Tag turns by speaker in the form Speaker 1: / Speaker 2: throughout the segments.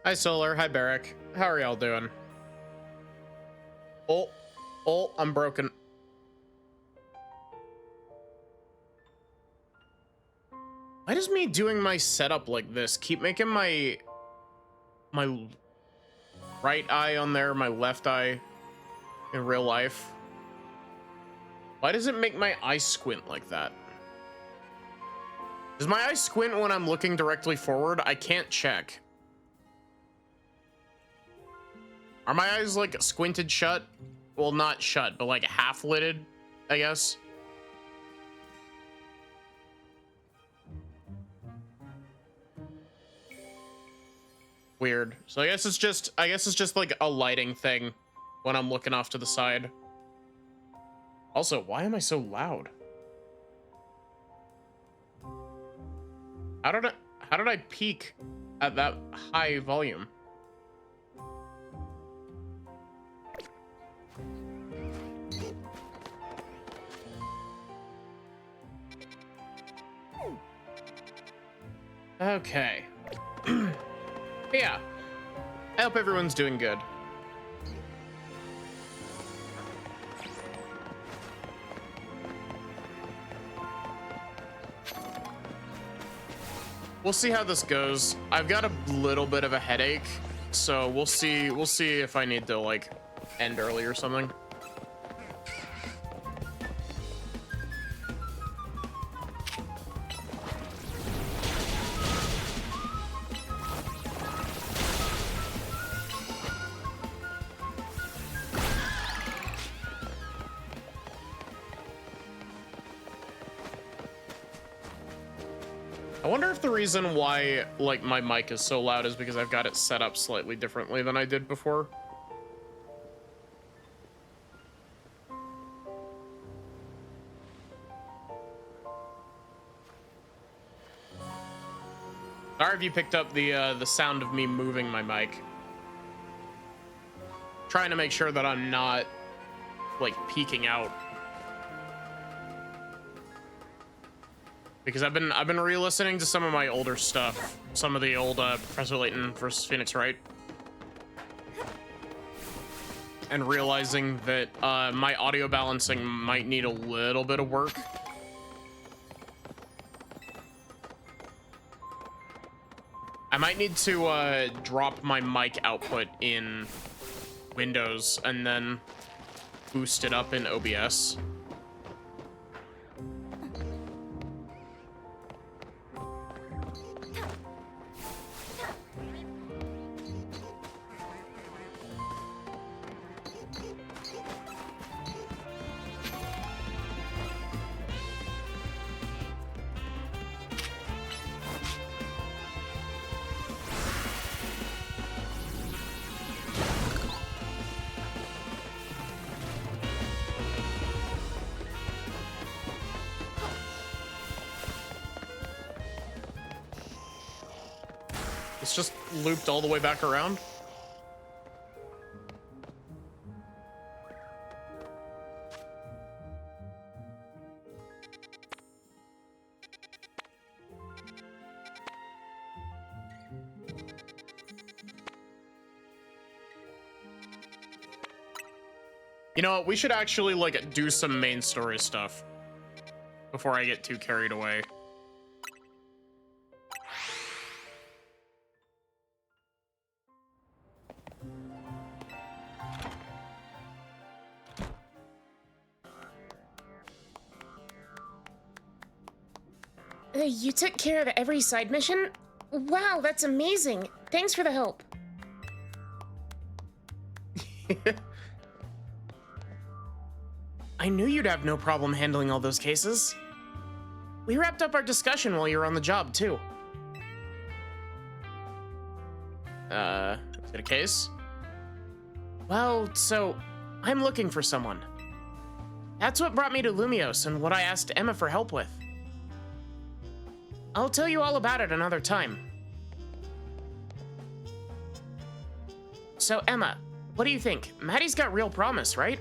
Speaker 1: Hi, Solar. Hi, Barrick. How are y'all doing? Oh, I'm broken. Why does me doing my setup like this keep making my right eye on there, my left eye in real life? Why does it make my eye squint like that? Does my eye squint when I'm looking directly forward? I can't check. Are my eyes like squinted shut? Well, not shut, but like half lidded, I guess. Weird. So I guess it's just like a lighting thing when I'm looking off to the side. Also, why am I so loud? How did I peak at that high volume? Okay. Yeah. I hope everyone's doing good. We'll see how this goes. I've got a little bit of a headache, so we'll see if I need to like end early or something. I wonder if the reason why like my mic is so loud is because I've got it set up slightly differently than I did before. Sorry if you picked up the sound of me moving my mic. Trying to make sure that I'm not like peeking out. Because I've been re-listening to some of my older stuff, some of the old Professor Layton versus Phoenix Wright, and realizing that my audio balancing might need a little bit of work. I might need to drop my mic output in Windows and then boost it up in OBS. It's just looped all the way back around. You know what? We should actually like do some main story stuff before I get too carried away.
Speaker 2: You took care of every side mission? Wow, that's amazing. Thanks for the help.
Speaker 1: I knew you'd have no problem handling all those cases. We wrapped up our discussion while you were on the job, too. Is it a case? Well, so, I'm looking for someone. That's what brought me to Lumios and what I asked Emma for help with. I'll tell you all about it another time. So, Emma, what do you think? Maddie's got real promise, right?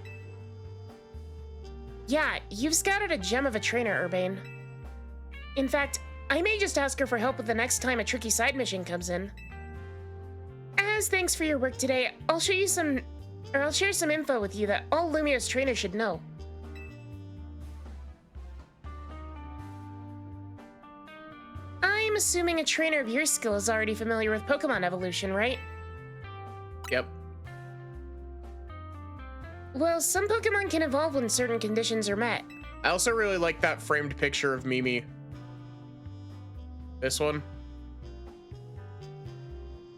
Speaker 2: Yeah, you've scouted a gem of a trainer, Urbane. In fact, I may just ask her for help with the next time a tricky side mission comes in. As thanks for your work today, I'll share some info with you that all Lumio's trainers should know. I'm assuming a trainer of your skill is already familiar with Pokemon evolution, right?
Speaker 1: Yep.
Speaker 2: Well, some Pokemon can evolve when certain conditions are met.
Speaker 1: I also really like that framed picture of Mimi. This one.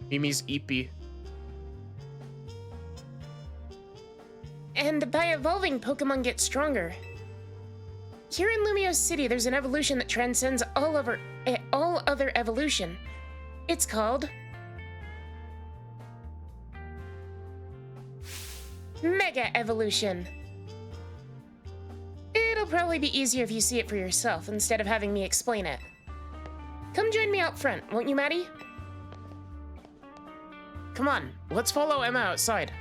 Speaker 1: Mimi's Eepee.
Speaker 2: And by evolving, Pokemon get stronger. Here in Lumio City, there's an evolution that transcends all other evolution. It's called Mega Evolution. It'll probably be easier if you see it for yourself instead of having me explain it. Come join me out front, won't you, Maddie?
Speaker 1: Come on, let's follow Emma outside.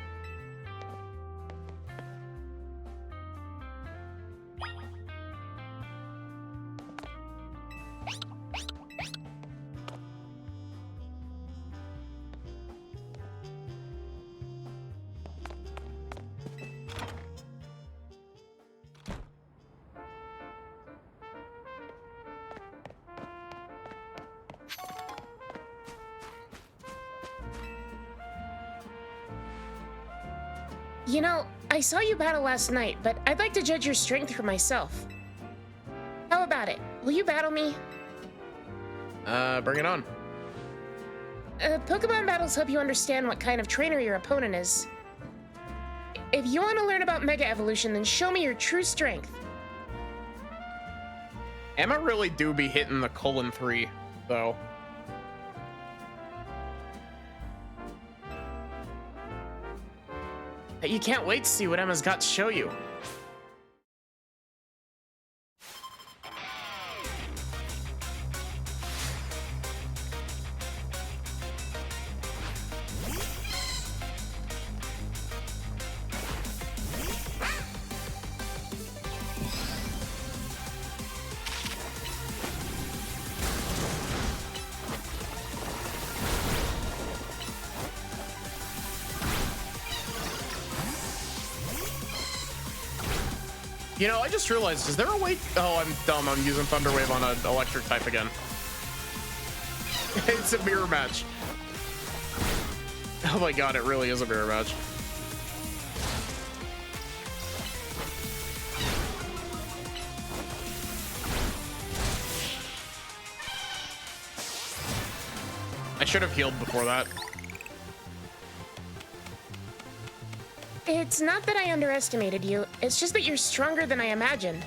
Speaker 2: You know, I saw you battle last night, but I'd like to judge your strength for myself. How about it? Will you battle me?
Speaker 1: Bring it on.
Speaker 2: Pokemon battles help you understand what kind of trainer your opponent is. If you want to learn about Mega Evolution, then show me your true strength.
Speaker 1: Emma really do be hitting the :3, though. You can't wait to see what Emma's got to show you. You know, I just realized, is there a way? Oh, I'm dumb. I'm using Thunder Wave on an electric type again. It's a mirror match. Oh my god, it really is a mirror match. I should have healed before that.
Speaker 2: It's not that I underestimated you, it's just that you're stronger than I imagined.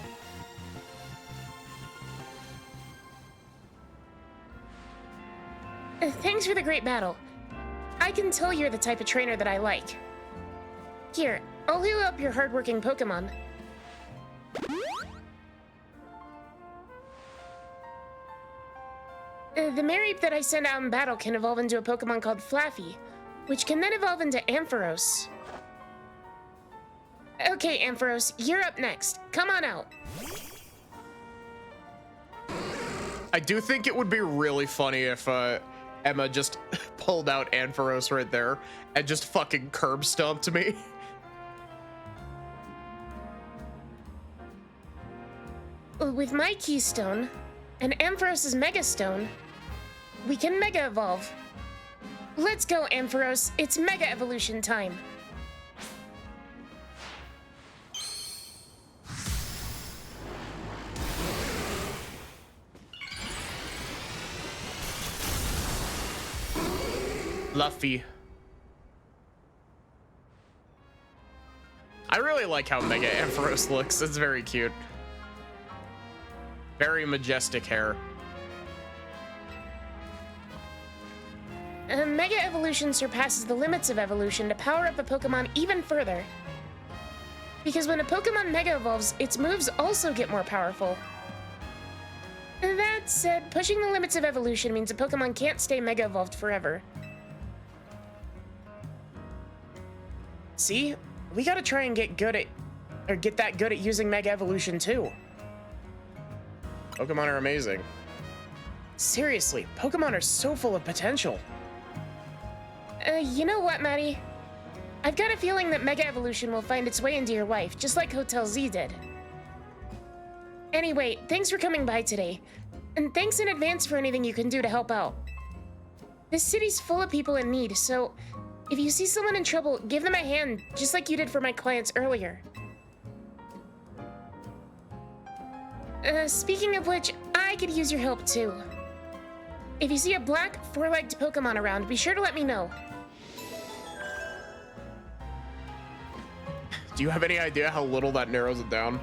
Speaker 2: Thanks for the great battle. I can tell you're the type of trainer that I like. Here, I'll heal up your hardworking Pokemon. The Mareep that I send out in battle can evolve into a Pokemon called Flaffy, which can then evolve into Ampharos. Okay, Ampharos, you're up next. Come on out.
Speaker 1: I do think it would be really funny if Emma just pulled out Ampharos right there and just fucking curb stomped me.
Speaker 2: With my Keystone and Ampharos' Mega Stone, we can Mega Evolve. Let's go, Ampharos. It's Mega Evolution time.
Speaker 1: Luffy. I really like how Mega Ampharos looks. It's very cute. Very majestic hair.
Speaker 2: Mega Evolution surpasses the limits of evolution to power up a Pokemon even further. Because when a Pokemon Mega Evolves, its moves also get more powerful. That said, pushing the limits of evolution means a Pokemon can't stay Mega Evolved forever.
Speaker 1: See? We gotta try and get that good at using Mega Evolution too. Pokemon are amazing. Seriously, Pokemon are so full of potential.
Speaker 2: You know what, Maddie? I've got a feeling that Mega Evolution will find its way into your life, just like Hotel Z did. Anyway, thanks for coming by today. And thanks in advance for anything you can do to help out. This city's full of people in need, so if you see someone in trouble, give them a hand, just like you did for my clients earlier. Speaking of which, I could use your help too. If you see a black, four-legged Pokemon around, be sure to let me know.
Speaker 1: Do you have any idea how little that narrows it down?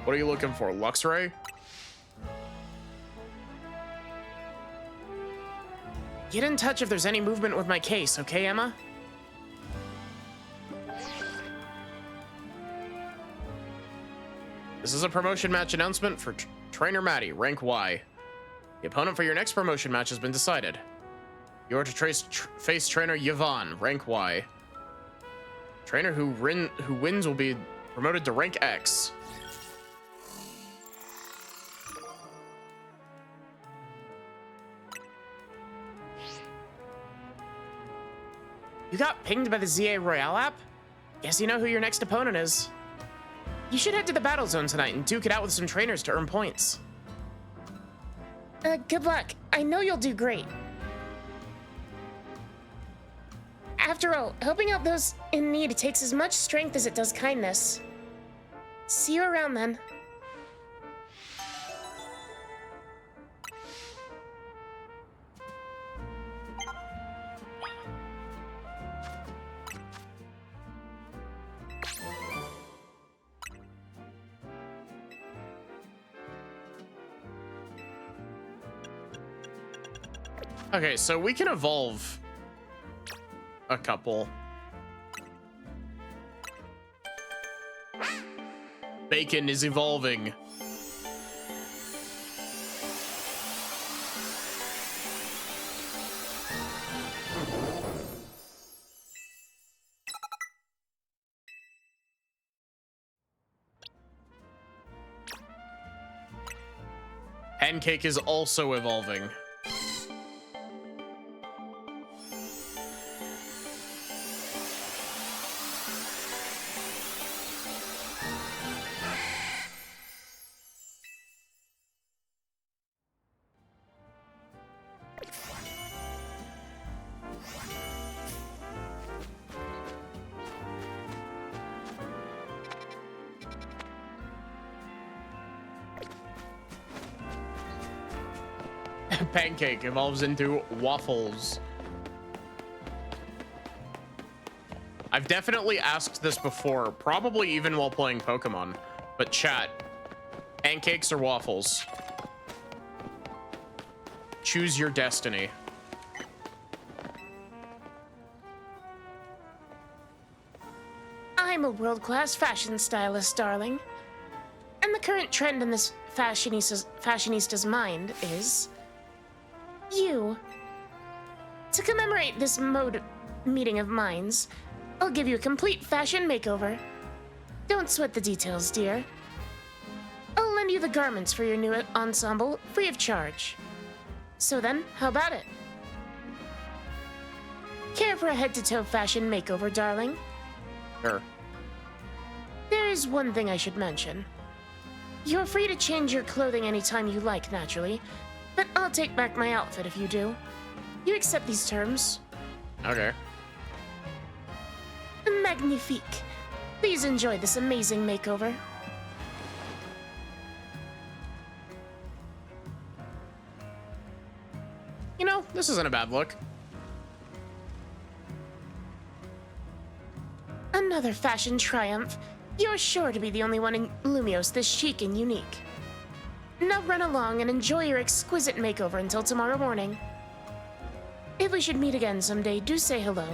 Speaker 1: What are you looking for, Luxray?
Speaker 3: Get in touch if there's any movement with my case, okay, Emma?
Speaker 1: This is a promotion match announcement for Trainer Maddie, rank Y. The opponent for your next promotion match has been decided. You are to face Trainer Yvonne, rank Y. Trainer who wins will be promoted to rank X.
Speaker 3: You got pinged by the ZA Royale app? Guess you know who your next opponent is. You should head to the battle zone tonight and duke it out with some trainers to earn points.
Speaker 2: Good luck. I know you'll do great. After all, helping out those in need takes as much strength as it does kindness. See you around then.
Speaker 1: Okay, so we can evolve a couple. Bacon is evolving. Pancake is also evolving. Pancake evolves into waffles. I've definitely asked this before, probably even while playing Pokemon, but chat, pancakes or waffles? Choose your destiny.
Speaker 2: I'm a world-class fashion stylist, darling. And the current trend in this fashionista's mind is you. To commemorate this mode meeting of minds, I'll give you a complete fashion makeover. Don't sweat the details, dear. I'll lend you the garments for your new ensemble free of charge. So then, how about it? Care for a head-to-toe fashion makeover, darling?
Speaker 1: Sure.
Speaker 2: There is one thing I should mention. You're free to change your clothing anytime you like, naturally, but I'll take back my outfit if you do. You accept these terms?
Speaker 1: Okay.
Speaker 2: Magnifique. Please enjoy this amazing makeover.
Speaker 1: You know, this isn't a bad look.
Speaker 2: Another fashion triumph. You're sure to be the only one in Lumios this chic and unique. Now run along and enjoy your exquisite makeover until tomorrow morning. If we should meet again someday, do say hello.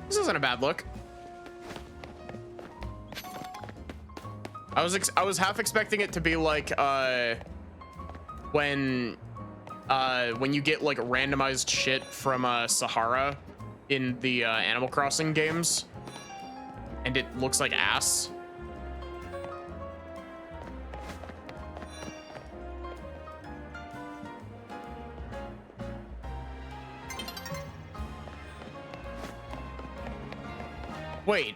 Speaker 1: This isn't a bad look. I was half expecting it to be like when you get like randomized shit from Sahara in the Animal Crossing games, and it looks like ass. Wait.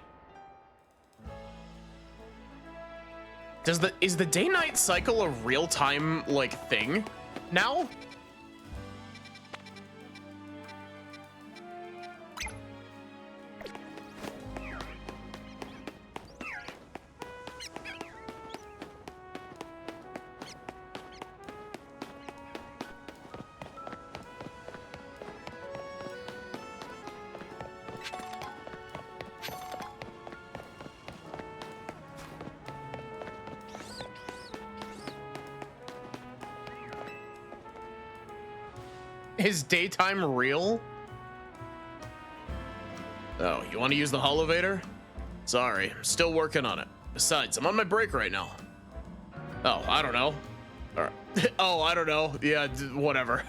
Speaker 1: Is the day-night cycle a real-time, like, thing now? Is daytime real? Oh, you want to use the holovator? Sorry, I'm still working on it. Besides, I'm on my break right now. Oh, I don't know. All right. Oh, I don't know. Yeah, whatever.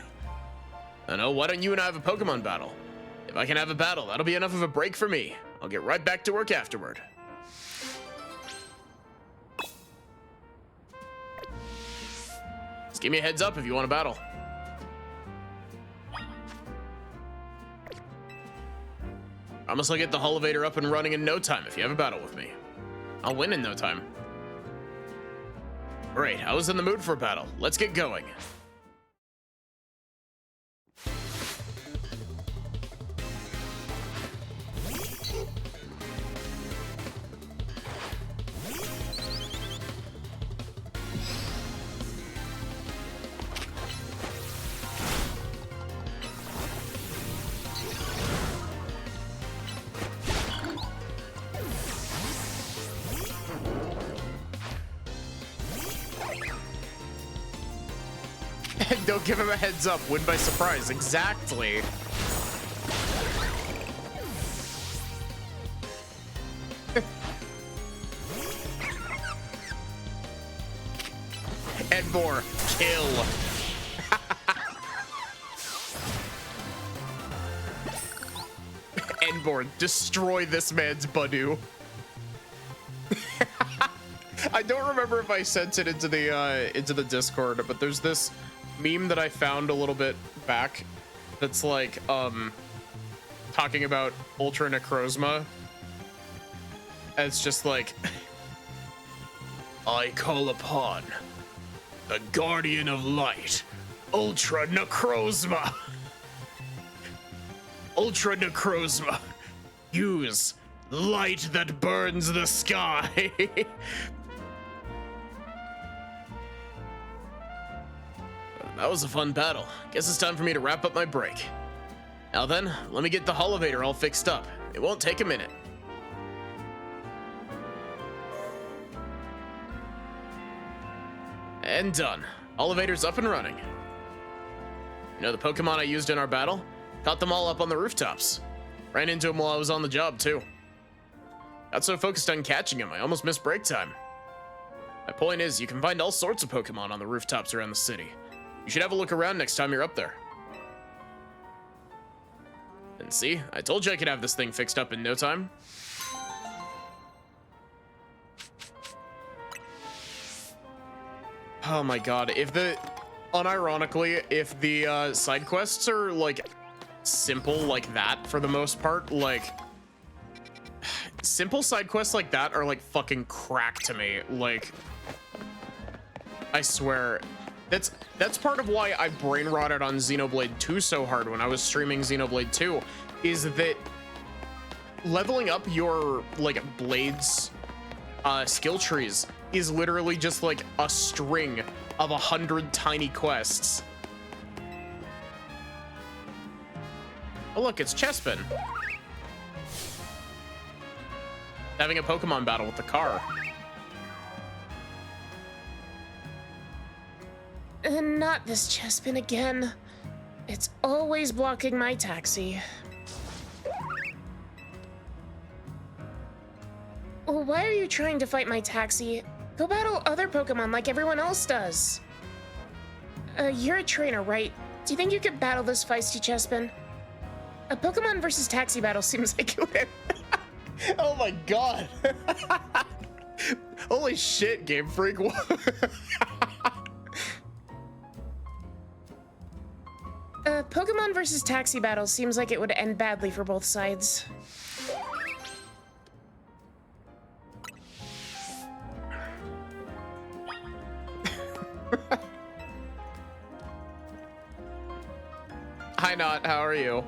Speaker 1: I know, why don't you and I have a Pokemon battle? If I can have a battle, that'll be enough of a break for me. I'll get right back to work afterward. Just give me a heads up if you want a battle. Promise I'll get the holovator up and running in no time if you have a battle with me. I'll win in no time. Great, I was in the mood for a battle. Let's get going. Don't give him a heads up. Win by surprise. Exactly. Edbor, kill. Edbor, destroy this man's Badoo. I don't remember if I sent it into the Discord, but there's this meme that I found a little bit back that's like talking about Ultra Necrozma. And it's just like, I call upon the Guardian of Light, Ultra Necrozma. Ultra Necrozma, use light that burns the sky. That was a fun battle. Guess it's time for me to wrap up my break. Now then, let me get the holovator all fixed up. It won't take a minute. And done. Holovator's up and running. You know the Pokemon I used in our battle? Caught them all up on the rooftops. Ran into them while I was on the job, too. Got so focused on catching them, I almost missed break time. My point is, you can find all sorts of Pokemon on the rooftops around the city. You should have a look around next time you're up there. And see, I told you I could have this thing fixed up in no time. Oh my god, unironically, if the side quests are like simple like that for the most part, like simple side quests like that are like fucking crack to me. Like, I swear, that's part of why I brain rotted on Xenoblade 2 so hard when I was streaming Xenoblade 2, is that leveling up your like blades skill trees is literally just like a string of 100 tiny quests. Oh look, it's Chespin. Having a Pokemon battle with the car.
Speaker 2: Not this Chespin again. It's always blocking my taxi. Well, why are you trying to fight my taxi? Go battle other Pokemon like everyone else does. You're a trainer, right? Do you think you could battle this feisty Chespin? A Pokemon versus taxi battle seems like it would.
Speaker 1: Oh my god. Holy shit, Game Freak.
Speaker 2: Pokemon versus taxi battle seems like it would end badly for both sides.
Speaker 1: Hi, Not. How are you?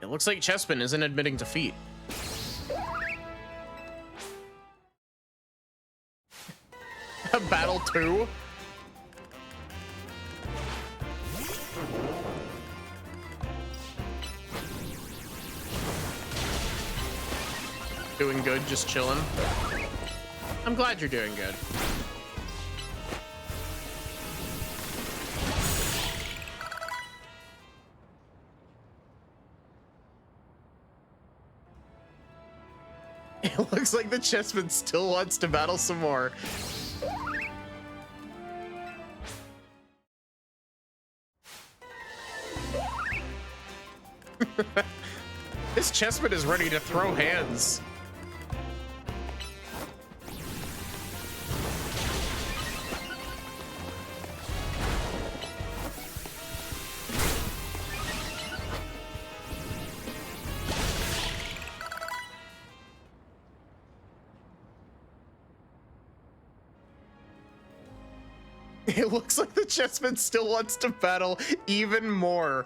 Speaker 1: It looks like Chespin isn't admitting defeat. Battle 2? Doing good, just chilling. I'm glad you're doing good. It looks like the chessman still wants to battle some more. This chessman is ready to throw hands. It looks like the chessman still wants to battle even more.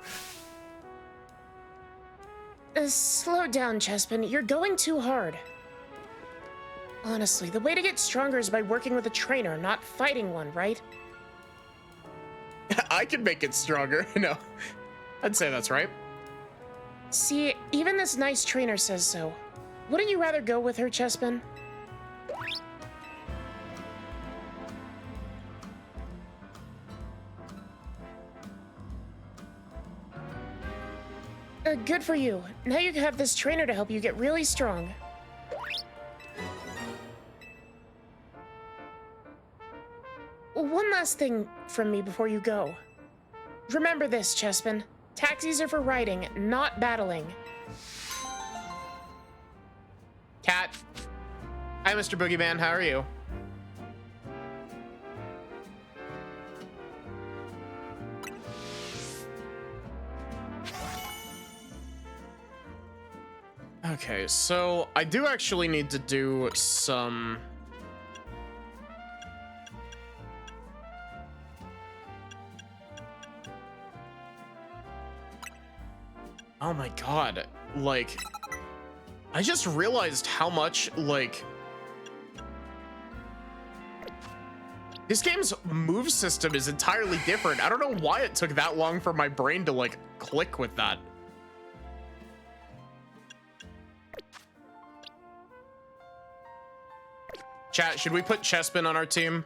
Speaker 2: Slow down, Chespin. You're going too hard. Honestly, the way to get stronger is by working with a trainer, not fighting one, right?
Speaker 1: I can make it stronger. No, I'd say that's right.
Speaker 2: See, even this nice trainer says so. Wouldn't you rather go with her, Chespin? Good for you. Now you have this trainer to help you get really strong. One last thing from me before you go. Remember this, Chespin. Taxis are for riding, not battling.
Speaker 1: Cat. Hi, Mr. Boogeyman. How are you? Okay, so I do actually need to do some... Oh my god, like, I just realized how much, like, this game's move system is entirely different. I don't know why it took that long for my brain to, like, click with that. Chat, should we put Chespin on our team?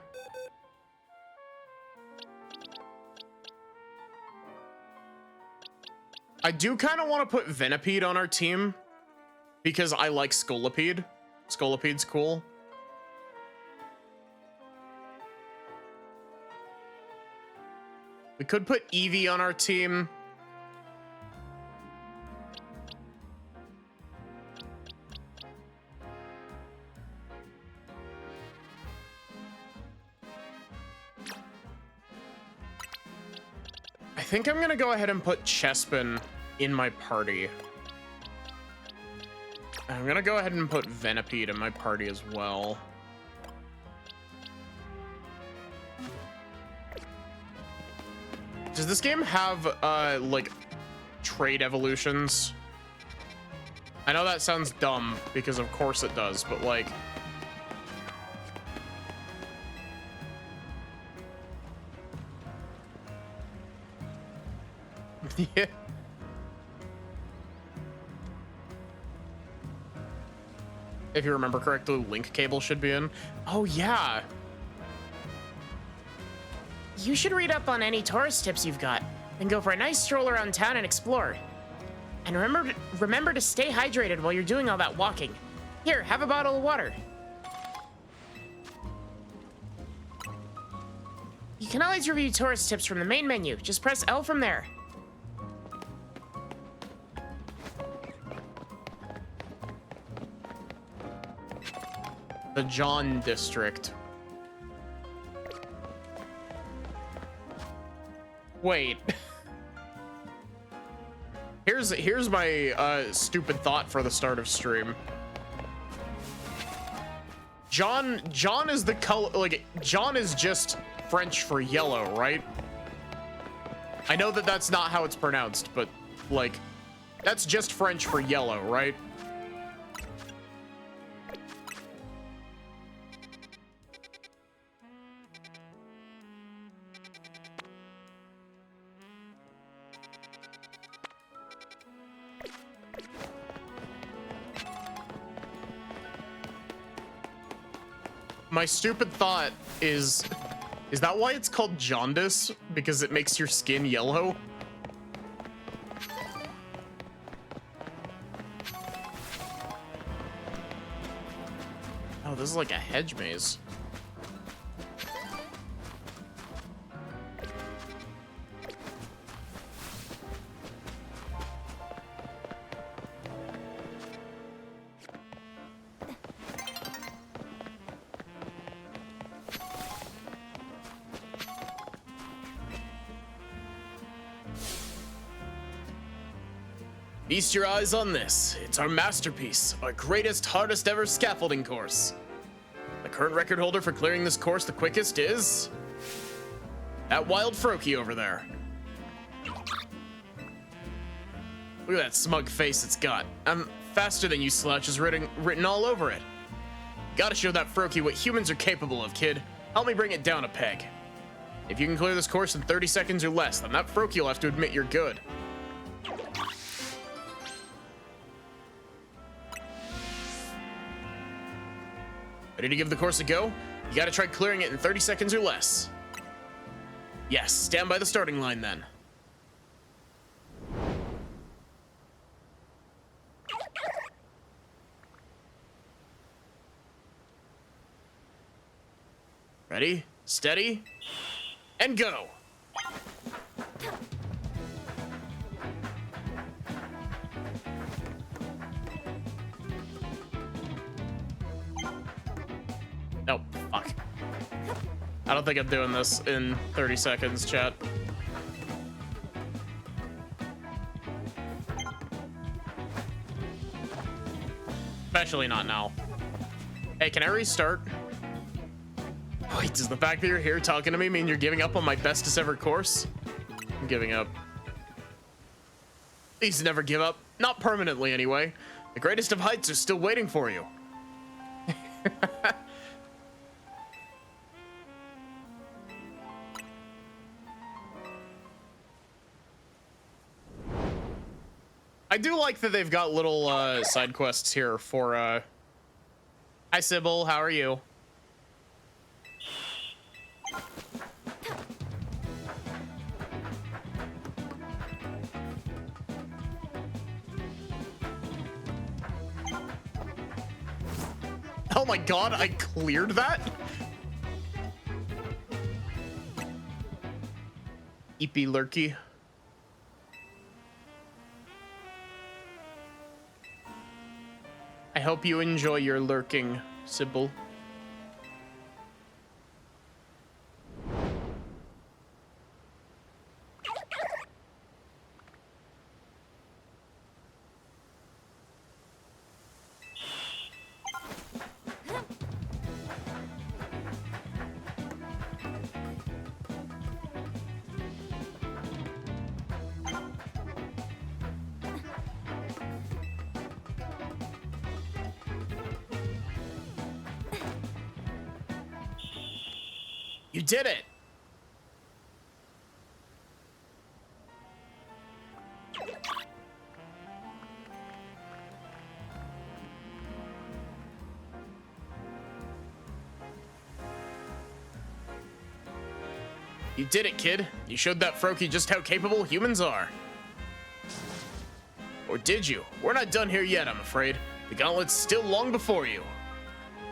Speaker 1: I do kind of want to put Venipede on our team because I like Scolipede. Scolipede's cool. We could put Eevee on our team. I think I'm gonna go ahead and put Chespin in my party. I'm gonna go ahead and put Venipede in my party as well. Does this game have, like, trade evolutions? I know that sounds dumb, because of course it does, but, like... Yeah. If you remember correctly, link cable should be in. Oh, yeah.
Speaker 2: You should read up on any tourist tips you've got, and go for a nice stroll around town and explore. And remember to stay hydrated while you're doing all that walking. Here, have a bottle of water. You can always review tourist tips from the main menu. Just press L from there.
Speaker 1: The John District. Wait. Here's my stupid thought for the start of stream. John is the color, like, John is just French for yellow, right? I know that that's not how it's pronounced, but like, that's just French for yellow, right? My stupid thought is that why it's called jaundice? Because it makes your skin yellow? Oh, this is like a hedge maze. Feast your eyes on this. It's our masterpiece, our greatest, hardest ever scaffolding course. The current record holder for clearing this course the quickest is that wild Froakie over there. Look at that smug face it's got. I'm faster than you slouches written all over it. Gotta show that Froakie what humans are capable of, kid. Help me bring it down a peg. If you can clear this course in 30 seconds or less, then that Froakie will have to admit you're good. Ready to give the course a go? You gotta try clearing it in 30 seconds or less. Yes, stand by the starting line then. Ready, steady, and go. Oh, fuck. I don't think I'm doing this in 30 seconds, chat. Especially not now. Hey, can I restart? Wait, does the fact that you're here talking to me mean you're giving up on my bestest ever course? I'm giving up. Please never give up. Not permanently, anyway. The greatest of heights are still waiting for you. I do like that they've got little side quests here for Hi Sybil, how are you? Oh my god, I cleared that? Eepy lurky. I hope you enjoy your lurking, Sybil. You did it! You did it, kid. You showed that Froakie just how capable humans are. Or did you? We're not done here yet, I'm afraid. The gauntlet's still long before you.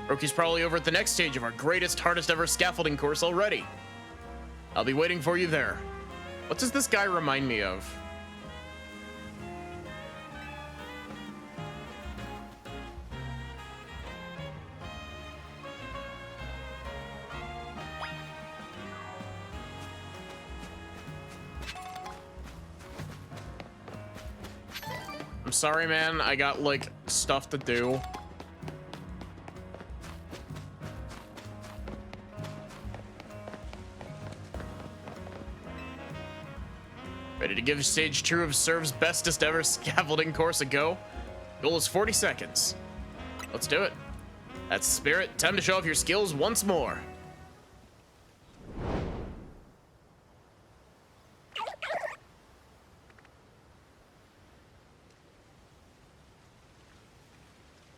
Speaker 1: Froakie's probably over at the next stage of our greatest, hardest ever scaffolding course already. I'll be waiting for you there. What does this guy remind me of? I'm sorry, man. I got, like, stuff to do. Ready to give stage 2 of Serve's bestest ever scaffolding course a go? Goal is 40 seconds. Let's do it. That's the spirit. Time to show off your skills once more.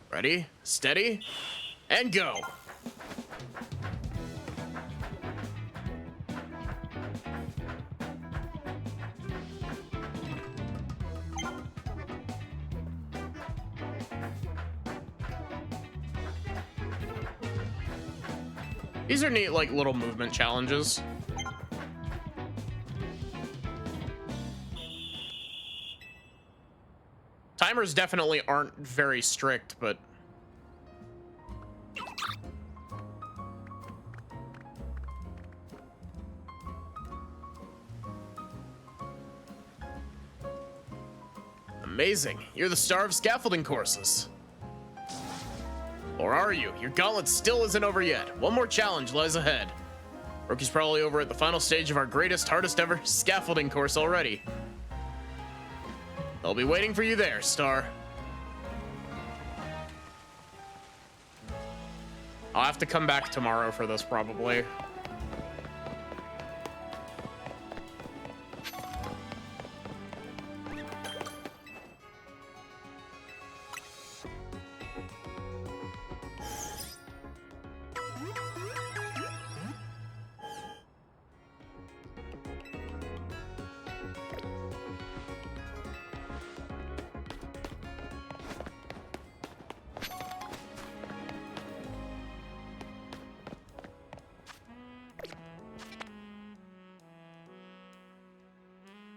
Speaker 1: Ready, steady, and go. These are neat, like, little movement challenges. Timers definitely aren't very strict, but... Amazing. You're the star of scaffolding courses. Or are you? Your gauntlet still isn't over yet. One more challenge lies ahead. Rookie's probably over at the final stage of our greatest, hardest ever scaffolding course already. I'll be waiting for you there, Star. I'll have to come back tomorrow for this, probably.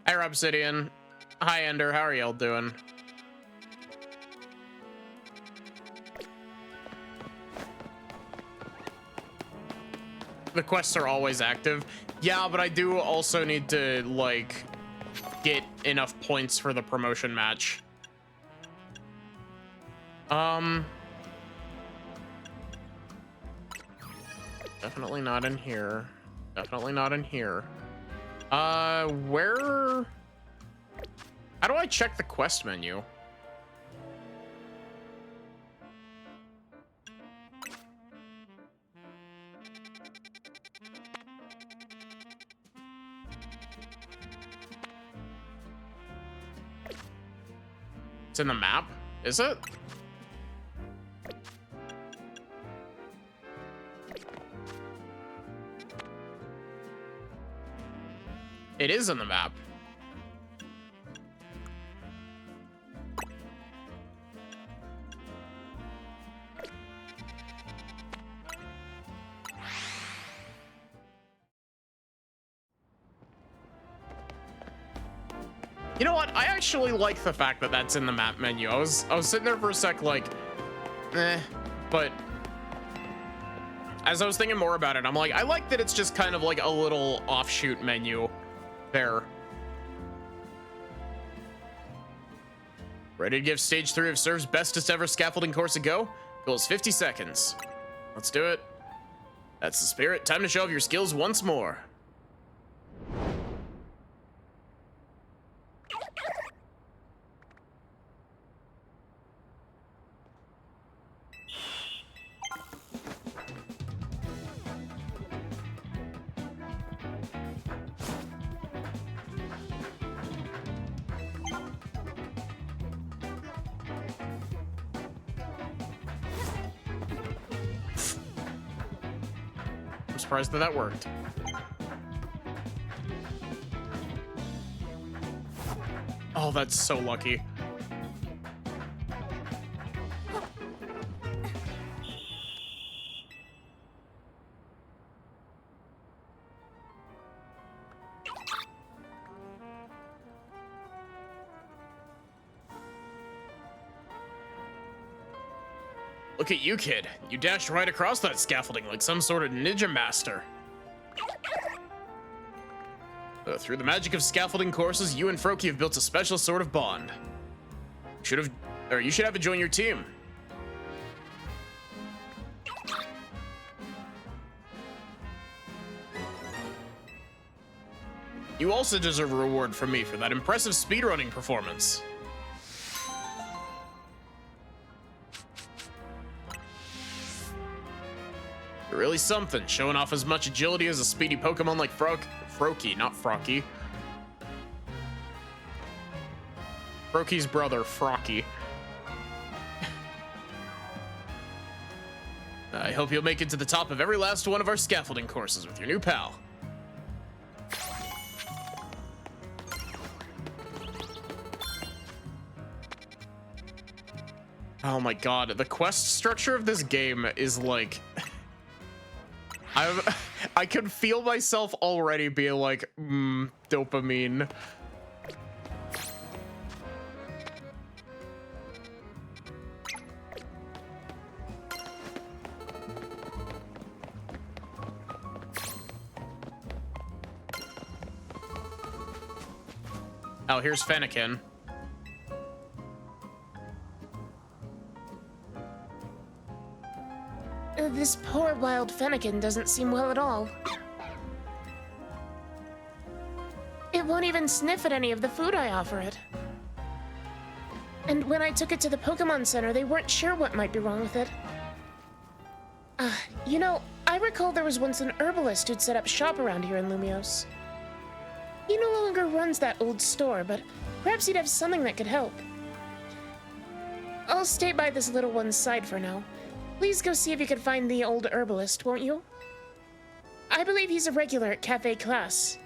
Speaker 1: Hi, Obsidian. Hi, Ender. How are y'all doing? The quests are always active. Yeah, but I do also need to, like, get enough points for the promotion match. Definitely not in here. Definitely not in here. Where... How do I check the quest menu? It's in the map, is it? It is in the map. You know what? I actually like the fact that that's in the map menu. I was sitting there for a sec like, but as I was thinking more about it, I'm like, I like that it's just kind of like a little offshoot menu there. Ready to give stage 3 of Serve's bestest ever scaffolding course a go? Goal is 50 seconds. Let's do it. That's the spirit. Time to show off your skills once more. I'm surprised that worked. Oh, that's so lucky. Look at you, kid. You dashed right across that scaffolding like some sort of ninja master. Through the magic of scaffolding courses, you and Froakie have built a special sort of bond. You should have it join your team. You also deserve a reward from me for that impressive speedrunning performance. You're really something, showing off as much agility as a speedy Pokemon like Froakie, not Froakie. Froakie's brother, Froakie. I hope you'll make it to the top of every last one of our scaffolding courses with your new pal. Oh my god, the quest structure of this game is like... I can feel myself already being like, dopamine. Oh, here's Fennekin.
Speaker 2: This poor wild Fennekin doesn't seem well at all. It won't even sniff at any of the food I offer it. And when I took it to the Pokemon Center, they weren't sure what might be wrong with it. You know, I recall there was once an herbalist who'd set up shop around here in Lumiose. He no longer runs that old store, but perhaps he'd have something that could help. I'll stay by this little one's side for now. Please go see if you can find the old herbalist, won't you? I believe he's a regular at Cafe Class.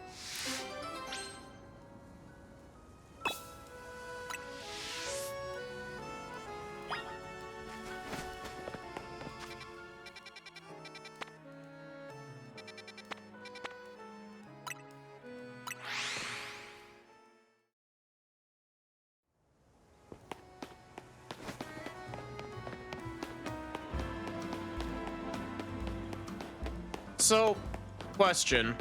Speaker 1: So, question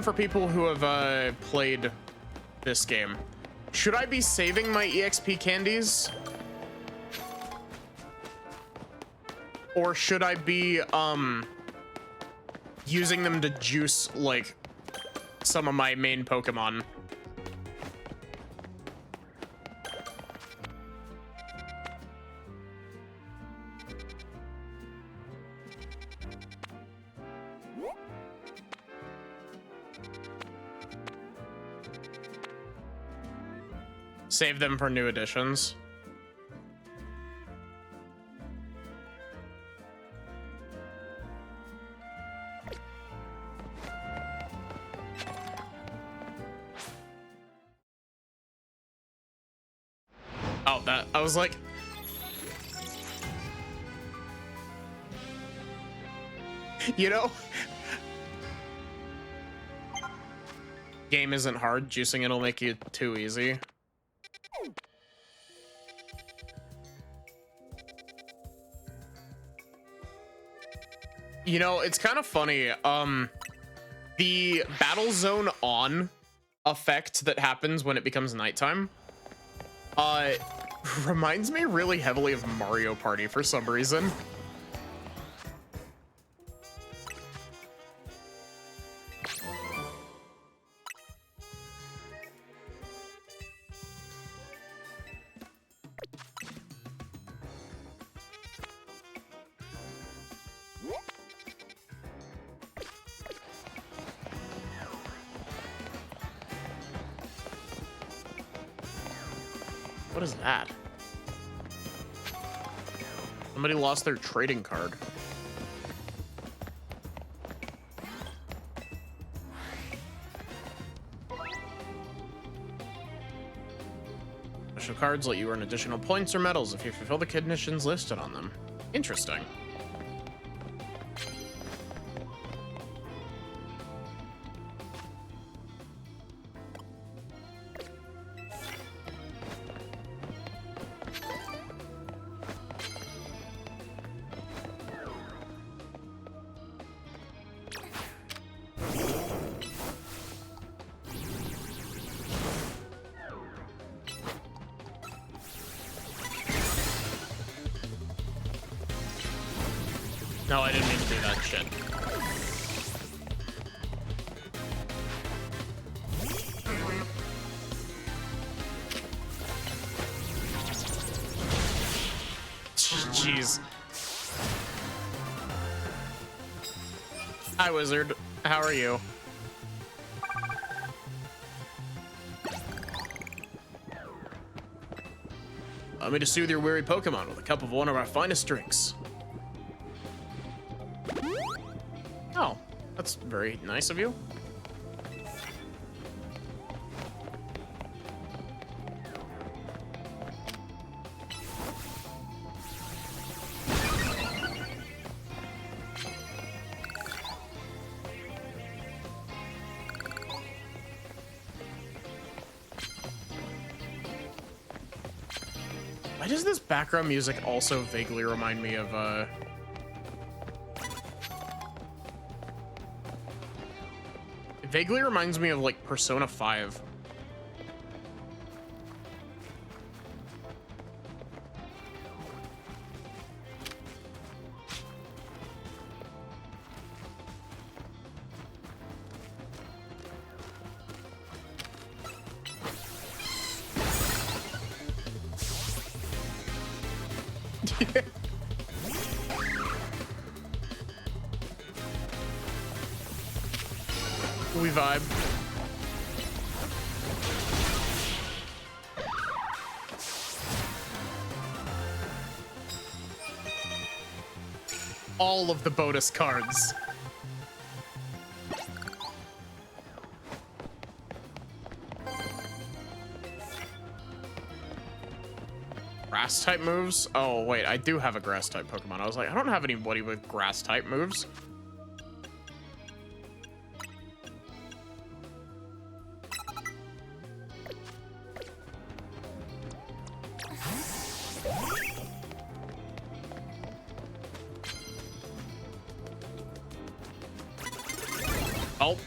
Speaker 1: for people who have played this game. Should I be saving my EXP candies? Or should I be using them to juice like some of my main Pokemon? Save them for new editions. Oh, that, I was like... You know? Game isn't hard, juicing it'll make it too easy. You know, it's kind of funny. The battle zone on effect that happens when it becomes nighttime, reminds me really heavily of Mario Party for some reason. What is that? Somebody lost their trading card. Special cards let you earn additional points or medals if you fulfill the conditions listed on them. Interesting. No, I didn't mean to do that shit. Jeez. Hi, wizard. How are you? Allow me to soothe your weary Pokemon with a cup of one of our finest drinks. Oh, that's very nice of you. Why does this background music also vaguely remind me of, It vaguely reminds me of, like, Persona 5. We vibe. All of the bonus cards. Grass type moves? Oh, wait, I do have a grass type Pokemon. I was like, I don't have anybody with grass type moves. Oh.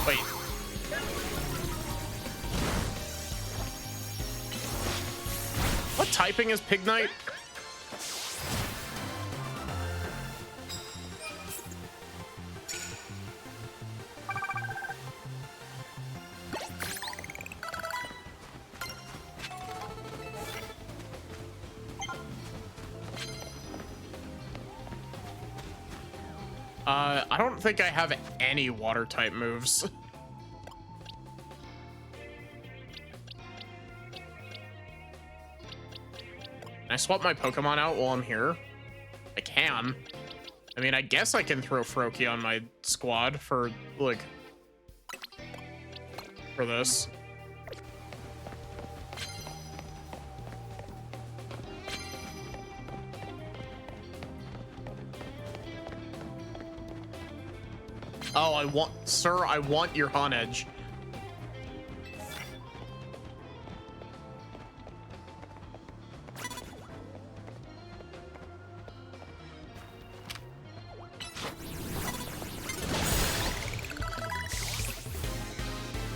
Speaker 1: Wait. What typing is Pignite? I don't think I have any water type moves. Can I swap my Pokemon out while I'm here? I can. I mean, I guess I can throw Froakie on my squad for, like, for this. Oh, sir, I want your Honedge.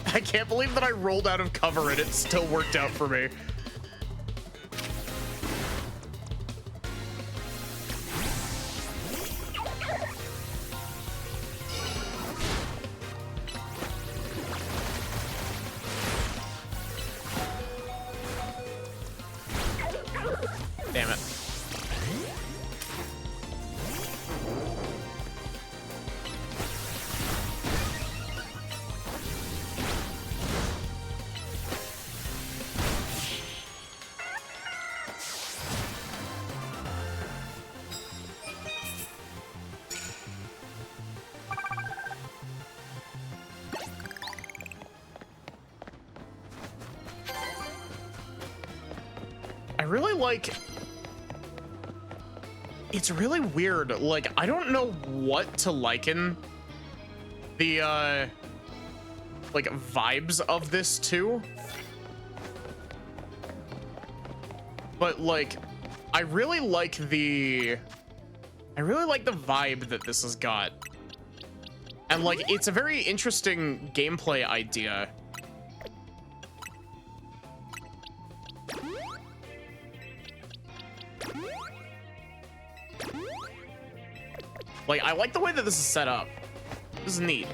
Speaker 1: I can't believe that I rolled out of cover and it still worked out for me. Damn it. I really like... It's really weird. Like, I don't know what to liken the, like, vibes of this to. But, like, I really like the vibe that this has got. And, like, it's a very interesting gameplay idea. Like, I like the way that this is set up. This is neat.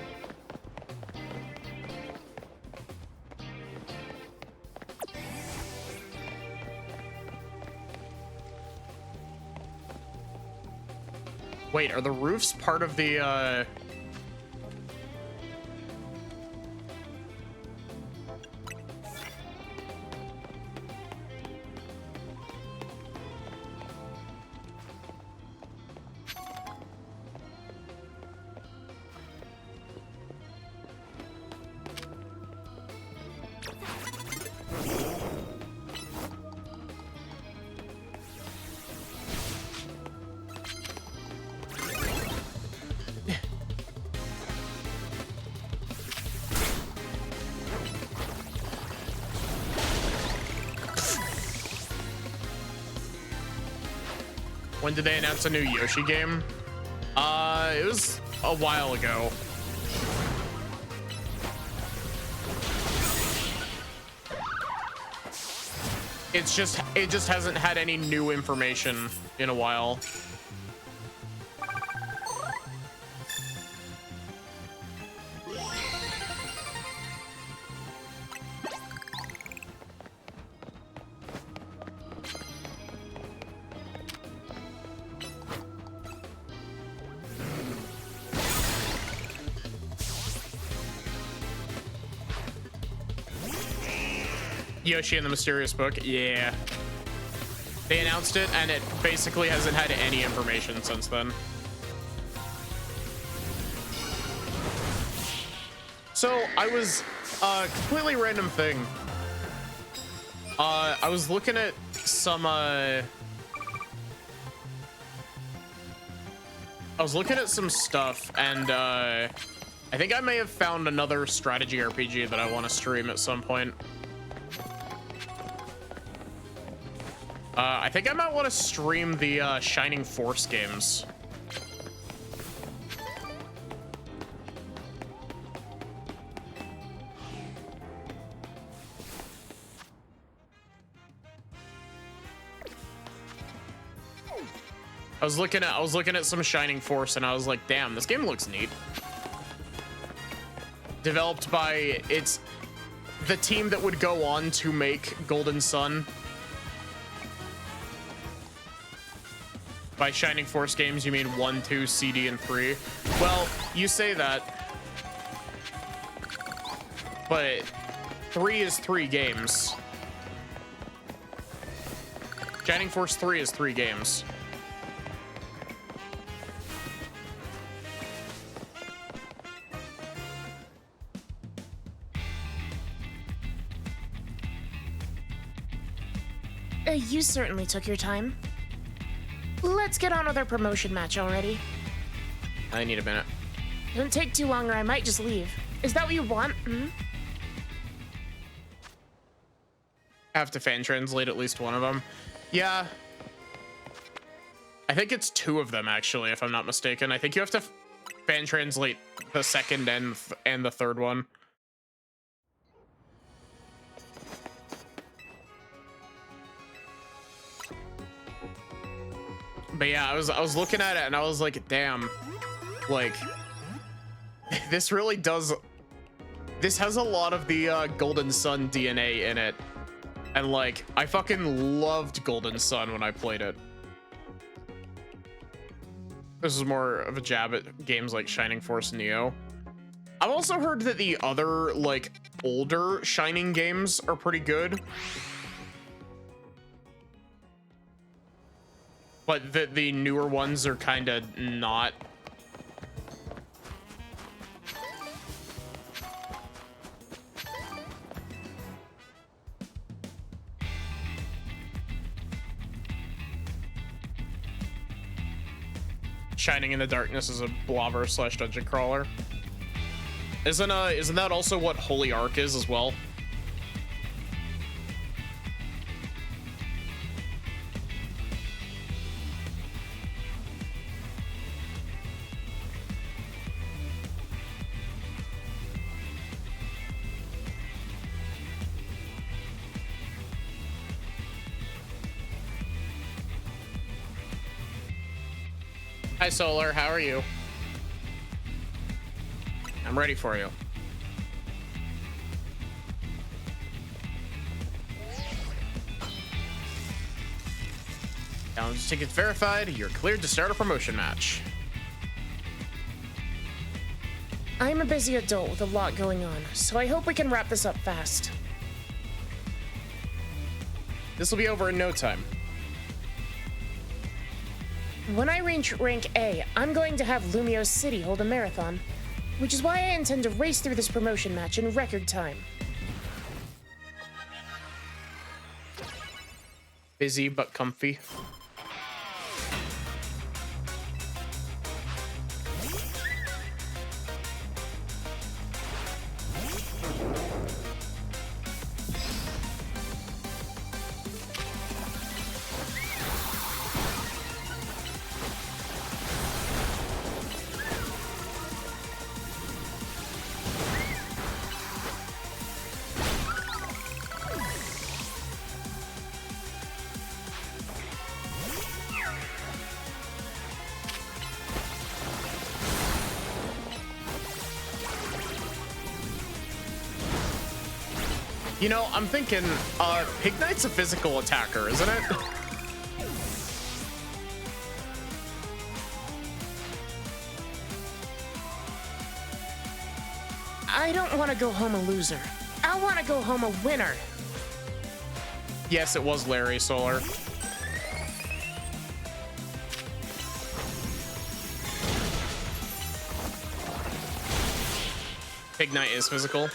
Speaker 1: Wait, are the roofs part of the, When did they announce a new Yoshi game? It was a while ago. It just hasn't had any new information in a while. Yoshi and the Mysterious Book, yeah. They announced it, and it basically hasn't had any information since then. So, I was, completely random thing. I was looking at some, stuff, and, I think I may have found another strategy RPG that I want to stream at some point. I think I might want to stream the Shining Force games. I was looking at some Shining Force, and I was like, damn, this game looks neat. Developed by the team that would go on to make Golden Sun. By Shining Force games, you mean 1, 2, CD, and 3. Well, you say that, but 3 is 3 games. Shining Force 3 is 3 games.
Speaker 2: You certainly took your time. Let's get on with our promotion match already.
Speaker 1: I need a minute.
Speaker 2: Don't take too long or I might just leave. Is that what you want? Hmm?
Speaker 1: I have to fan translate at least one of them. Yeah. I think it's 2 of them, actually, if I'm not mistaken. I think you have to fan translate the second and the third one. But yeah, I was looking at it and I was like, damn, like, this really does, this has a lot of the Golden Sun DNA in it. And like, I fucking loved Golden Sun when I played it. This is more of a jab at games like Shining Force Neo. I've also heard that the other, like, older Shining games are pretty good. But the newer ones are kind of not. Shining in the Darkness is a blobber slash dungeon crawler. Isn't that also what Holy Ark is as well? Hi, Solar. How are you? I'm ready for you. Challenge tickets verified. You're cleared to start a promotion match.
Speaker 2: I'm a busy adult with a lot going on, so I hope we can wrap this up fast.
Speaker 1: This will be over in no time.
Speaker 2: When I reach rank A, I'm going to have Lumio City hold a marathon, which is why I intend to race through this promotion match in record time.
Speaker 1: Busy but comfy. You know, I'm thinking, Pig Knight's a physical attacker, isn't it?
Speaker 2: I don't want to go home a loser. I want to go home a winner.
Speaker 1: Yes, it was Larry, Solar. Pig Knight is physical.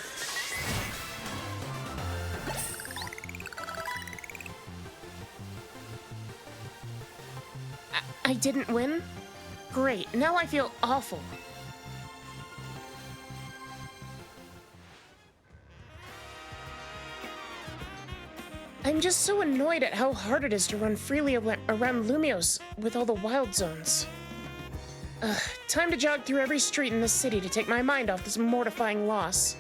Speaker 2: I didn't win? Great, now I feel awful. I'm just so annoyed at how hard it is to run freely around Lumios with all the wild zones. Time to jog through every street in this city to take my mind off this mortifying loss.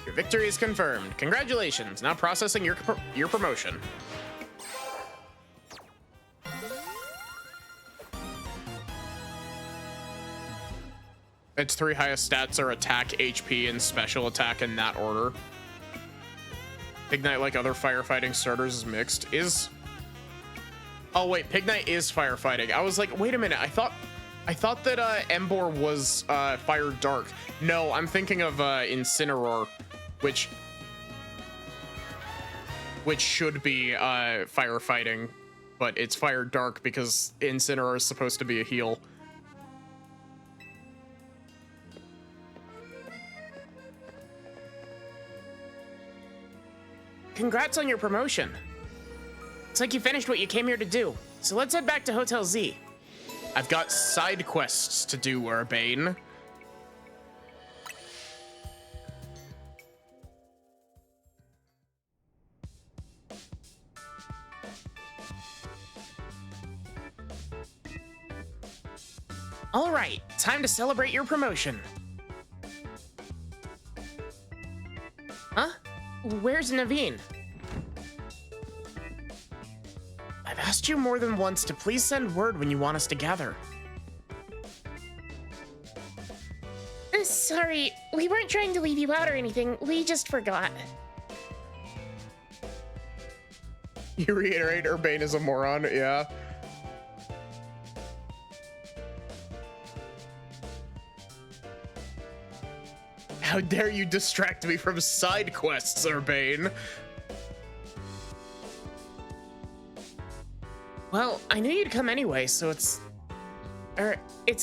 Speaker 1: Your victory is confirmed. Congratulations. Now processing your promotion. Its 3 highest stats are attack, HP, and special attack in that order. Pig Knight, like other firefighting starters, is mixed. Oh wait, Pig Knight is firefighting. I was like, wait a minute. I thought that Embor was Fire Dark. No, I'm thinking of Incineroar, which should be firefighting, but it's Fire Dark because Incineroar is supposed to be a heal.
Speaker 2: Congrats on your promotion. It's like you finished what you came here to do. So let's head back to Hotel Z.
Speaker 1: I've got side quests to do, Urbane.
Speaker 2: All right, time to celebrate your promotion. Huh? Where's Naveen? I've asked you more than once to please send word when you want us to gather. Sorry, we weren't trying to leave you out or anything. We just forgot.
Speaker 1: You reiterate Urbane is a moron, yeah. How dare you distract me from side quests, Urbane?
Speaker 2: Well, I knew you'd come anyway, so it's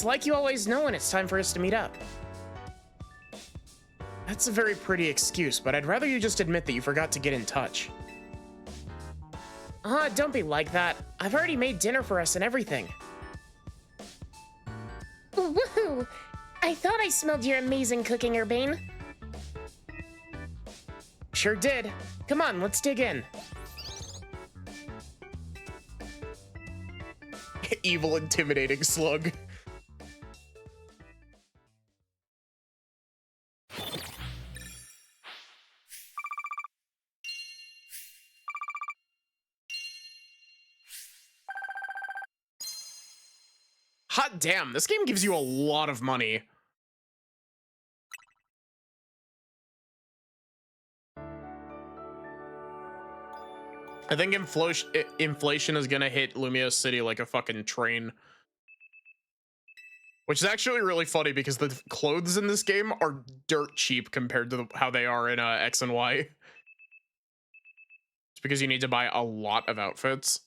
Speaker 2: like you always know when it's time for us to meet up.
Speaker 1: That's a very pretty excuse, but I'd rather you just admit that you forgot to get in touch.
Speaker 3: Don't be like that. I've already made dinner for us and everything.
Speaker 2: Woohoo! I thought I smelled your amazing cooking, Urbane.
Speaker 3: Sure did. Come on, let's dig in. Evil, intimidating slug. Hot damn, this game gives you a lot of money. I think inflation is gonna hit Lumia City like a fucking train. Which is actually really funny because the clothes in this game are dirt cheap compared to how they are in X and Y. It's because you need to buy a lot of outfits.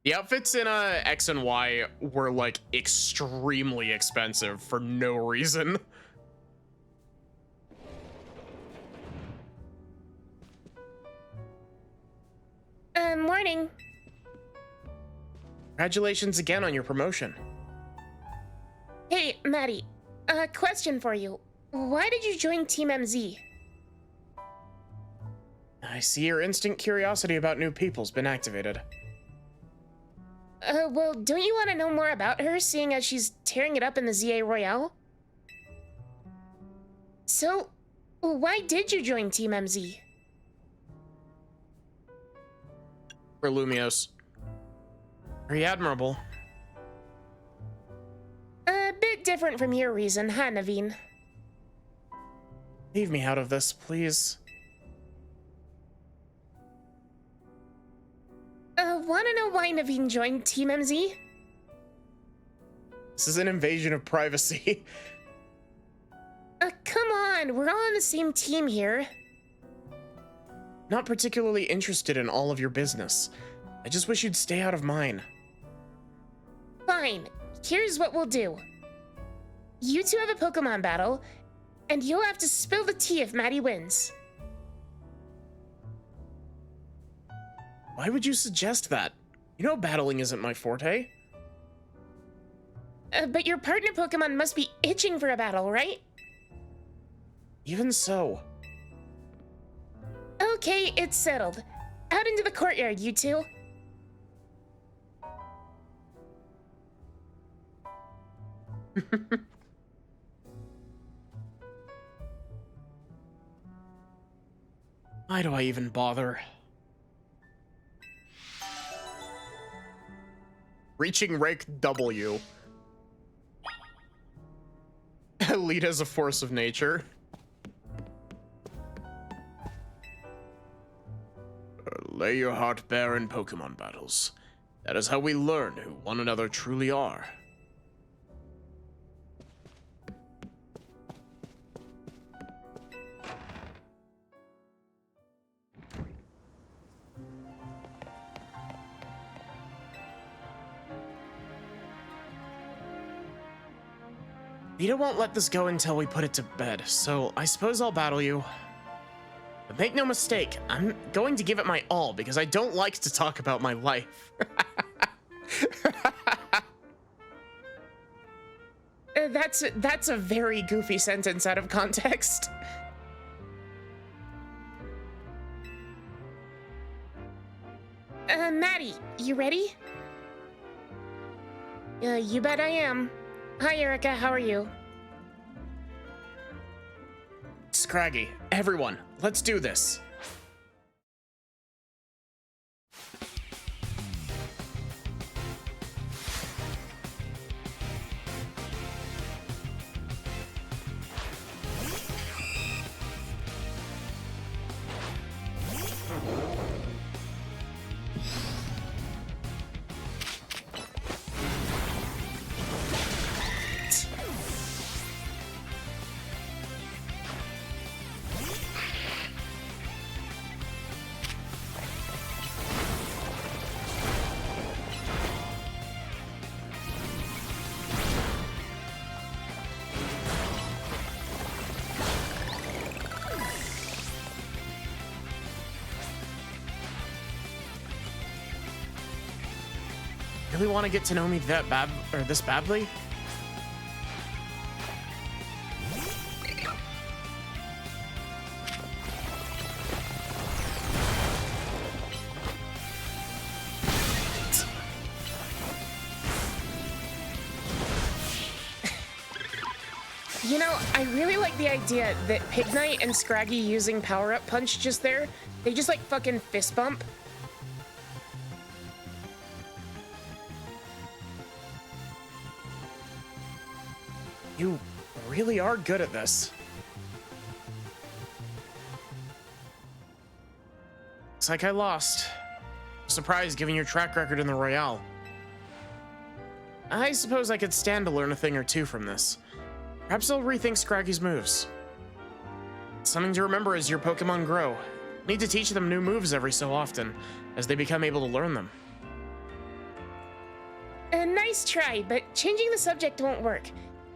Speaker 3: The outfits in X and Y were like extremely expensive for no reason.
Speaker 2: Morning.
Speaker 3: Congratulations again on your promotion.
Speaker 2: Hey, Maddie. A question for you. Why did you join Team MZ?
Speaker 3: I see your instant curiosity about new people's been activated.
Speaker 2: Well, don't you want to know more about her, seeing as she's tearing it up in the ZA Royale? So, why did you join Team MZ?
Speaker 3: For Lumios. Very admirable.
Speaker 2: A bit different from your reason, huh, Naveen?
Speaker 3: Leave me out of this, please.
Speaker 2: Wanna know why Naveen joined Team MZ?
Speaker 3: This is an invasion of privacy.
Speaker 2: Come on, we're all on the same team here.
Speaker 3: Not particularly interested in all of your business. I just wish you'd stay out of mine.
Speaker 2: Fine, here's what we'll do. You two have a Pokemon battle, and you'll have to spill the tea if Maddie wins.
Speaker 3: Why would you suggest that? You know battling isn't my forte.
Speaker 2: But your partner Pokemon must be itching for a battle, right?
Speaker 3: Even so.
Speaker 2: Okay, it's settled. Out into the courtyard, you two.
Speaker 3: Why do I even bother? Reaching rank W. Elite as a force of nature. Lay your heart bare in Pokemon battles. That is how we learn who one another truly are. Vita won't let this go until we put it to bed, so I suppose I'll battle you. But make no mistake, I'm going to give it my all because I don't like to talk about my life. That's a very goofy sentence out of context.
Speaker 2: Maddie, you ready? You bet I am. Hi, Erica, how are you?
Speaker 3: Scraggy, everyone, let's do this. Really want to get to know me that bad, or this badly?
Speaker 2: You know, I really like the idea that Pig Knight and Scraggy using power-up punch just there. They just like fucking fist bump.
Speaker 3: You really are good at this. Looks like I lost. Surprised given your track record in the Royale. I suppose I could stand to learn a thing or two from this. Perhaps I'll rethink Scraggy's moves. Something to remember as your Pokemon grow. Need to teach them new moves every so often, as they become able to learn them.
Speaker 2: A nice try, but changing the subject won't work.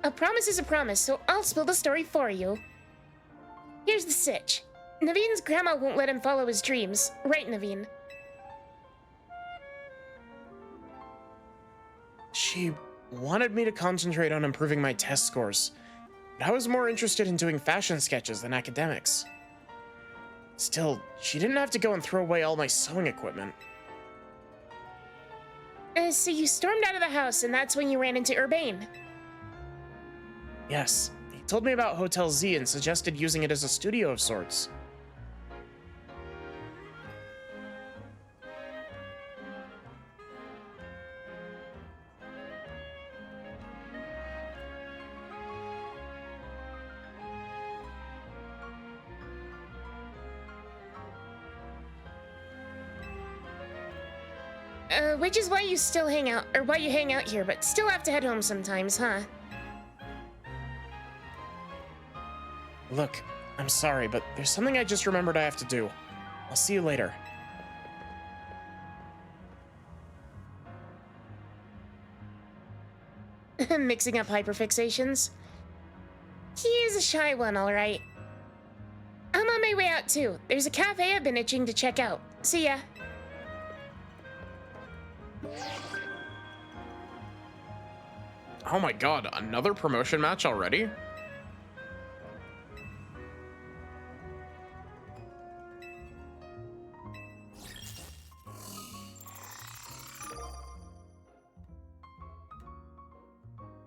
Speaker 2: A promise is a promise, so I'll spill the story for you. Here's the sitch. Naveen's grandma won't let him follow his dreams. Right, Naveen?
Speaker 3: She wanted me to concentrate on improving my test scores, but I was more interested in doing fashion sketches than academics. Still, she didn't have to go and throw away all my sewing equipment.
Speaker 2: So you stormed out of the house, and that's when you ran into Urbane.
Speaker 3: Yes, he told me about Hotel Z and suggested using it as a studio of sorts.
Speaker 2: Which is why you still hang out, or why you hang out here, but still have to head home sometimes, huh?
Speaker 3: Look, I'm sorry, but there's something I just remembered I have to do. I'll see you later.
Speaker 2: Mixing up hyperfixations? He is a shy one, alright. I'm on my way out too. There's a cafe I've been itching to check out. See ya.
Speaker 1: Oh my god, another promotion match already?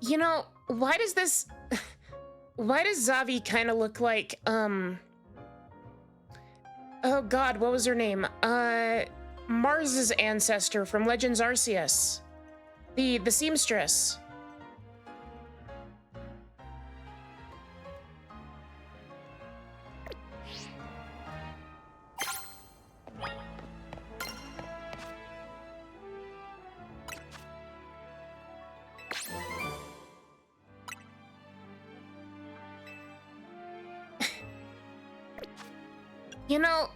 Speaker 2: You know, why does this... why does Zavi kind of look like, oh god, what was her name? Mars's ancestor from Legends Arceus. The seamstress. You know,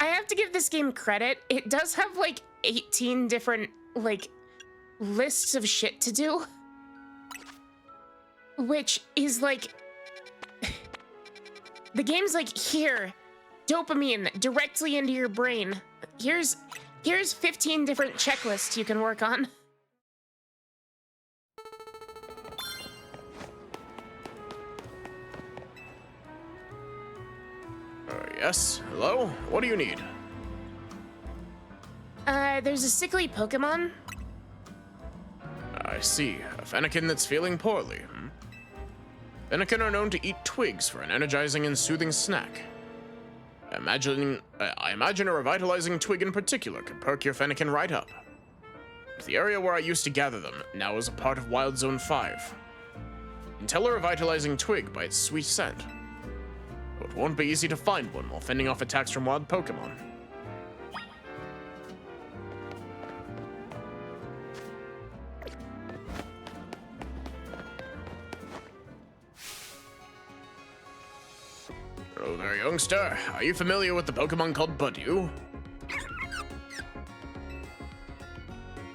Speaker 2: I have to give this game credit. It does have like 18 different like lists of shit to do, which is like the game's like, here, dopamine directly into your brain. Here's 15 different checklists you can work on.
Speaker 1: Yes, hello? What do you need?
Speaker 2: There's a sickly Pokemon.
Speaker 1: I see. A Fennekin that's feeling poorly. Fennekin are known to eat twigs for an energizing and soothing snack. I imagine a revitalizing twig in particular could perk your Fennekin right up. The area where I used to gather them now is a part of Wild Zone 5. You can tell a revitalizing twig by its sweet scent. Though it won't be easy to find one while fending off attacks from wild Pokemon. Hello there, youngster. Are you familiar with the Pokemon called Beaurau?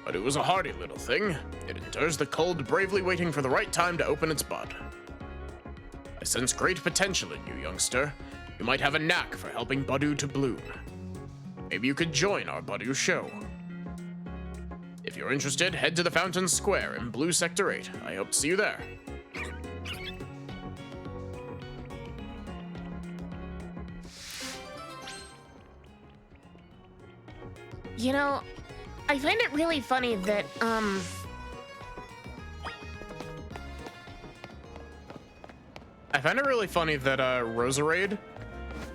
Speaker 1: Beaurau is a hardy little thing. It endures the cold, bravely waiting for the right time to open its bud. I sense great potential in you, youngster. You might have a knack for helping Beaurau to bloom. Maybe you could join our Beaurau show. If you're interested, head to the Fountain Square in Blue Sector 8. I hope to see you there.
Speaker 2: You know, I find it really funny that,
Speaker 1: I find it really funny that Roserade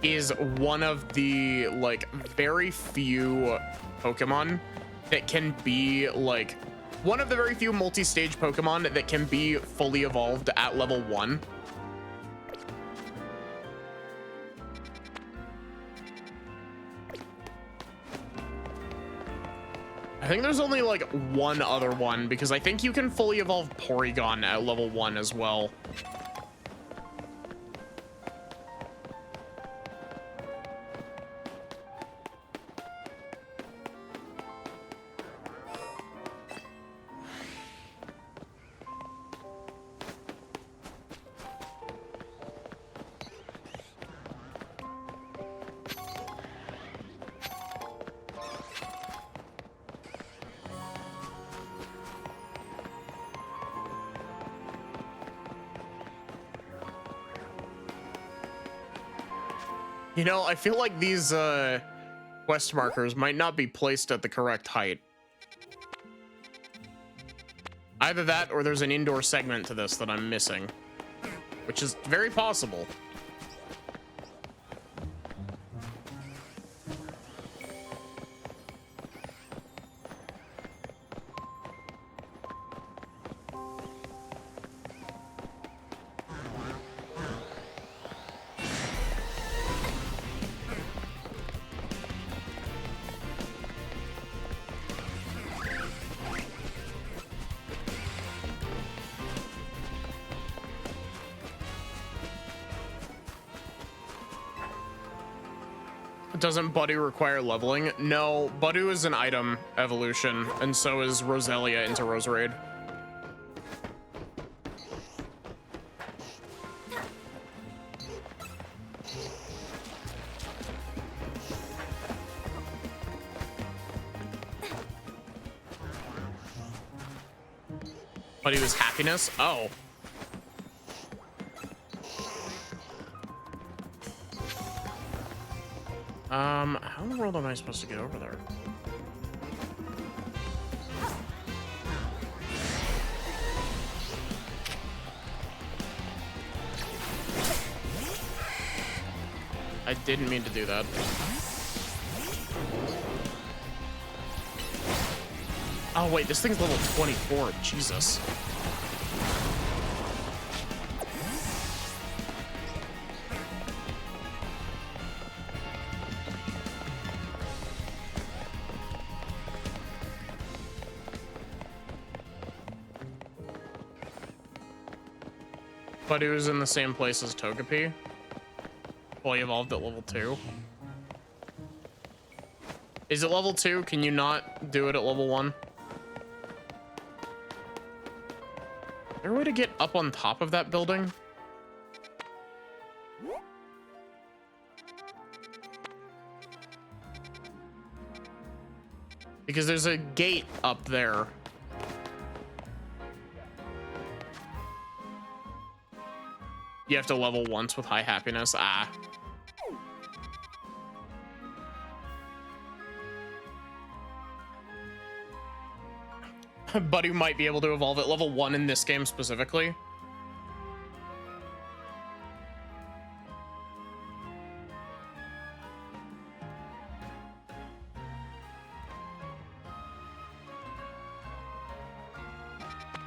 Speaker 1: is one of the like very few Pokemon that can be like one of the very few multi-stage Pokemon that can be fully evolved at level 1. I think there's only like one other one because I think you can fully evolve Porygon at level 1 as well. You know, I feel like these quest markers might not be placed at the correct height. Either that or there's an indoor segment to this that I'm missing, which is very possible. Doesn't Budu require leveling? No, Budu is an item evolution, and so is Roselia into Roserade. Budu is happiness? Oh. How in the world am I supposed to get over there? I didn't mean to do that. Oh wait, this thing's level 24, Jesus. Budu is in the same place as Togepi. Fully evolved at level 2. Is it level 2? Can you not do it at level 1? Is there a way to get up on top of that building? Because there's a gate up there. You have to level once with high happiness. Ah. Budu might be able to evolve at level 1 in this game specifically.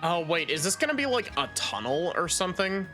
Speaker 1: Oh, wait, is this gonna be like a tunnel or something?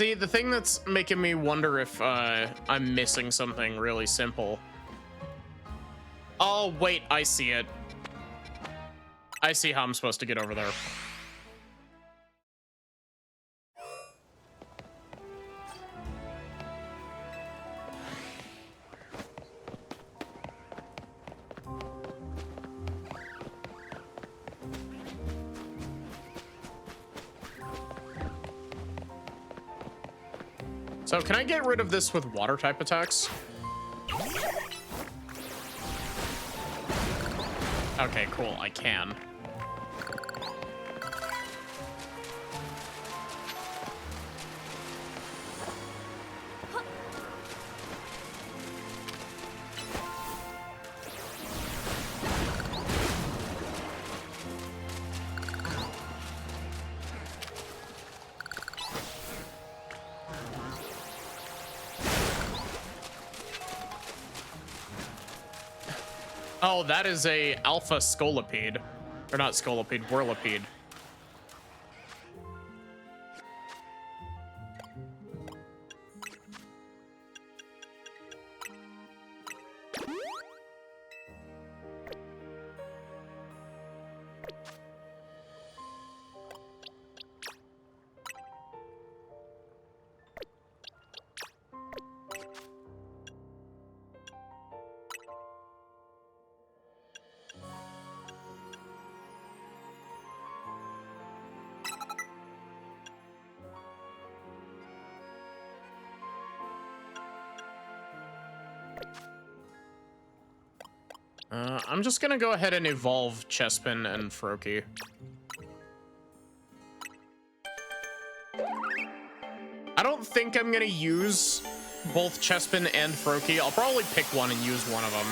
Speaker 1: See, the thing that's making me wonder if I'm missing something really simple. Oh, wait, I see it. I see how I'm supposed to get over there. So can I get rid of this with water type attacks? Okay, cool, I can. Oh, that is a alpha scolipede. Or not scolipede, whirlipede. I'm just gonna go ahead and evolve Chespin and Froakie. I don't think I'm gonna use both Chespin and Froakie. I'll probably pick one and use one of them.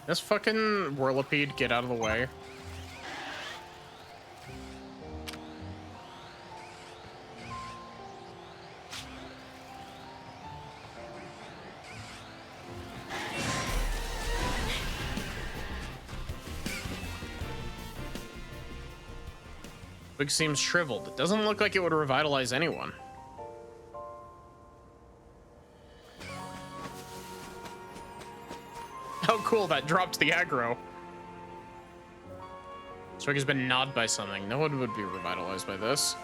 Speaker 1: This fucking whirlipede, get out of the way. Twig seems shriveled. It doesn't look like it would revitalize anyone. Oh, cool, that dropped the aggro. Twig has been gnawed by something. No one would be revitalized by this.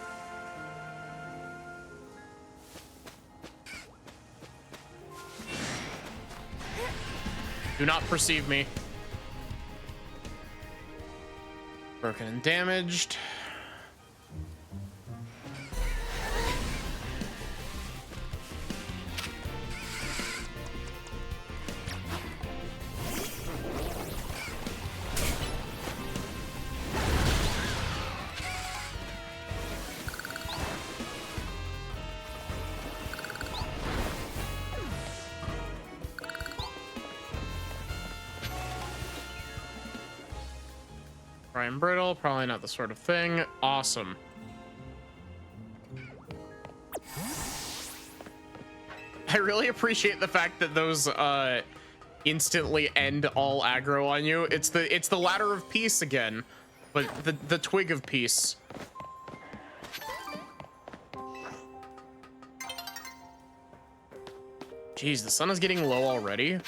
Speaker 1: Do not perceive me. Broken and damaged. Dry and brittle, probably not the sort of thing. Awesome. I really appreciate the fact that those instantly end all aggro on you. It's the ladder of peace again, but the twig of peace. Jeez, the sun is getting low already.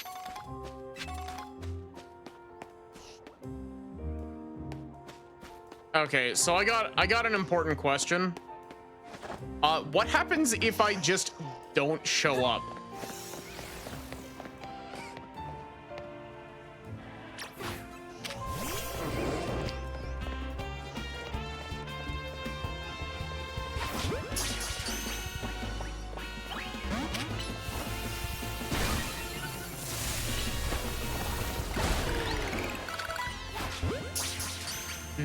Speaker 1: Okay, so I got an important question. What happens if I just don't show up?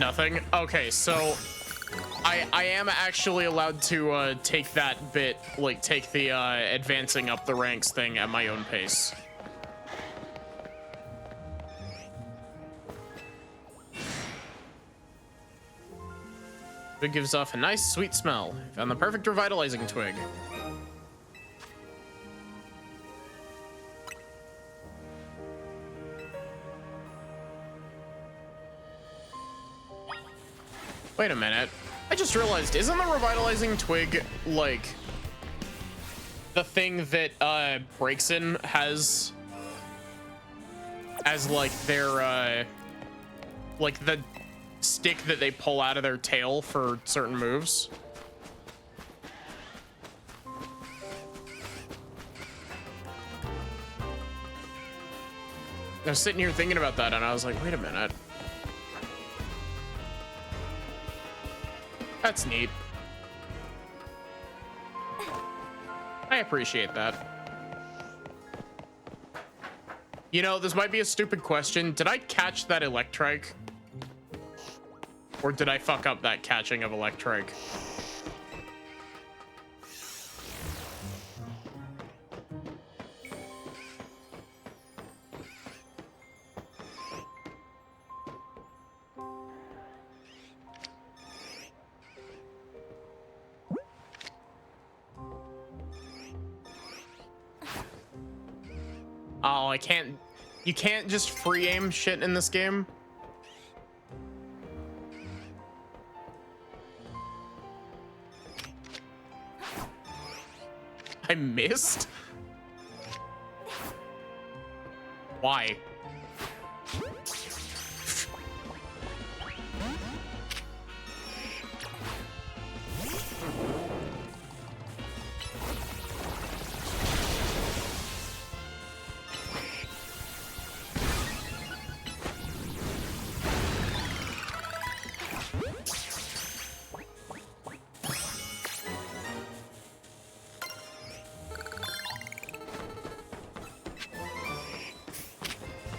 Speaker 1: Nothing? Okay, so I am actually allowed to take that bit, like take the advancing up the ranks thing at my own pace. It gives off a nice sweet smell. Found the perfect revitalizing twig. Wait a minute. I just realized, isn't the revitalizing twig like the thing that Breaksin has as like their like the stick that they pull out of their tail for certain moves? I was sitting here thinking about that and I was like, wait a minute. That's neat. I appreciate that. You know, this might be a stupid question. Did I catch that Electrike? Or did I fuck up that catching of Electrike? Oh, I can't. You can't just free aim shit in this game. I missed? Why?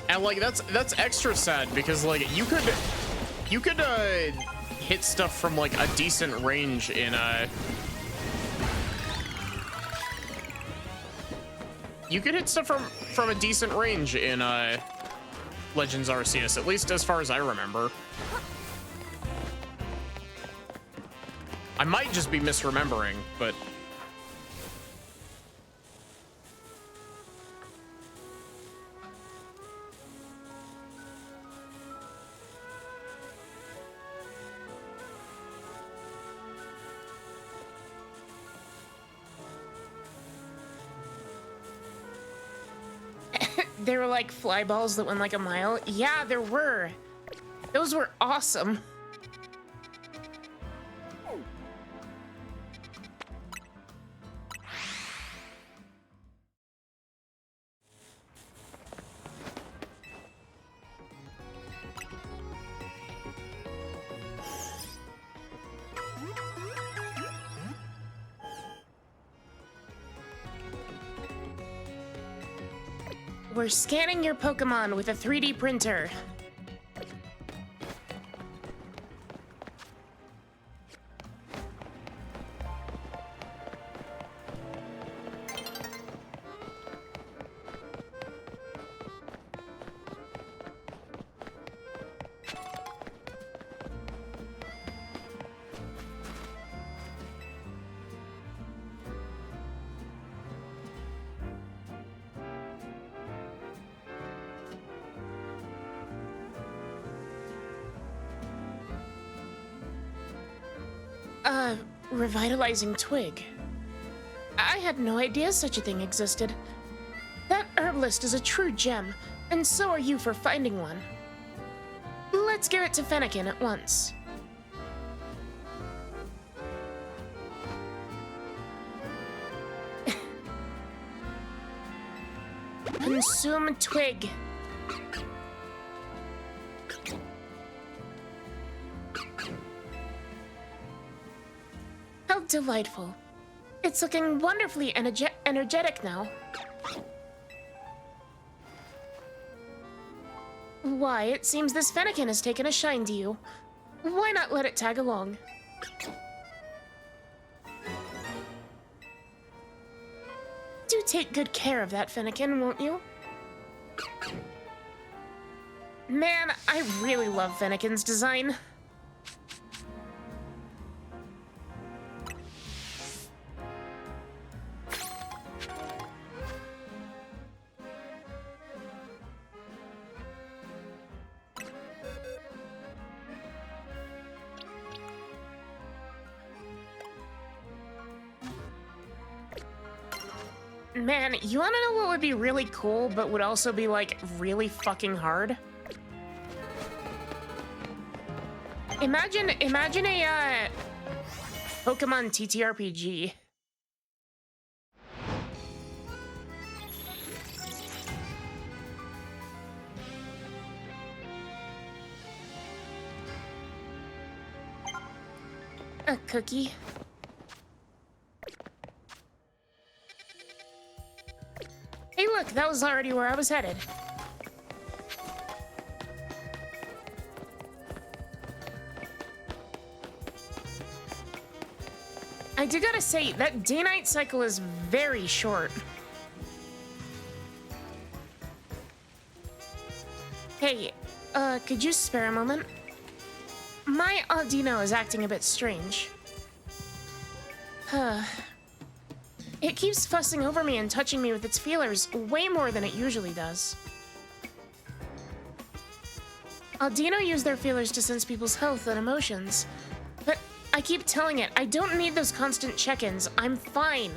Speaker 1: And like that's extra sad because like you could hit stuff from like a decent range in you could hit stuff from a decent range in Legends Arceus, at least as far as I remember. I might just be misremembering, but
Speaker 2: There were like fly balls that went like a mile. Yeah, there were. Those were awesome. We're scanning your Pokemon with a 3D printer. Revitalizing twig. I had no idea such a thing existed. That herbalist is a true gem, and so are you for finding one. Let's give it to Fennekin at once. Consume twig. How delightful. It's looking wonderfully energetic now. Why, it seems this Fennekin has taken a shine to you. Why not let it tag along? Do take good care of that Fennekin, won't you? Man, I really love Fennekin's design. Man, you wanna know what would be really cool, but would also be, like, really fucking hard? Imagine a, Pokemon TTRPG. A cookie. Hey look, that was already where I was headed. I do gotta say, that day-night cycle is very short. Hey, could you spare a moment? My Audino is acting a bit strange. It keeps fussing over me and touching me with its feelers way more than it usually does. Audino use their feelers to sense people's health and emotions. But I keep telling it, I don't need those constant check-ins. I'm fine.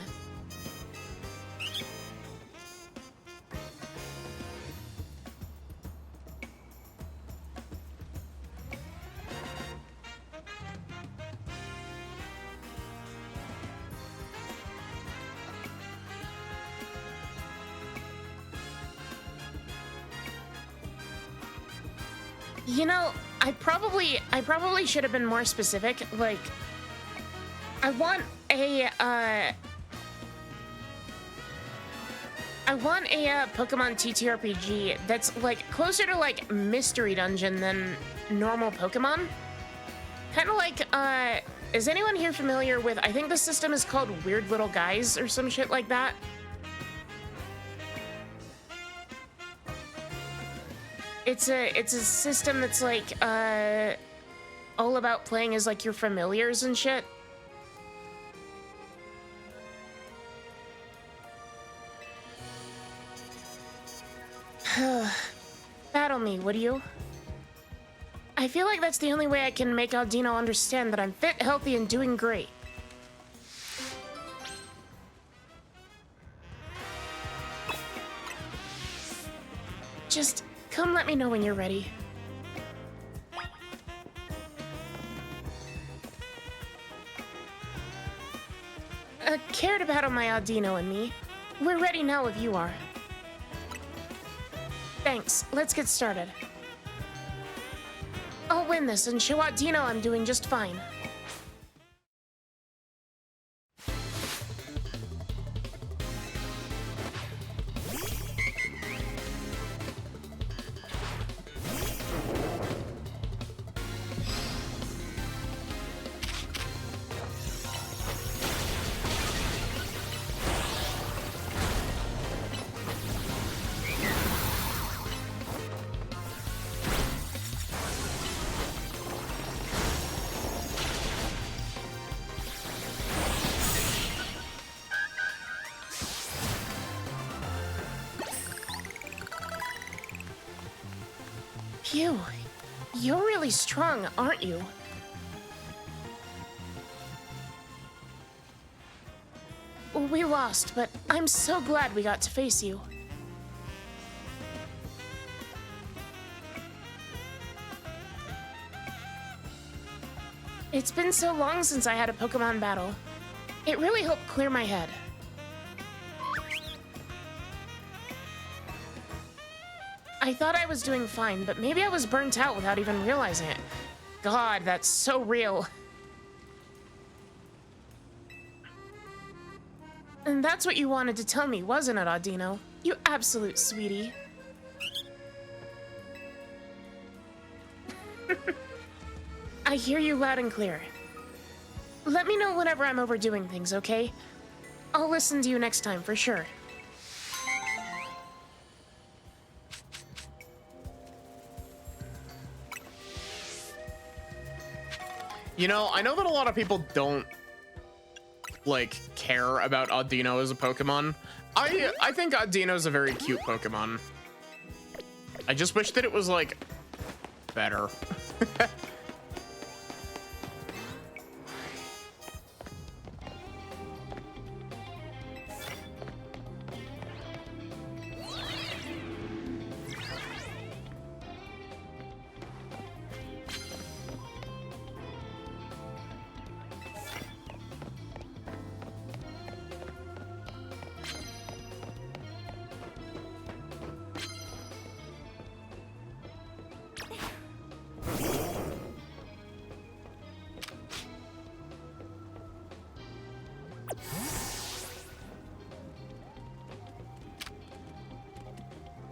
Speaker 2: You know, I probably should have been more specific. Like, I want a Pokemon TTRPG that's like closer to like Mystery Dungeon than normal Pokemon. Kind of like, is anyone here familiar with, I think the system is called Weird Little Guys or some shit like that? It's a system that's like all about playing as like your familiars and shit. Battle me, would you? I feel like that's the only way I can make Audino understand that I'm fit, healthy, and doing great. Just come let me know when you're ready. Cared about my Audino and me. We're ready now if you are. Thanks. Let's get started. I'll win this and show Audino I'm doing just fine. Phew, you're really strong, aren't you? We lost, but I'm so glad we got to face you. It's been so long since I had a Pokemon battle. It really helped clear my head. I thought I was doing fine, but maybe I was burnt out without even realizing it. God, that's so real. And that's what you wanted to tell me, wasn't it, Audino? You absolute sweetie. I I hear you loud and clear. Let me know whenever I'm overdoing things, okay? I'll listen to you next time for sure.
Speaker 1: You know, I know that a lot of people don't, like, care about Audino as a Pokemon. I think Audino's a very cute Pokemon. I just wish that it was, like, better.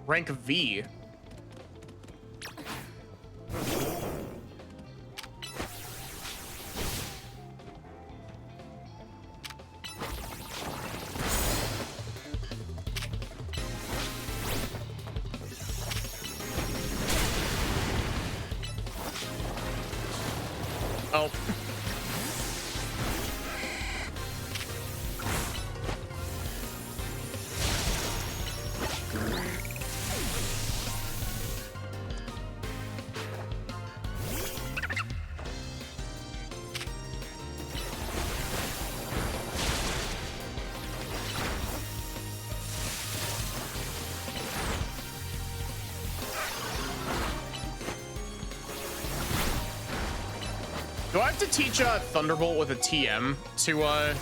Speaker 1: Rank V. Oh. Do I have to teach Thunderbolt with a TM to, Oh,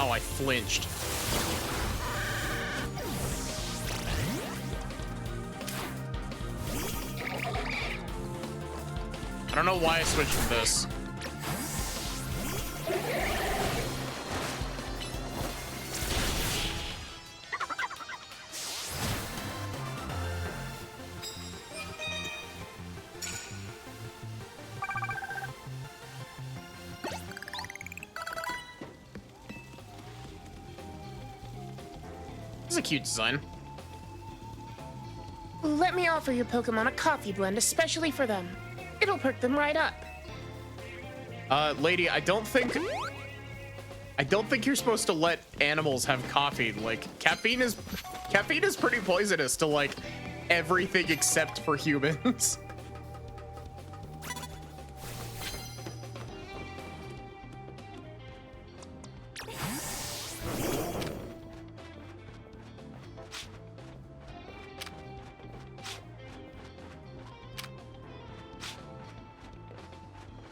Speaker 1: I flinched. I don't know why I switched to this. This is a cute design.
Speaker 2: Let me offer your Pokemon a coffee blend especially for them. It'll perk them right up.
Speaker 1: Lady, I don't think you're supposed to let animals have coffee. Like, caffeine is pretty poisonous to, like, everything except for humans.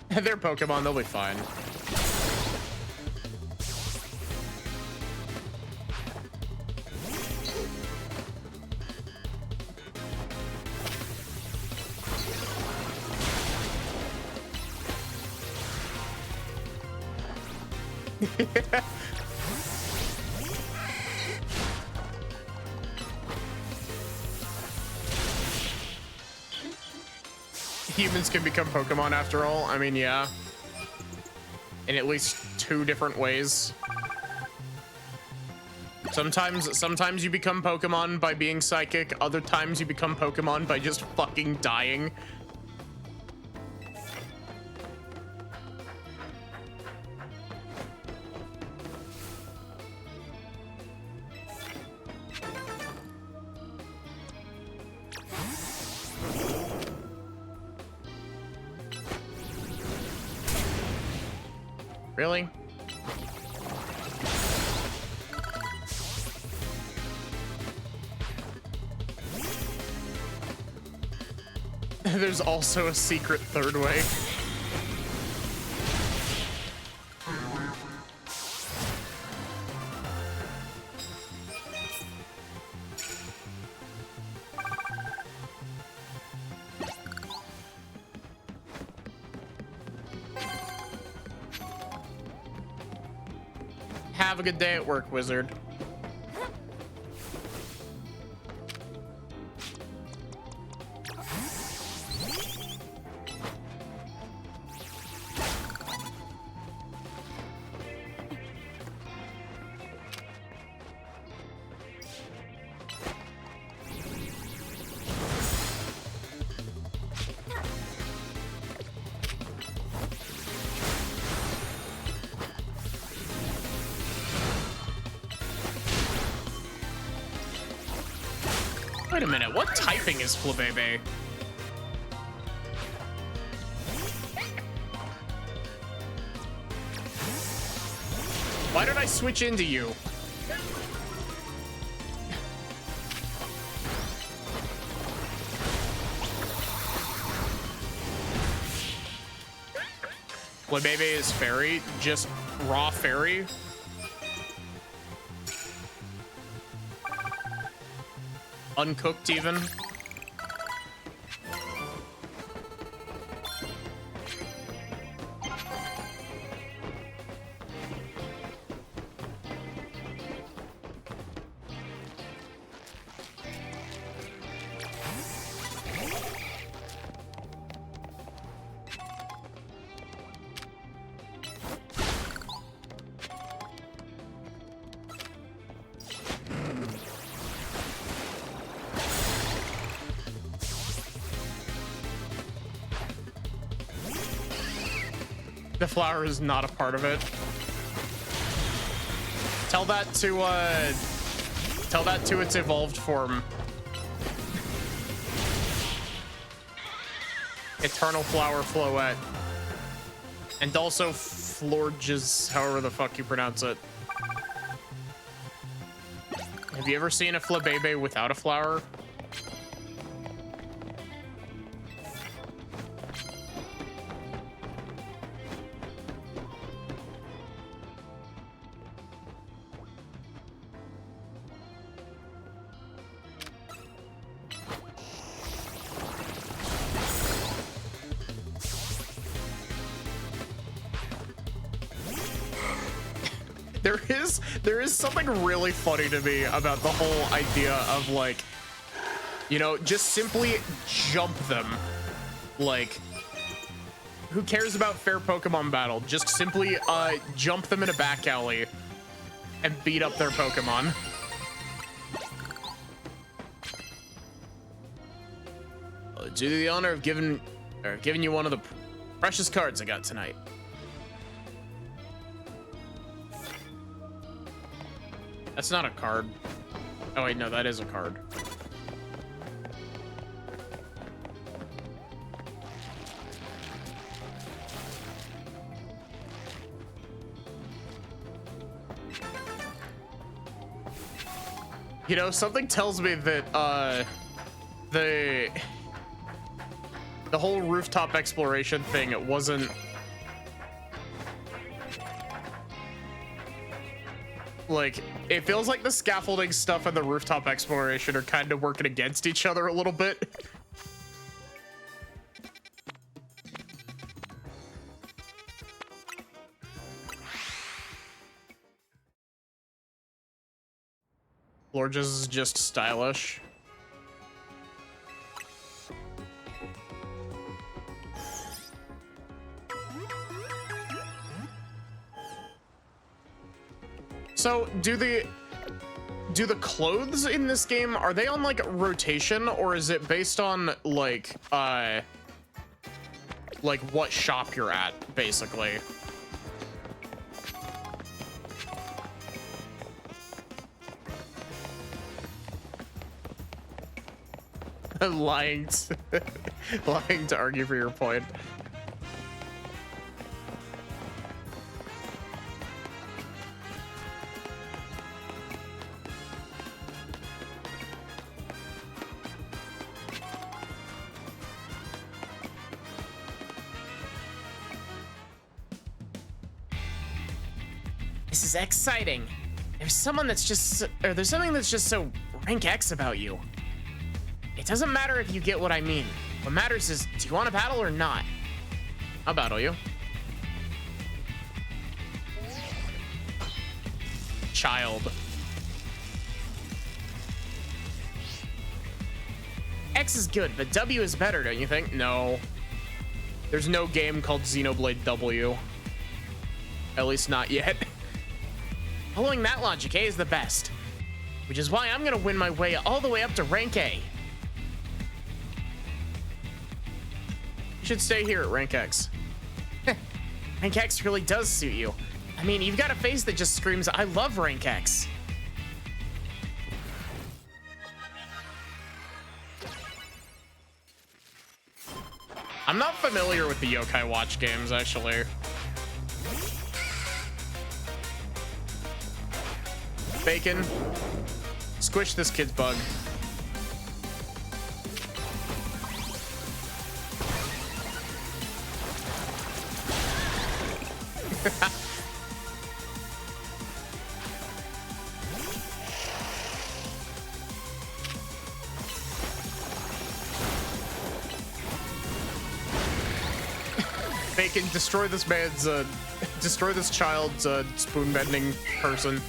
Speaker 1: They're Pokemon, they'll be fine. Humans can become Pokemon after all. I mean, yeah. In at least 2 different ways. Sometimes you become Pokemon by being psychic. Other times you become Pokemon by just fucking dying. Really? There's also a secret third way. Have a good day at work, wizard. Wait a minute, what typing is Flabebe? Why did I switch into you? Flabebe is fairy, just raw fairy. Uncooked even. The flower is not a part of it. Tell that to its evolved form. Eternal Flower Floette. And also Florges, however the fuck you pronounce it. Have you ever seen a Flabebe without a flower? There is something really funny to me about the whole idea of, like, you know, just simply jump them. Like, who cares about fair Pokemon battle? Just simply jump them in a back alley and beat up their Pokemon. I'll do the honor of giving you one of the precious cards I got tonight. That's not a card. Oh wait, no, that is a card. You know, something tells me that the whole rooftop exploration thing, it wasn't like, it feels like the scaffolding stuff and the rooftop exploration are kind of working against each other a little bit. Florges is just stylish. So, do the clothes in this game, are they on, like, rotation, or is it based on, like what shop you're at, basically? lying to argue for your point. This is exciting. There's something that's just so rank X about you. It doesn't matter if you get what I mean. What matters is, do you want to battle or not? I'll battle you. Child. X is good, but W is better, don't you think? No. There's no game called Xenoblade W. At least not yet. Following that logic, A is the best. Which is why I'm gonna win my way all the way up to rank A. You should stay here at rank X. Rank X really does suit you. I mean, you've got a face that just screams, I love rank X. I'm not familiar with the Yokai Watch games, actually. Bacon. Squish this kid's bug. Bacon, destroy this man's, destroy this child's, spoon bending person.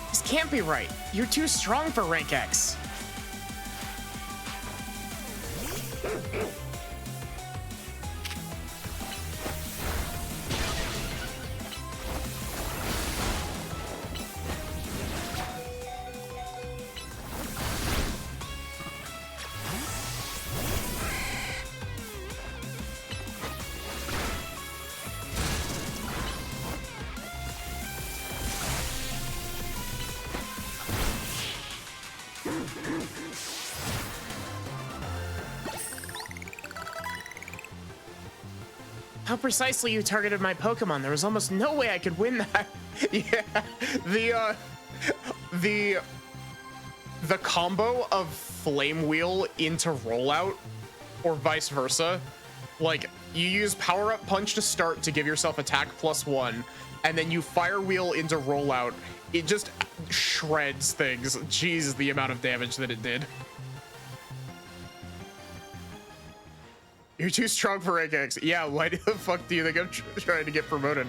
Speaker 3: This can't be right. You're too strong for rank X. How precisely you targeted my Pokemon. There was almost no way I could win that.
Speaker 1: Yeah, the combo of Flame Wheel into Rollout, or vice versa. Like, you use Power Up Punch to start to give yourself attack +1, and then you Fire Wheel into Rollout. It just shreds things. Jeez, the amount of damage that it did. You're too strong for rank X. Yeah, why the fuck do you think I'm trying to get promoted?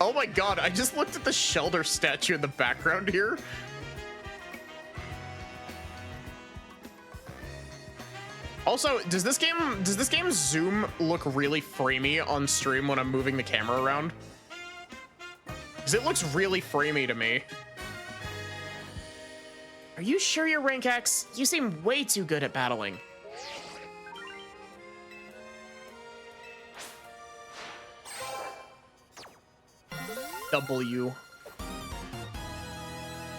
Speaker 1: Oh my god, I just looked at the Shelter statue in the background here. Also, does this game zoom look really framey on stream when I'm moving the camera around? Because it looks really framey to me.
Speaker 3: Are you sure you're rank X? You seem way too good at battling.
Speaker 1: W.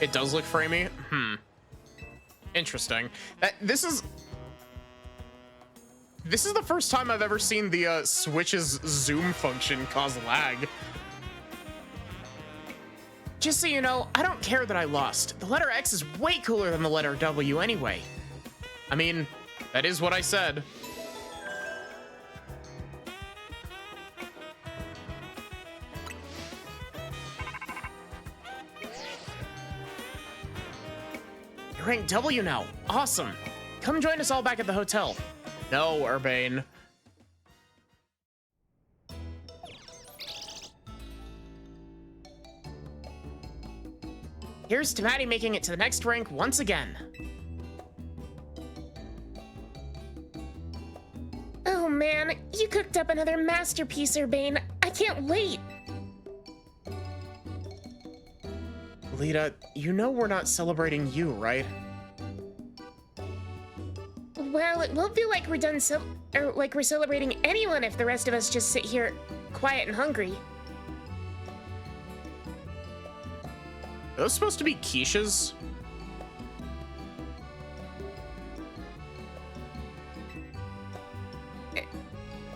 Speaker 1: It does look framey? Interesting. This is the first time I've ever seen the Switch's zoom function cause lag.
Speaker 3: Just so you know, I don't care that I lost. The letter X is way cooler than the letter W anyway.
Speaker 1: I mean, that is what I said.
Speaker 3: You're rank W now. Awesome. Come join us all back at the hotel.
Speaker 1: No, Urbane.
Speaker 3: Here's to Maddie making it to the next rank once again.
Speaker 2: Oh man, you cooked up another masterpiece, Urbane. I can't wait.
Speaker 3: Lita, you know we're not celebrating you, right?
Speaker 2: Well, it won't feel like we're celebrating anyone if the rest of us just sit here quiet and hungry.
Speaker 1: Are those supposed to be quiches?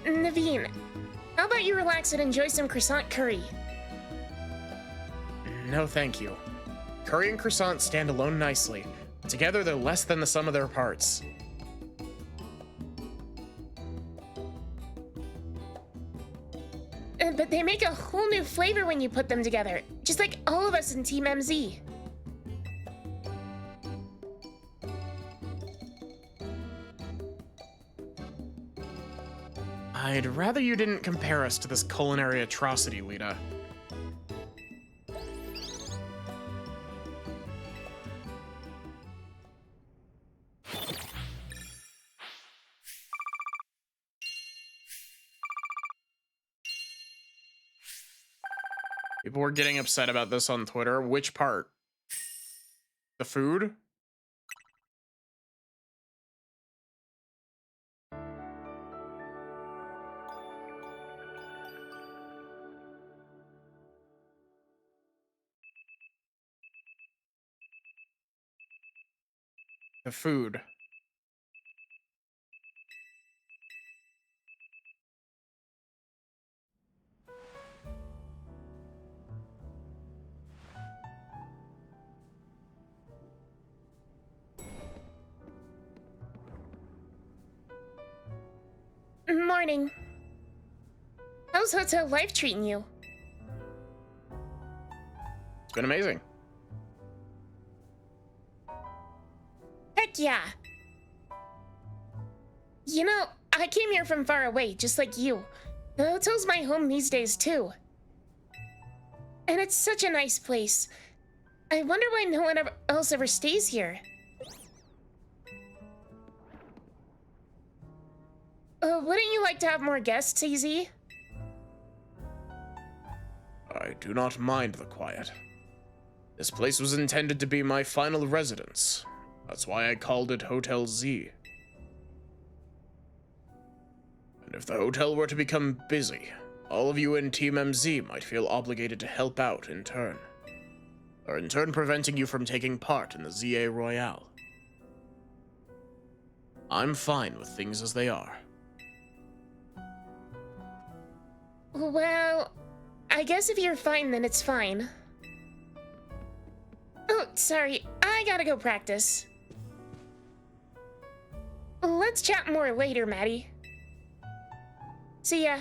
Speaker 2: Naveen, how about you relax and enjoy some croissant curry?
Speaker 3: No, thank you. Curry and croissant stand alone nicely. Together, they're less than the sum of their parts.
Speaker 2: But they make a whole new flavor when you put them together, just like all of us in Team MZ.
Speaker 3: I'd rather you didn't compare us to this culinary atrocity, Lita.
Speaker 1: People were getting upset about this on Twitter. Which part? The food? The food.
Speaker 2: Morning. How's hotel life treating you?
Speaker 1: It's been amazing.
Speaker 2: Heck yeah. You know, I came here from far away, just like you. The hotel's my home these days, too. And it's such a nice place. I wonder why no one else ever stays here. Wouldn't you like to have more guests, AZ?
Speaker 1: I do not mind the quiet. This place was intended to be my final residence. That's why I called it Hotel Z. And if the hotel were to become busy, all of you in Team MZ might feel obligated to help out in turn. Or in turn preventing you from taking part in the ZA Royale. I'm fine with things as they are.
Speaker 2: Well, I guess if you're fine, then it's fine. Oh, sorry, I gotta go practice. Let's chat more later, Maddie. See ya.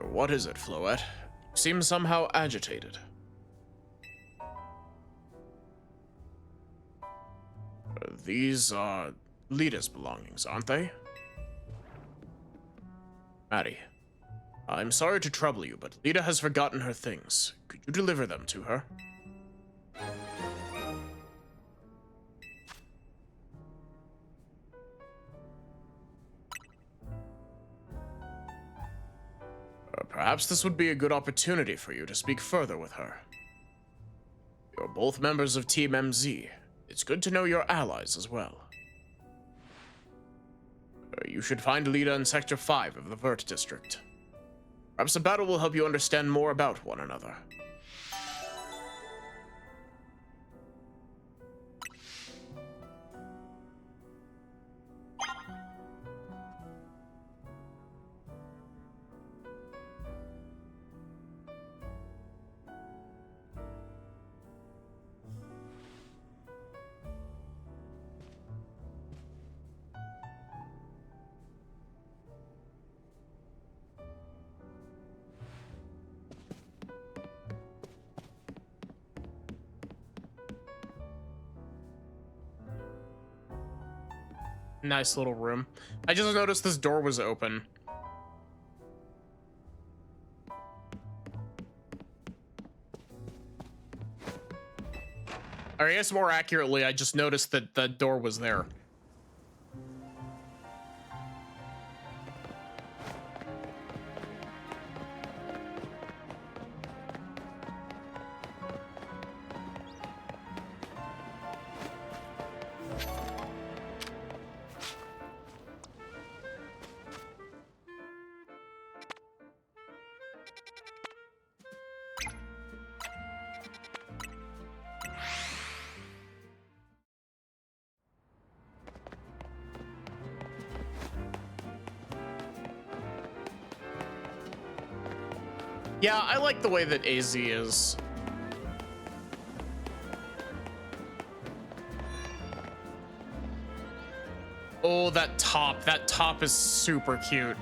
Speaker 1: What is it, Floette? You seem somehow agitated. These are Lita's belongings, aren't they? Maddie, I'm sorry to trouble you, but Lita has forgotten her things. Could you deliver them to her? Perhaps this would be a good opportunity for you to speak further with her. You're both members of Team MZ. It's good to know your allies as well. You should find Lita in Sector 5 of the Vert District. Perhaps a battle will help you understand more about one another.
Speaker 3: Nice little room. I just noticed this door was open. Or I guess more accurately, I just noticed that the door was there. Yeah, I like the way that AZ is. Oh, that top is super cute.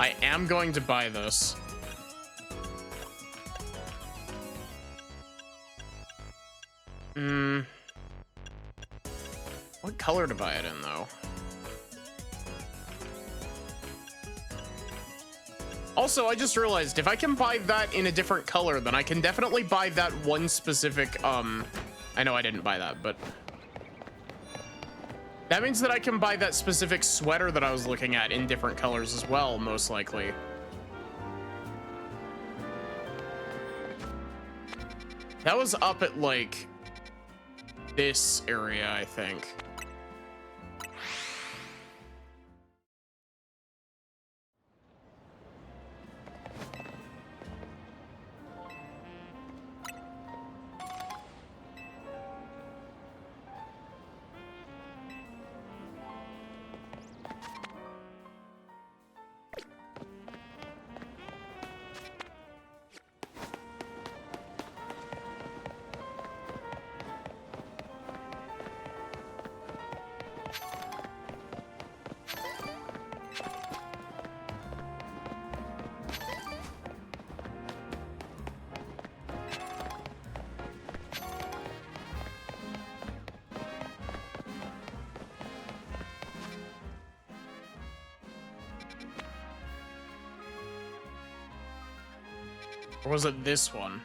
Speaker 3: I am going to buy this. What color to buy it in, though?
Speaker 1: Also, I just realized if I can buy that in a different color, then I can definitely buy that one specific, I know I didn't buy that, but that means that I can buy that specific sweater that I was looking at in different colors as well, most likely. That was up at, like, this area, I think. Or was it this one?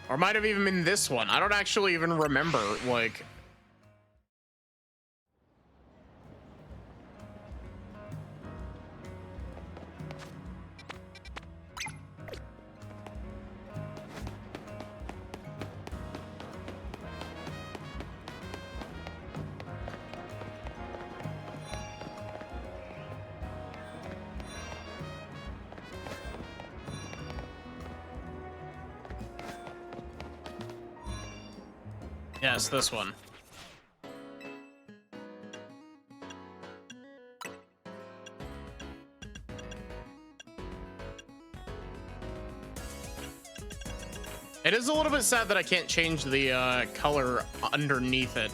Speaker 1: Or might have even been this one. I don't actually even remember, like... Yes, this one. It is a little bit sad that I can't change the color underneath it.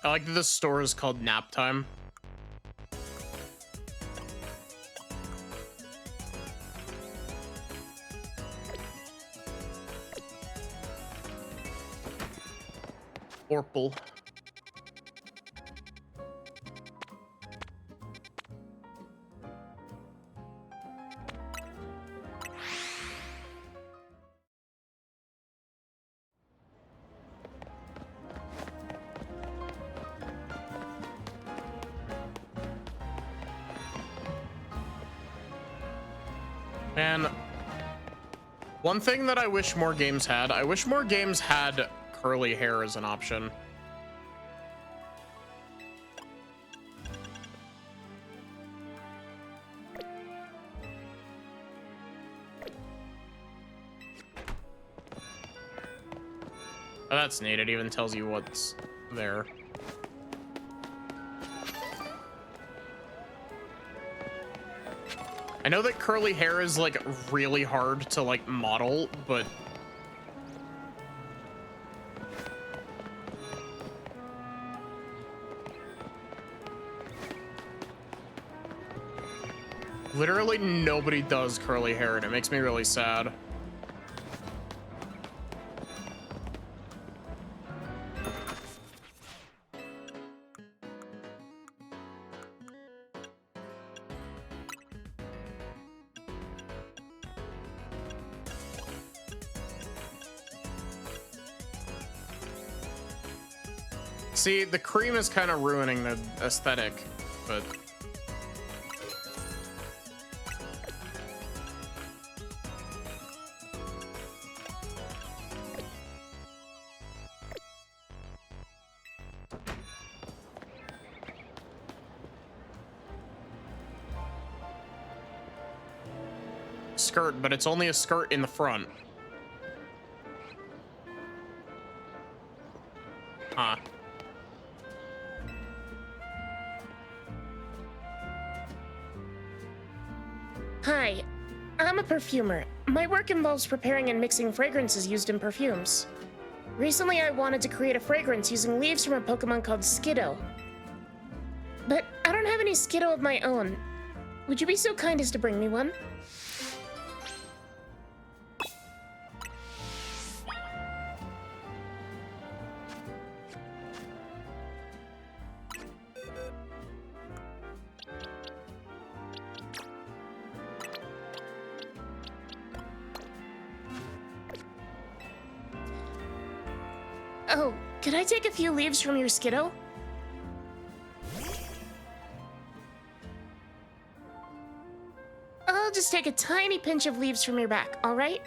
Speaker 1: I like that the store is called Nap Time. Orpal. And one thing that I wish more games had, I wish more games had curly hair as an option. Oh, that's neat. It even tells you what's there. I know that curly hair is like really hard to like model, but literally nobody does curly hair, and it makes me really sad. See, the cream is kind of ruining the aesthetic, but... skirt, but it's only a skirt in the front. Huh.
Speaker 2: Hi, I'm a perfumer. My work involves preparing and mixing fragrances used in perfumes. Recently, I wanted to create a fragrance using leaves from a Pokemon called Skiddo. But I don't have any Skiddo of my own. Would you be so kind as to bring me one? Oh, could I take a few leaves from your Skiddo? I'll just take a tiny pinch of leaves from your back, all right?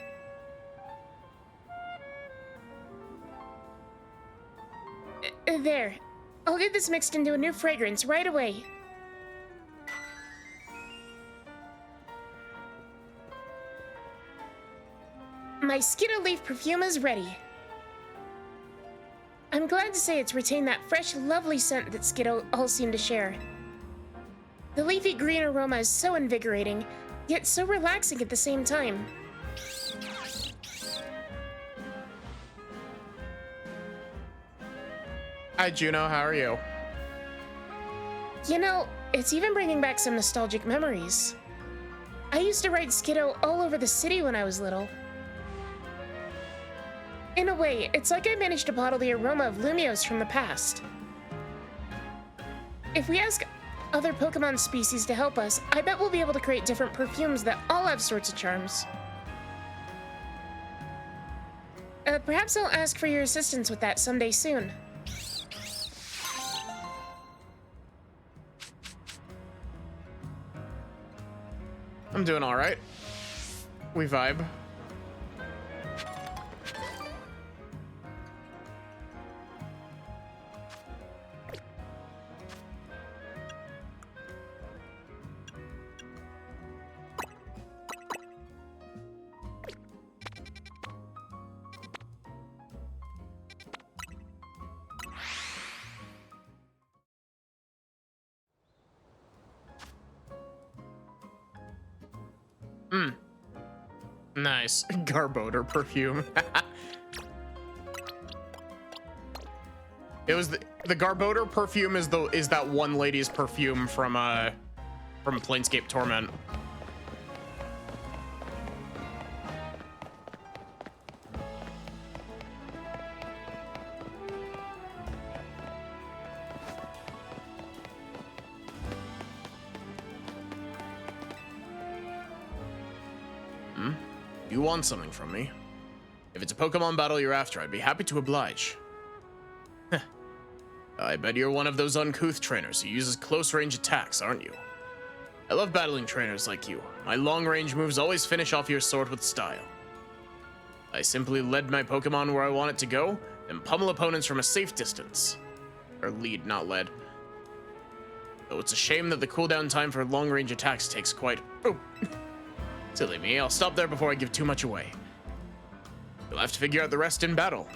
Speaker 2: There. I'll get this mixed into a new fragrance right away. My Skiddo leaf perfume is ready. I'm glad to say it's retained that fresh, lovely scent that Skiddo all seem to share. The leafy green aroma is so invigorating, yet so relaxing at the same time.
Speaker 1: Hi, Juno. How are you?
Speaker 2: You know, it's even bringing back some nostalgic memories. I used to ride Skiddo all over the city when I was little. In a way, it's like I managed to bottle the aroma of Lumiose from the past. If we ask other Pokemon species to help us, I bet we'll be able to create different perfumes that all have sorts of charms. Perhaps I'll ask for your assistance with that someday soon.
Speaker 1: I'm doing all right. We vibe. Nice. Garbodor perfume. It was the Garbodor perfume is that one lady's perfume from Planescape Torment. You want something from me? If it's a Pokemon battle you're after, I'd be happy to oblige. I bet you're one of those uncouth trainers who uses close-range attacks, aren't you? I love battling trainers like you. My long-range moves always finish off your sword with style. I simply lead my Pokemon where I want it to go, and pummel opponents from a safe distance. Or lead, not lead. Though it's a shame that the cooldown time for long-range attacks takes quite... Oh! Silly me, I'll stop there before I give too much away. You'll have to figure out the rest in battle.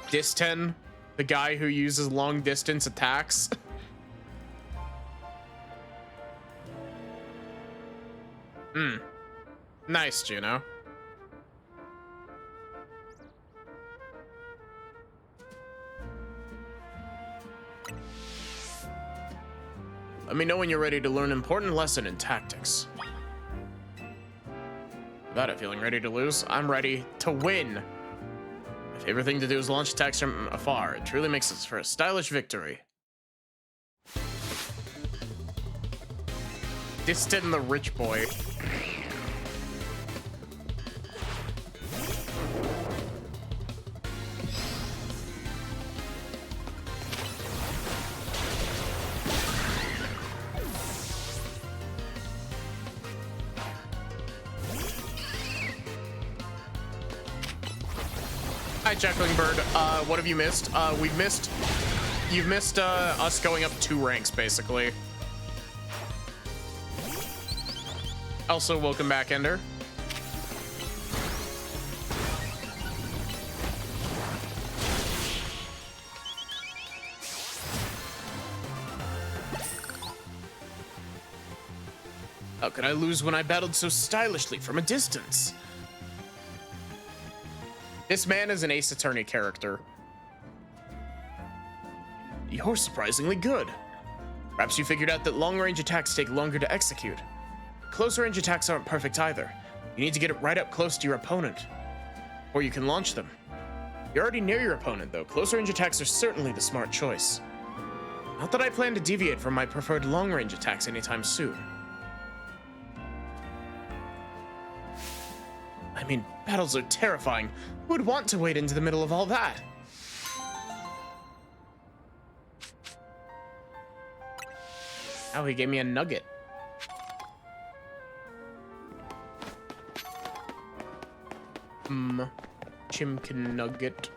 Speaker 1: Disten, the guy who uses long-distance attacks. Nice, Juno. Let me know when you're ready to learn an important lesson in tactics. Without it feeling ready to lose, I'm ready to win. My favorite thing to do is launch attacks from afar. It truly makes it for a stylish victory. Distin the rich boy. Hi, Chuckling Bird. What have you missed? You've missed us going up 2 ranks, basically. Also, welcome back, Ender. How could I lose when I battled so stylishly from a distance? This man is an Ace Attorney character. You're surprisingly good. Perhaps you figured out that long-range attacks take longer to execute. Close-range attacks aren't perfect either. You need to get it right up close to your opponent, or you can launch them. You're already near your opponent, though. Close-range attacks are certainly the smart choice. Not that I plan to deviate from my preferred long-range attacks anytime soon. I mean, battles are terrifying. Who would want to wade into the middle of all that? Oh, he gave me a nugget. Chimkin nugget.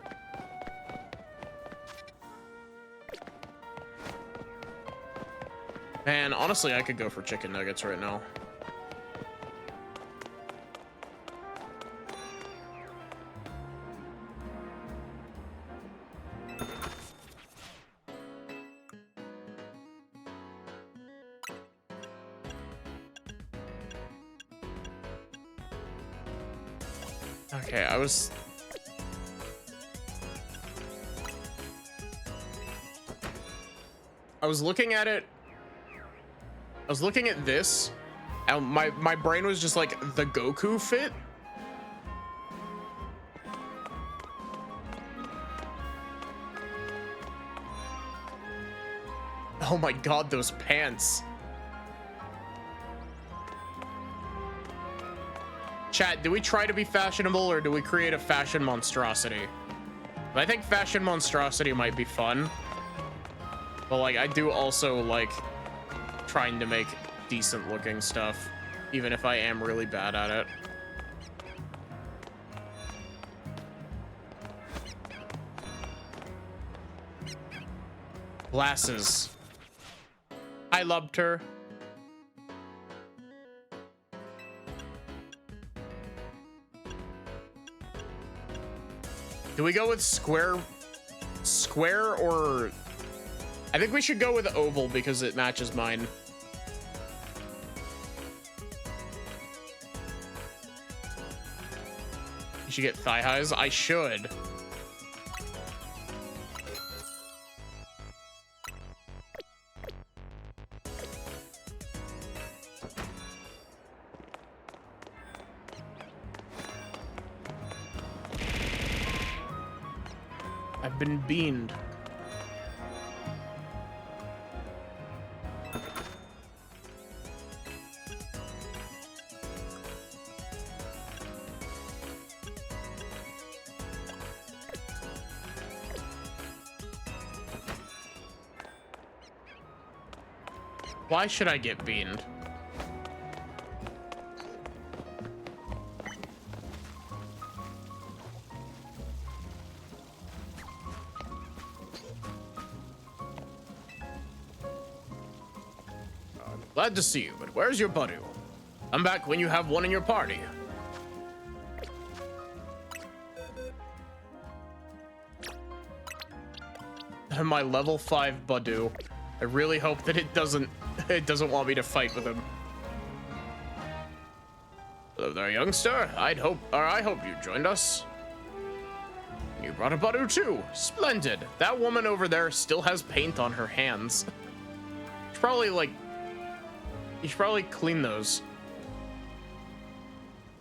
Speaker 1: Man, honestly, I could go for chicken nuggets right now. Okay, I was looking at it. I was looking at this, and my brain was just like the Goku fit. Oh my god, those pants. Chat, do we try to be fashionable or do we create a fashion monstrosity? I think fashion monstrosity might be fun. But like, I do also like trying to make decent looking stuff, even if I am really bad at it. Glasses. I loved her. Do we go with square or... I think we should go with oval because it matches mine. You should get thigh highs. I should. I've been beamed. Why should I get beamed? Glad to see you, but where's your buddy? Come back when you have one in your party. My level 5 Badu. I really hope that it doesn't want me to fight with him. Hello there, youngster. I hope you joined us. You brought a Badu too. Splendid. That woman over there still has paint on her hands. You should probably clean those.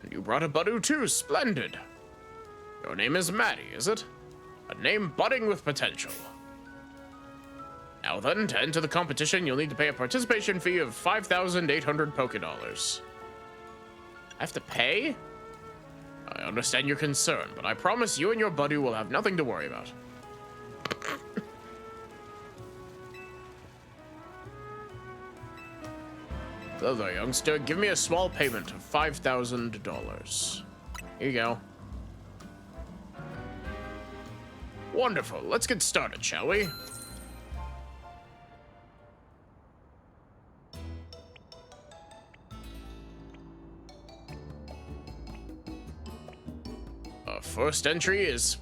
Speaker 1: You brought a Badu too. Splendid. Your name is Maddie, is it? A name budding with potential. Now then, to enter the competition, you'll need to pay a participation fee of 5,800 Poké Dollars. I have to pay? I understand your concern, but I promise you and your buddy will have nothing to worry about. Hello there, youngster. Give me a small payment of $5,000. Here you go. Wonderful. Let's get started, shall we? first entry is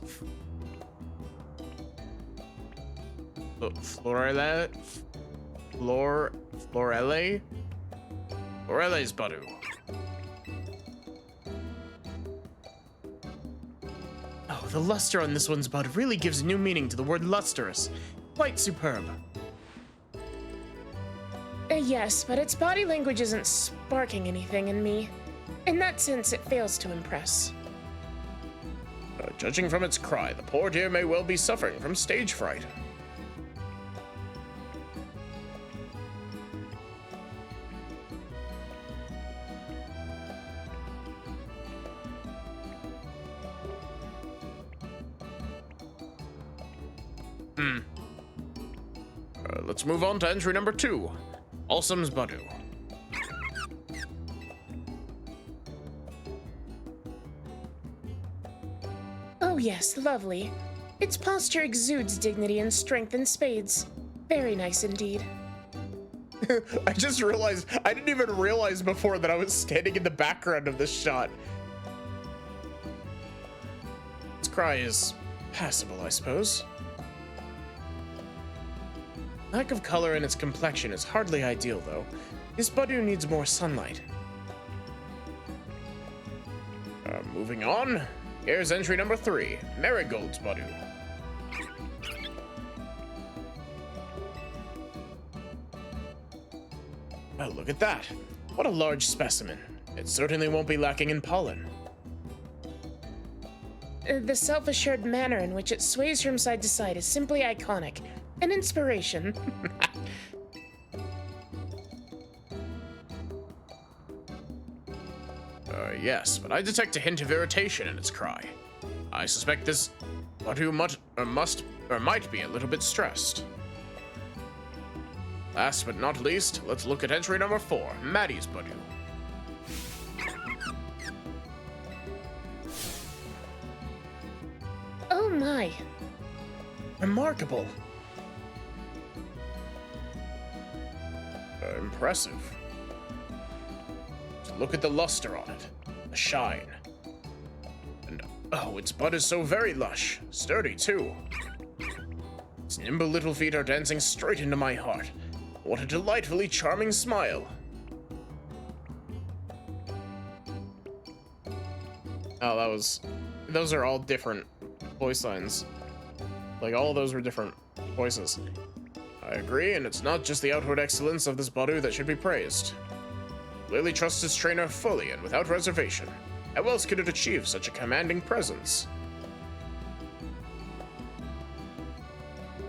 Speaker 1: Florelle. Florelle's Badu.
Speaker 3: Oh, the luster on this one's bud really gives new meaning to the word lustrous. Quite superb.
Speaker 2: Yes, but its body language isn't sparking anything in me. In that sense, it fails to impress.
Speaker 1: Judging from its cry, the poor dear may well be suffering from stage fright. Let's move on to entry number 2. Alsom's Badu.
Speaker 2: Oh yes, lovely. Its posture exudes dignity and strength in spades. Very nice indeed.
Speaker 3: I just realized, I didn't even realize before that I was standing in the background of this shot. Its cry is passable, I suppose. Lack of color in its complexion is hardly ideal, though. This Badu needs more sunlight.
Speaker 1: Moving on, here's entry number 3, Marigold's Badu.
Speaker 3: Oh, look at that. What a large specimen. It certainly won't be lacking in pollen.
Speaker 2: The self-assured manner in which it sways from side to side is simply iconic. An inspiration.
Speaker 1: Yes, but I detect a hint of irritation in its cry. I suspect this Badu might be a little bit stressed. Last but not least, let's look at entry number 4, Maddie's Badu.
Speaker 2: Oh my.
Speaker 3: Remarkable.
Speaker 1: Impressive. So look at the luster on it, the shine. And oh, its bud is so very lush, sturdy too. Its nimble little feet are dancing straight into my heart. What a delightfully charming smile.
Speaker 3: Oh, those are all different voice lines. Like, all of those were different voices.
Speaker 1: I agree, and it's not just the outward excellence of this Badu that should be praised. Clearly trusts its trainer fully and without reservation. How else could it achieve such a commanding presence?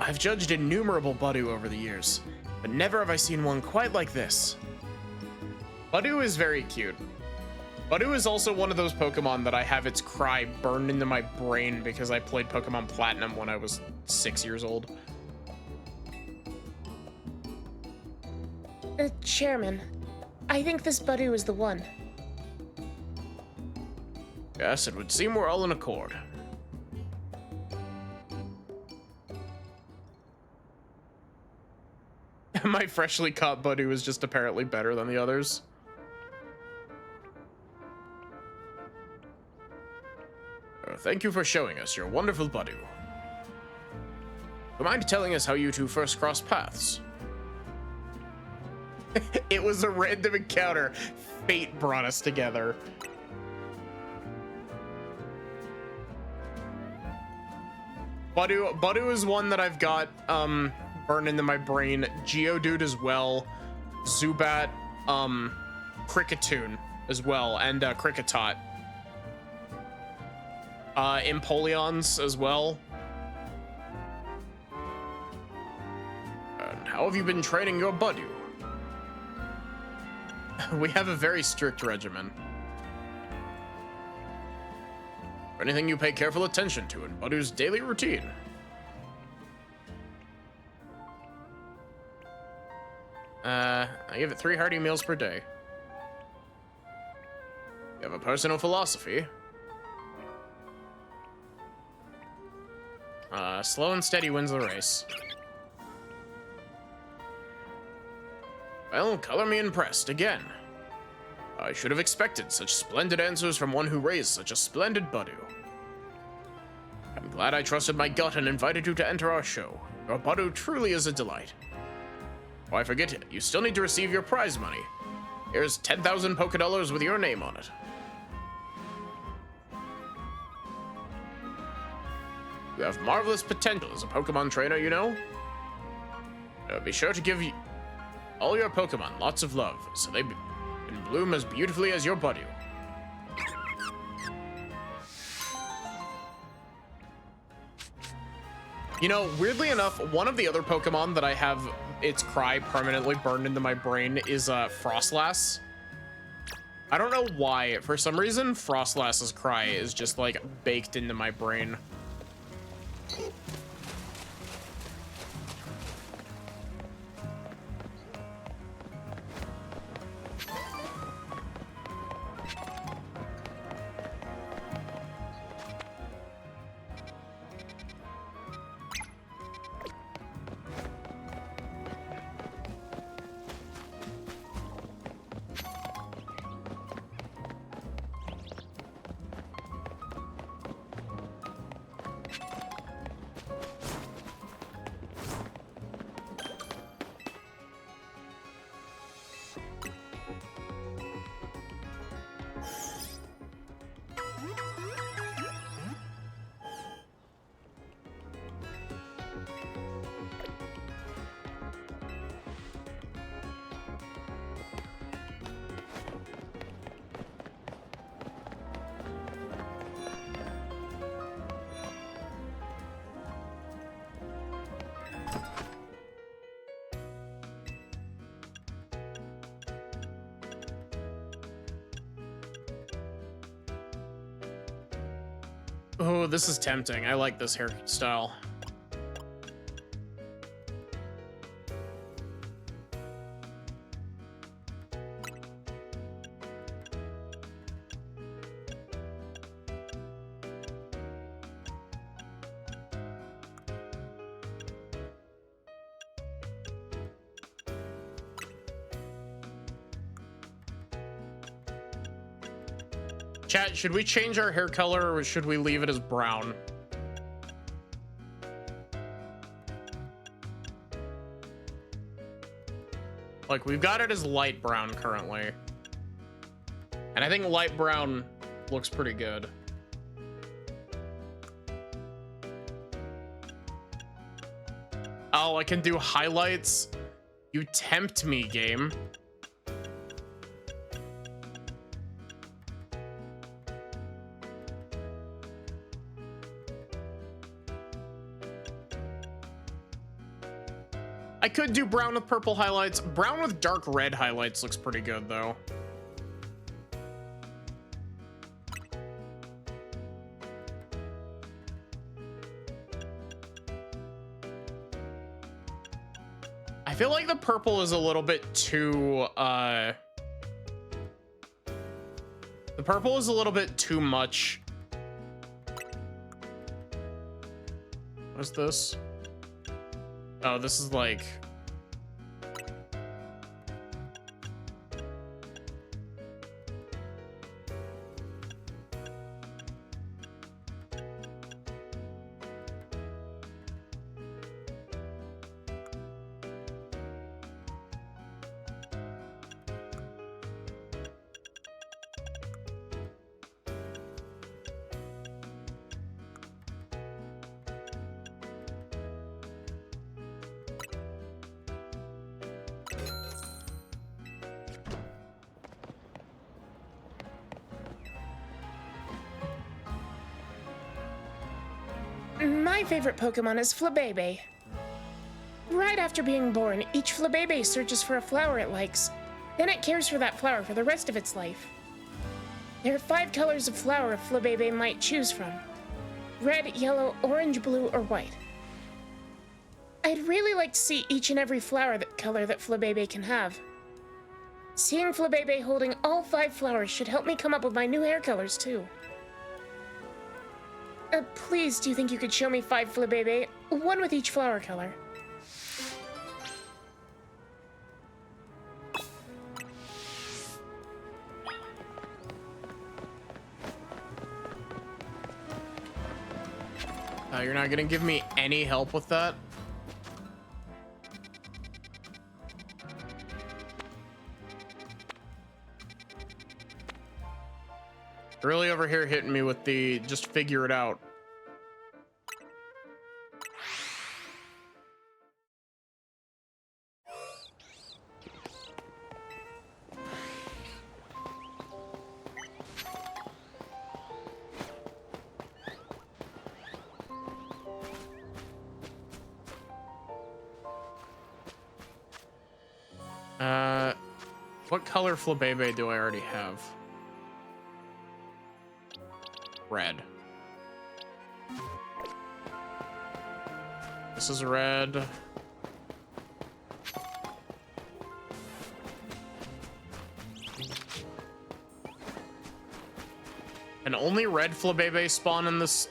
Speaker 3: I've judged innumerable Badu over the years, but never have I seen one quite like this. Badu is very cute. Badu is also one of those Pokemon that I have its cry burned into my brain because I played Pokemon Platinum when I was 6 years old.
Speaker 2: Chairman, I think this Badu is the one.
Speaker 1: Yes, it would seem we're all in accord.
Speaker 3: My freshly caught Badu is just apparently better than the others.
Speaker 1: Thank you for showing us your wonderful Badu. Do you mind telling us how you two first crossed paths?
Speaker 3: It was a random encounter. Fate brought us together. Badu is one that I've got burned into my brain. Geodude as well. Zubat, Kricketune as well, and Kricketot. Empoleons as well.
Speaker 1: And how have you been training your Badu?
Speaker 3: We have a very strict regimen.
Speaker 1: Anything you pay careful attention to in Badu's daily routine?
Speaker 3: I give it 3 hearty meals per day.
Speaker 1: You have a personal philosophy?
Speaker 3: Slow and steady wins the race.
Speaker 1: Well, color me impressed again. I should have expected such splendid answers from one who raised such a splendid Badu. Glad I trusted my gut and invited you to enter our show. Your Badu truly is a delight. Oh, I forget it. You still need to receive your prize money. Here's 10,000 Pokédollars with your name on it. You have marvelous potential as a Pokemon trainer, you know? Be sure to give all your Pokemon lots of love, so they can bloom as beautifully as your Badu.
Speaker 3: You know, weirdly enough, one of the other Pokemon that I have its cry permanently burned into my brain is Frostlass. I don't know why. For some reason, Frostlass's cry is just like baked into my brain. Oh, this is tempting. I like this hairstyle. Chat, should we change our hair color or should we leave it as brown? Like, we've got it as light brown currently. And I think light brown looks pretty good. Oh, I can do highlights? You tempt me, game. I could do brown with purple highlights. Brown with dark red highlights looks pretty good, though. I feel like the purple is a little bit too, the purple is a little bit too much. What's this? Oh, this is like...
Speaker 2: My favorite Pokemon is Flabebe. Right after being born, each Flabebe searches for a flower it likes. Then it cares for that flower for the rest of its life. There are 5 colors of flower a Flabebe might choose from: red, yellow, orange, blue, or white. I'd really like to see each and every flower color that Flabebe can have. Seeing Flabebe holding all 5 flowers should help me come up with my new hair colors too. Please, do you think you could show me 5 Flabebe, one with each flower color?
Speaker 1: You're not gonna give me any help with that? Really over here hitting me with the just figure it out. What color Flabebe do I already have? Red. This is red. And only red Flabebe spawn in this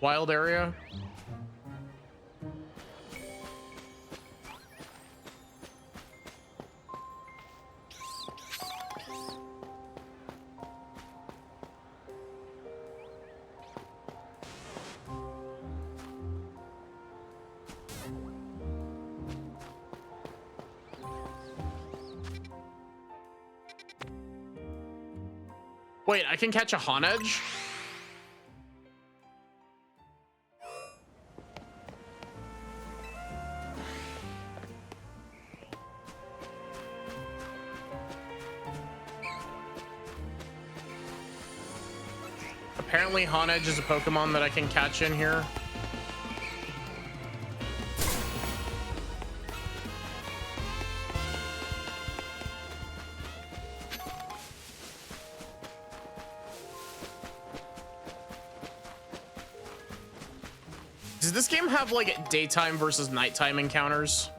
Speaker 1: wild area? Wait, I can catch a Honedge? Apparently Honedge is a Pokemon that I can catch in here. Does this game have like daytime versus nighttime encounters?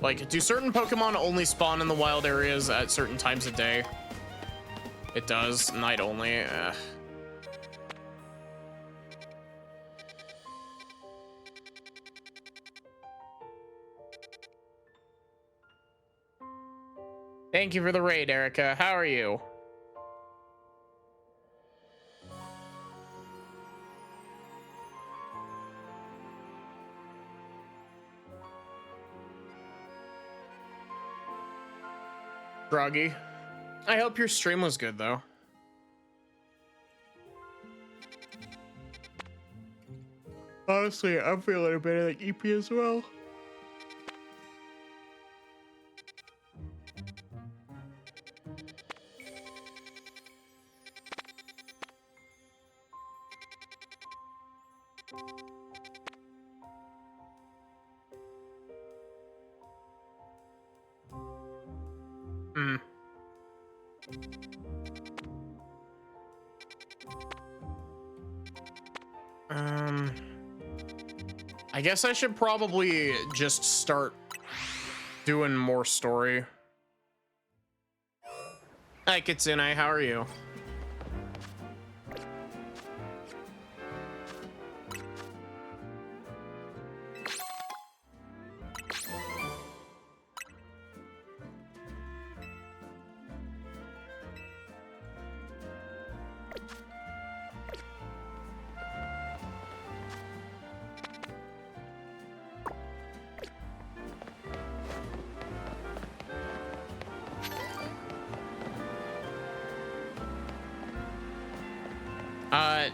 Speaker 1: Like, do certain Pokemon only spawn in the wild areas at certain times of day? It does. Night only. Thank you for the raid, Erica. How are you? Groggy. I hope your stream was good, though. Honestly, I'm feeling a bit like EP as well. I guess I should probably just start doing more story. Hi, Kitsune, how are you?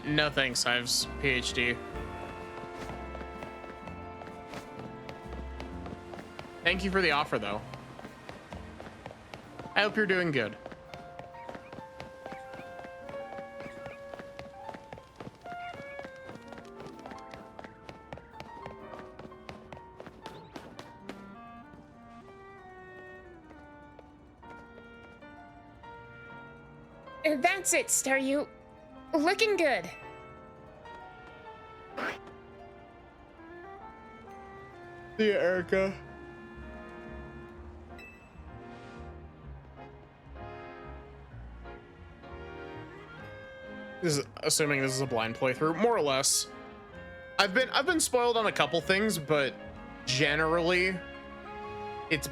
Speaker 1: No thanks, Ives. PhD. Thank you for the offer, though. I hope you're doing good.
Speaker 2: That's it, Staryu. Looking good.
Speaker 1: See ya, Erica. This is assuming this is a blind playthrough, more or less. I've been spoiled on a couple things, but generally it's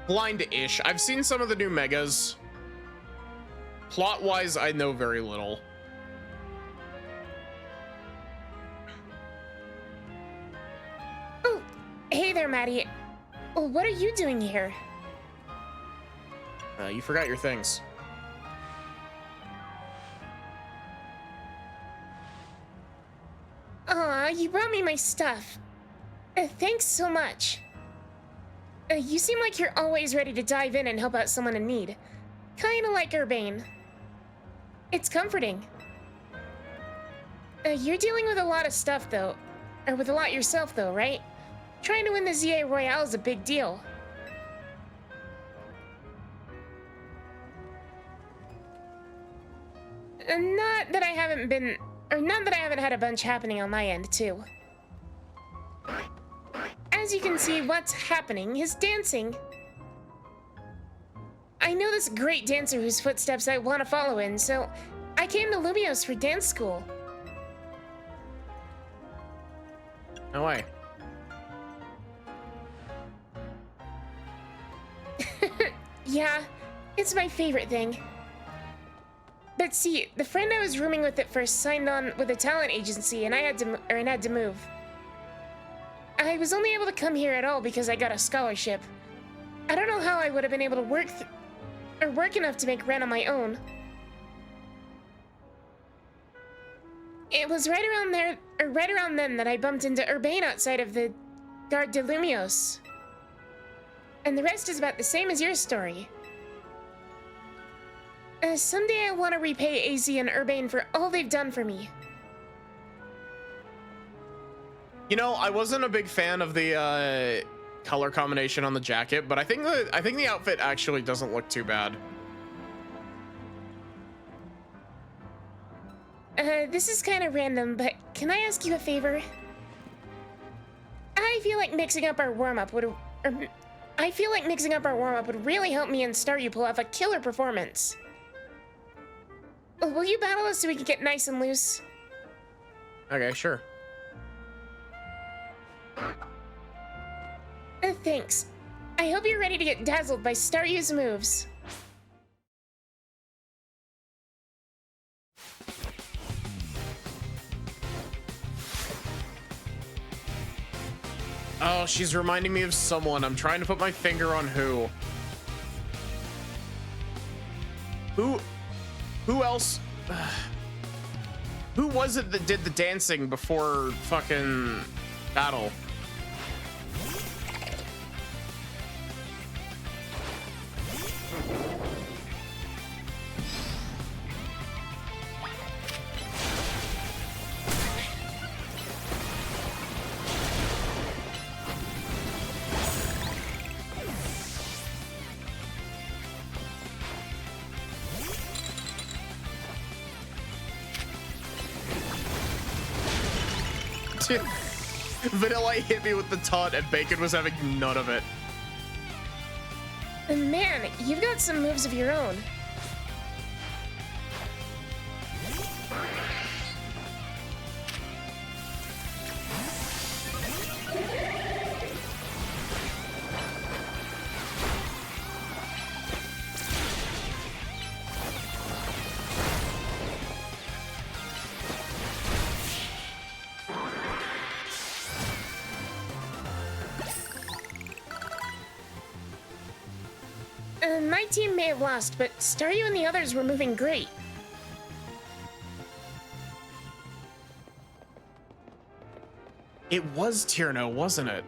Speaker 1: blind-ish. I've seen some of the new megas, Plot-wise, I know very little.
Speaker 2: Oh, hey there, Maddie. Oh, what are you doing here?
Speaker 1: You forgot your things.
Speaker 2: Aw, you brought me my stuff. Thanks so much. You seem like you're always ready to dive in and help out someone in need. Kinda like Urbane. It's comforting. You're dealing with a lot of stuff, though. Or with a lot yourself, though, right? Trying to win the ZA Royale is a big deal. Not that I haven't had a bunch happening on my end, too. As you can see, what's happening is dancing. I know this great dancer whose footsteps I want to follow in, so I came to Lumios for dance school.
Speaker 1: No way.
Speaker 2: Yeah, it's my favorite thing. But see, the friend I was rooming with at first signed on with a talent agency, and I had to move. I was only able to come here at all because I got a scholarship. I don't know how I would have been able to work enough to make rent on my own. It was right around then that I bumped into Urbane outside of the Gare de Lumios. And the rest is about the same as your story. Someday I want to repay AZ and Urbane for all they've done for me.
Speaker 1: You know, I wasn't a big fan of the color combination on the jacket, but I think the outfit actually doesn't look too bad.
Speaker 2: This is kind of random, but can I ask you a favor? I feel like mixing up our warm-up would really help me and Staryu pull off a killer performance. Will you battle us so we can get nice and loose?
Speaker 1: Okay, sure.
Speaker 2: Thanks. I hope you're ready to get dazzled by Staryu's moves.
Speaker 1: Oh, she's reminding me of someone. I'm trying to put my finger on who. Who else? Who was it that did the dancing before fucking battle? Vanilla hit me with the taunt and Bacon was having none of it.
Speaker 2: Man, you've got some moves of your own. My team may have lost, but Staryu and the others were moving great.
Speaker 1: It was Tierno, wasn't it?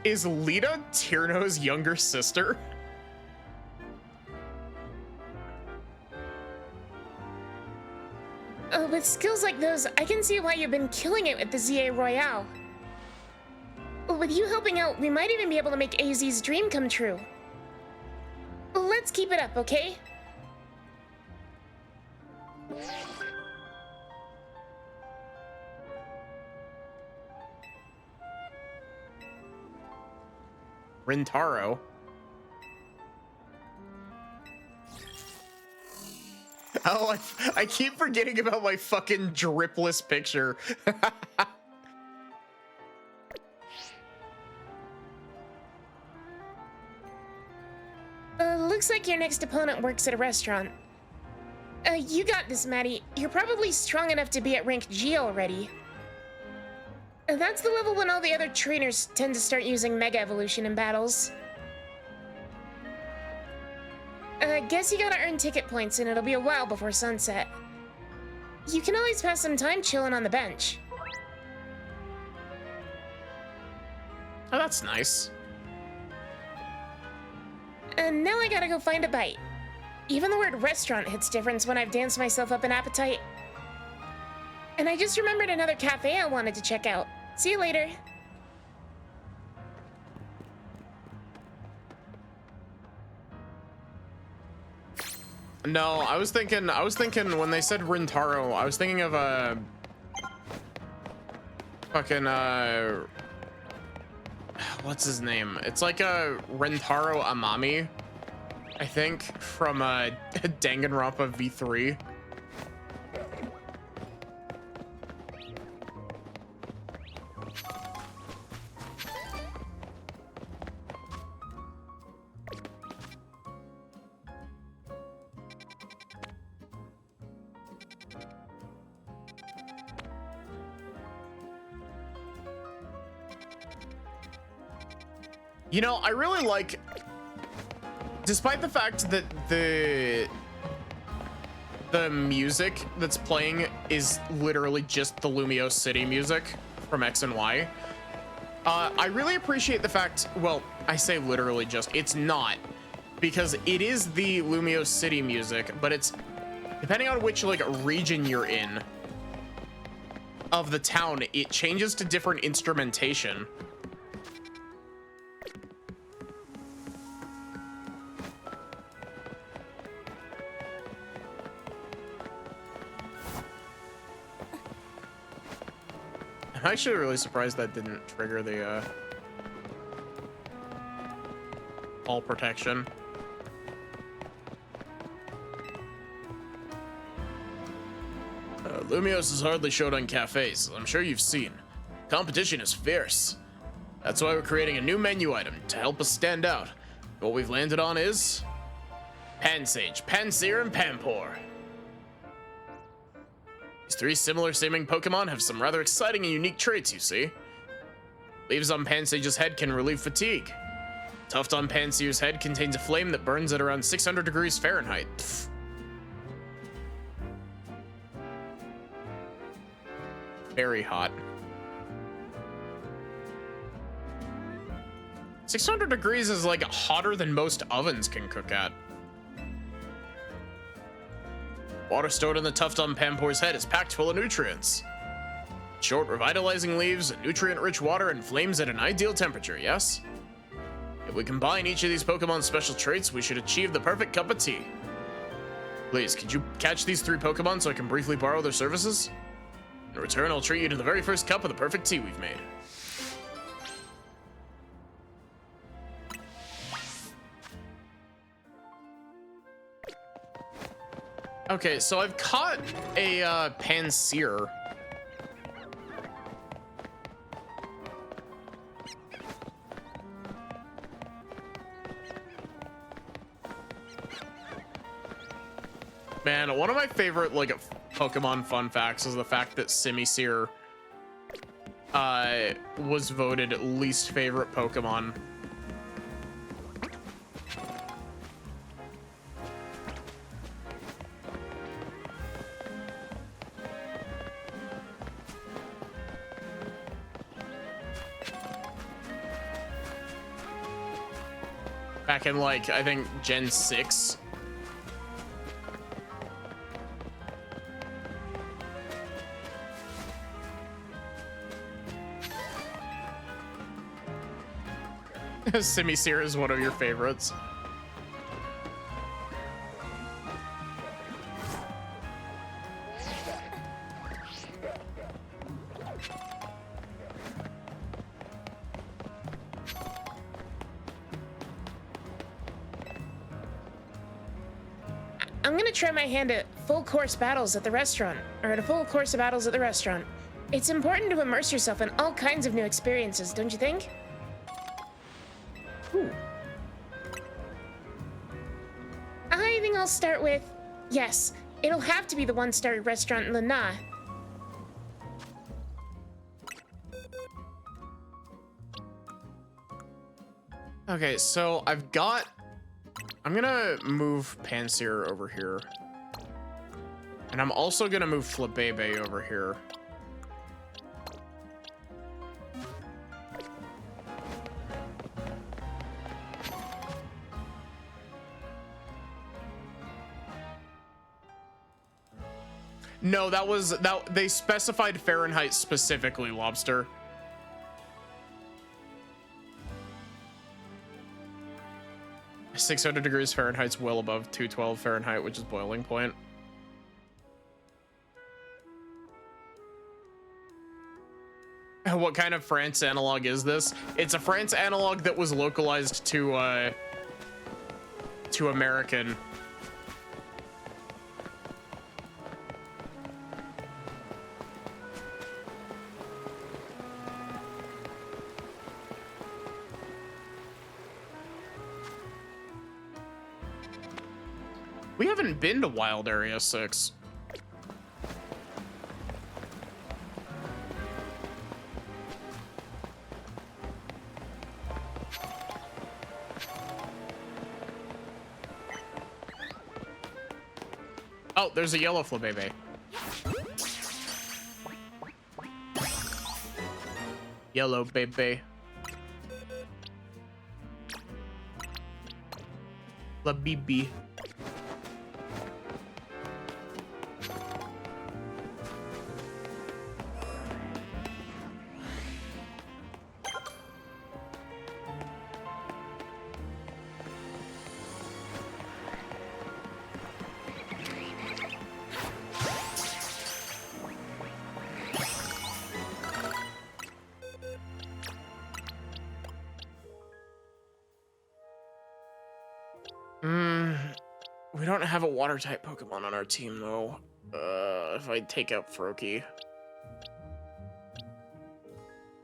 Speaker 1: Is Lita Tierno's younger sister?
Speaker 2: With skills like those, I can see why you've been killing it with the ZA Royale. With you helping out, we might even be able to make AZ's dream come true. Let's keep it up, okay?
Speaker 1: Rintaro. Oh, I keep forgetting about my fucking dripless picture.
Speaker 2: Looks like your next opponent works at a restaurant. You got this, Maddie. You're probably strong enough to be at rank G already. That's the level when all the other trainers tend to start using Mega Evolution in battles. Guess you gotta earn ticket points, and it'll be a while before sunset. You can always pass some time chilling on the bench.
Speaker 1: Oh, that's nice.
Speaker 2: And now I gotta go find a bite. Even the word restaurant hits difference when I've danced myself up an appetite. And I just remembered another cafe I wanted to check out. See you later.
Speaker 1: No, I was thinking when they said Rintaro, I was thinking of a fucking what's his name? It's like a Rintaro Amami, I think, from Danganronpa V3. You know, I really like, despite the fact that the music that's playing is literally just the Lumio City music from X and Y, I really appreciate the fact, well, I say literally just, it's not, because it is the Lumio City music, but it's, depending on which, like, region you're in of the town, it changes to different instrumentation. I'm actually really surprised that didn't trigger the all protection. Lumios is hardly showed on cafes, as I'm sure you've seen. Competition is fierce. That's why we're creating a new menu item to help us stand out. What we've landed on is Pansage, Pansear, and Pampor. These three similar seeming Pokemon have some rather exciting and unique traits, you see. Leaves on Pansage's head can relieve fatigue. Tuft on Pansear's head contains a flame that burns at around 600 degrees Fahrenheit. Pfft. Very hot. 600 degrees is like hotter than most ovens can cook at. Water stored in the tuft on Pampor's head is packed full of nutrients. Short, revitalizing leaves, nutrient-rich water, and flames at an ideal temperature, yes? If we combine each of these Pokemon's special traits, we should achieve the perfect cup of tea. Please, could you catch these three Pokemon so I can briefly borrow their services? In return, I'll treat you to the very first cup of the perfect tea we've made. Okay, so I've caught a Pansear. Man, one of my favorite like Pokemon fun facts is the fact that Simisear was voted least favorite Pokemon. Back in, like, I think Gen 6. Simisear is one of your favorites.
Speaker 2: I'm I'm gonna try my hand at full course battles at the restaurant, or at a full course of battles at the restaurant. It's important to immerse yourself in all kinds of new experiences, don't you think?
Speaker 3: Ooh.
Speaker 2: I think I'll start with, yes, it'll have to be the one-star restaurant in Lana.
Speaker 3: Okay, so I'm gonna move Panseer over here. And I'm also gonna move Flabebe over here. No, they specified Fahrenheit specifically, Lobster. — 600 degrees Fahrenheit's well above 212 Fahrenheit, which is boiling point. What kind of France analog is this? It's a France analog that was localized to American. We haven't been to Wild Area 6. Oh, there's a yellow Flabebe. Yellow baby. Flabibi. We don't have a water type Pokemon on our team though. If I take out Froakie.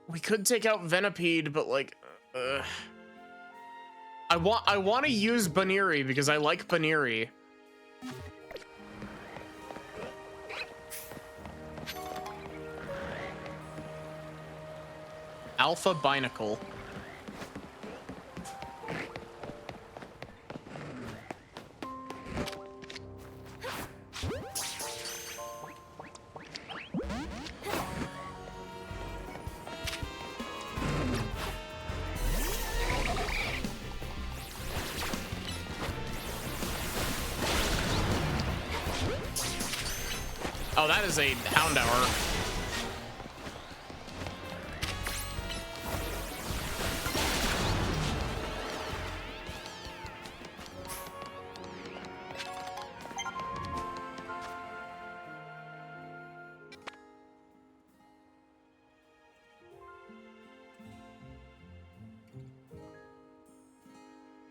Speaker 3: We could take out Venipede, but like, I want to use Baniri because I like Baniri. Alpha Binacle. Oh, that is a Houndour.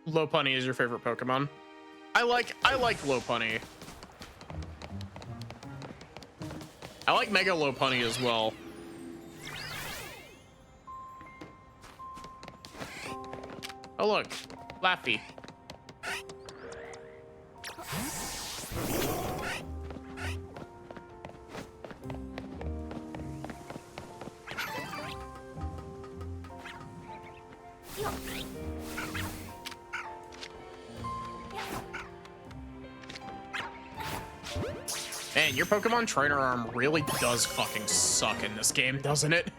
Speaker 3: Lopunny is your favorite Pokemon? I like Lopunny. I like Mega Lopunny as well. Oh look, Laffy. Man, your Pokemon trainer arm really does fucking suck in this game, doesn't it?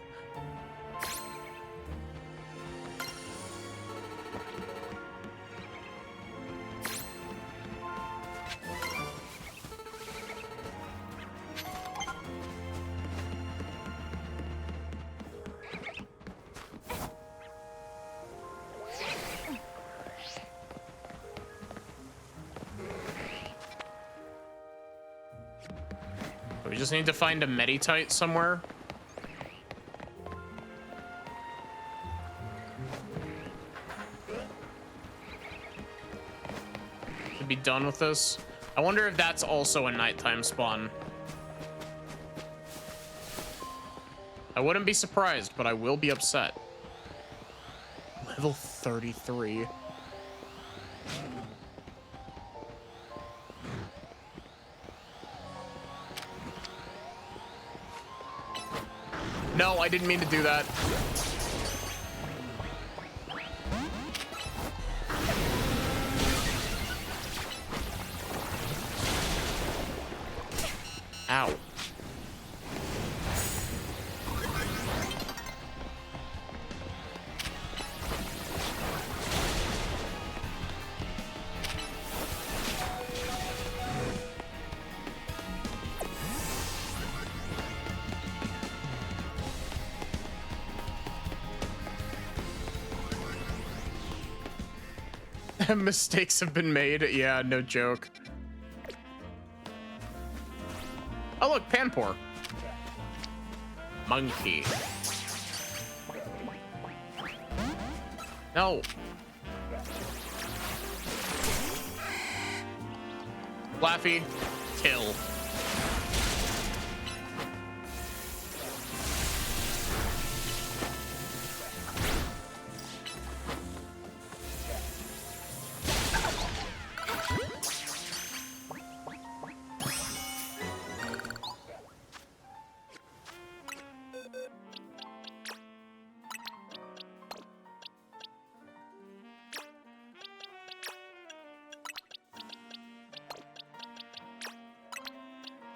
Speaker 3: We just need to find a Meditite somewhere. To be done with this.
Speaker 1: I wonder if that's also a nighttime spawn. I wouldn't be surprised, but I will be upset. Level 33. No, I didn't mean to do that. Ow. Mistakes have been made. Yeah, no joke. Oh, look, Panpour. Monkey. No. Laffy. Kill.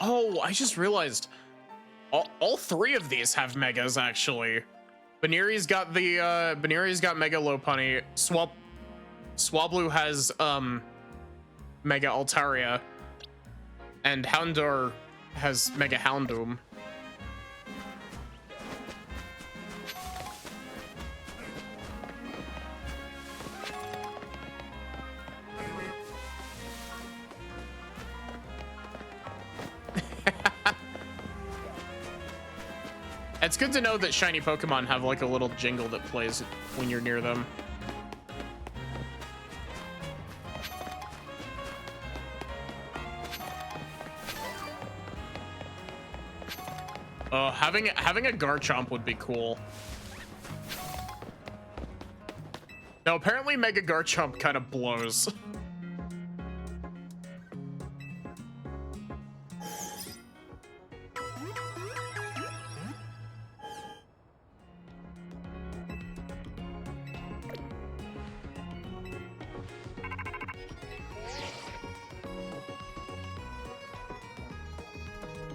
Speaker 1: Oh, I just realized all three of these have megas actually. Baneri's got the Baneri's got Mega Lopunny. Swablu has Mega Altaria, and Houndour has Mega Houndoom. It's good to know that shiny Pokemon have like a little jingle that plays when you're near them. Having a Garchomp would be cool. No, apparently Mega Garchomp kind of blows.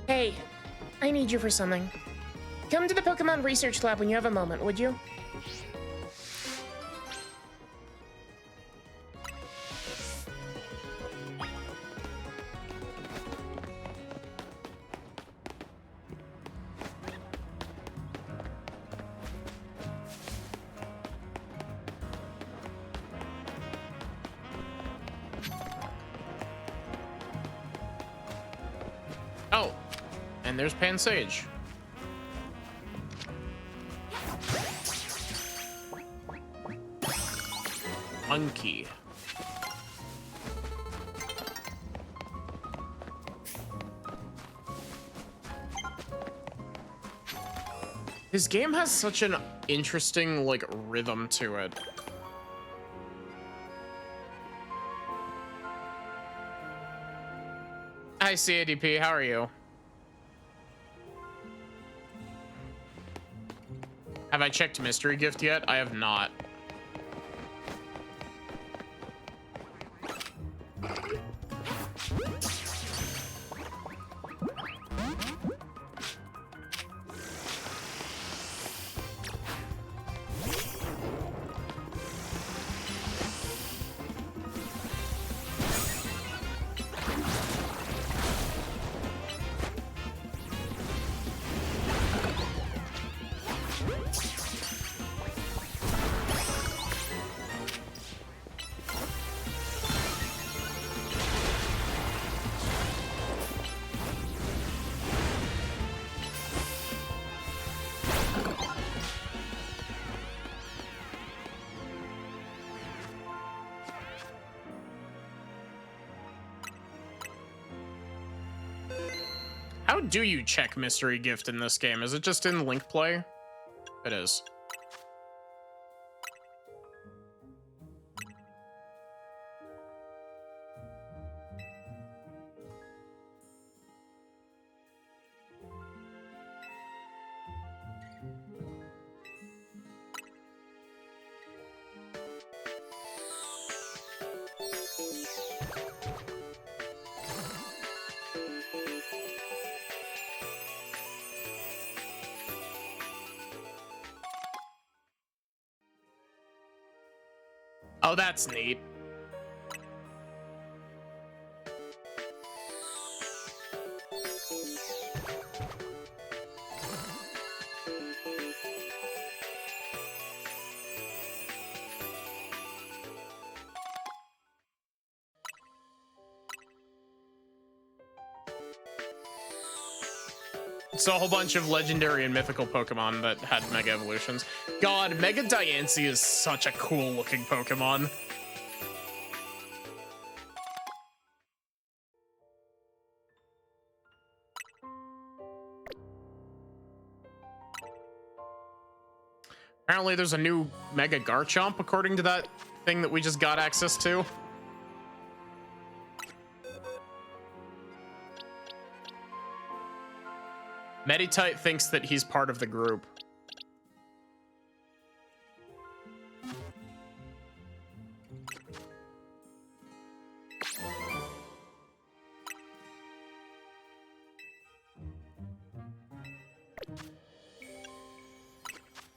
Speaker 2: Hey, I need you for something. Come to the Pokemon Research Lab when you have a moment, would you?
Speaker 1: Oh, and there's Pansage. Monkey. This game has such an interesting, like, rhythm to it. Hi, CADP, how are you? Have I checked Mystery Gift yet? I have not. How do you check mystery gift in this game? Is it just in link play? It is. Oh, that's neat. It's a whole bunch of legendary and mythical Pokemon that had Mega Evolutions. God, Mega Diancie is such a cool looking Pokemon. Apparently there's a new Mega Garchomp according to that thing that we just got access to. Meditite thinks that he's part of the group.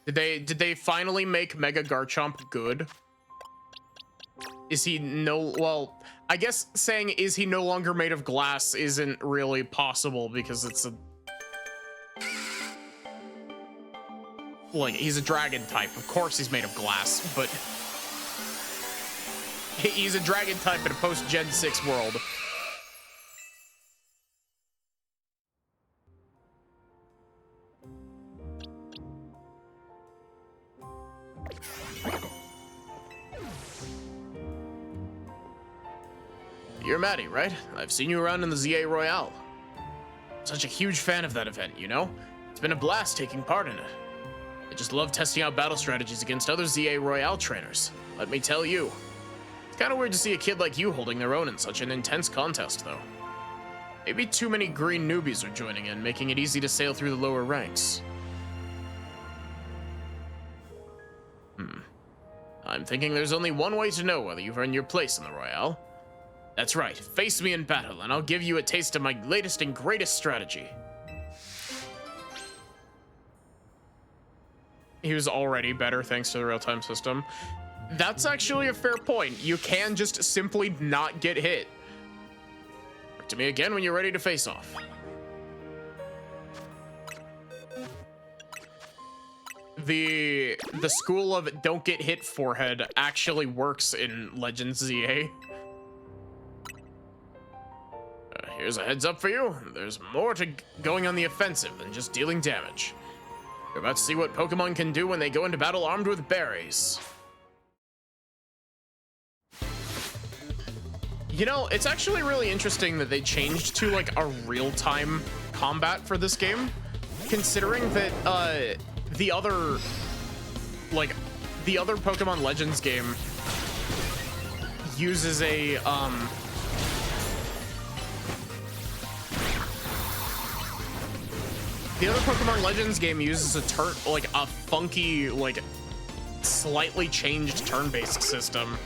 Speaker 1: Did they finally make Mega Garchomp good? Is he well, I guess saying is he no longer made of glass isn't really possible because it's a like, he's a dragon type. Of course he's made of glass, but he's a dragon type in a post-Gen 6 world. You're Maddie, right? I've seen you around in the ZA Royale. Such a huge fan of that event, you know? It's been a blast taking part in it. I just love testing out battle strategies against other ZA Royale trainers. Let me tell you. It's kind of weird to see a kid like you holding their own in such an intense contest, though. Maybe too many green newbies are joining in, making it easy to sail through the lower ranks. I'm thinking there's only one way to know whether you've earned your place in the Royale. That's right, face me in battle, and I'll give you a taste of my latest and greatest strategy. He was already better thanks to the real-time system. That's actually a fair point. You can just simply not get hit. Talk to me again when you're ready to face off. The school of don't get hit forehead actually works in Legends ZA. Here's a heads up for you. There's more to going on the offensive than just dealing damage. You're about to see what Pokemon can do when they go into battle armed with berries. You know, it's actually really interesting that they changed to like a real-time combat for this game, considering that the other Pokemon Legends game uses a the other Pokemon Legends game uses a funky, like, slightly changed turn-based system.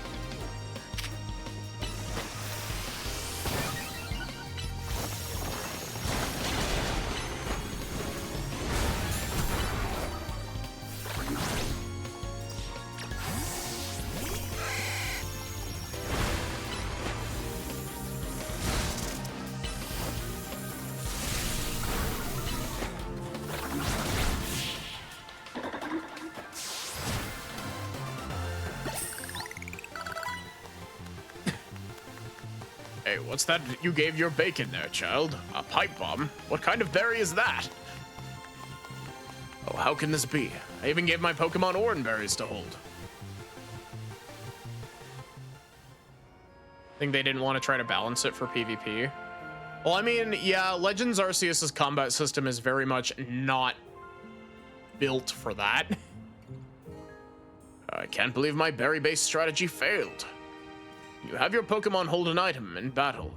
Speaker 1: Hey, what's that you gave your bacon there, child? A pipe bomb? What kind of berry is that? Oh, how can this be? I even gave my Pokemon Oran berries to hold. I think they didn't want to try to balance it for PvP. Well, I mean, yeah, Legends Arceus's combat system is very much not built for that. I can't believe my berry-based strategy failed. You have your Pokemon hold an item in battle.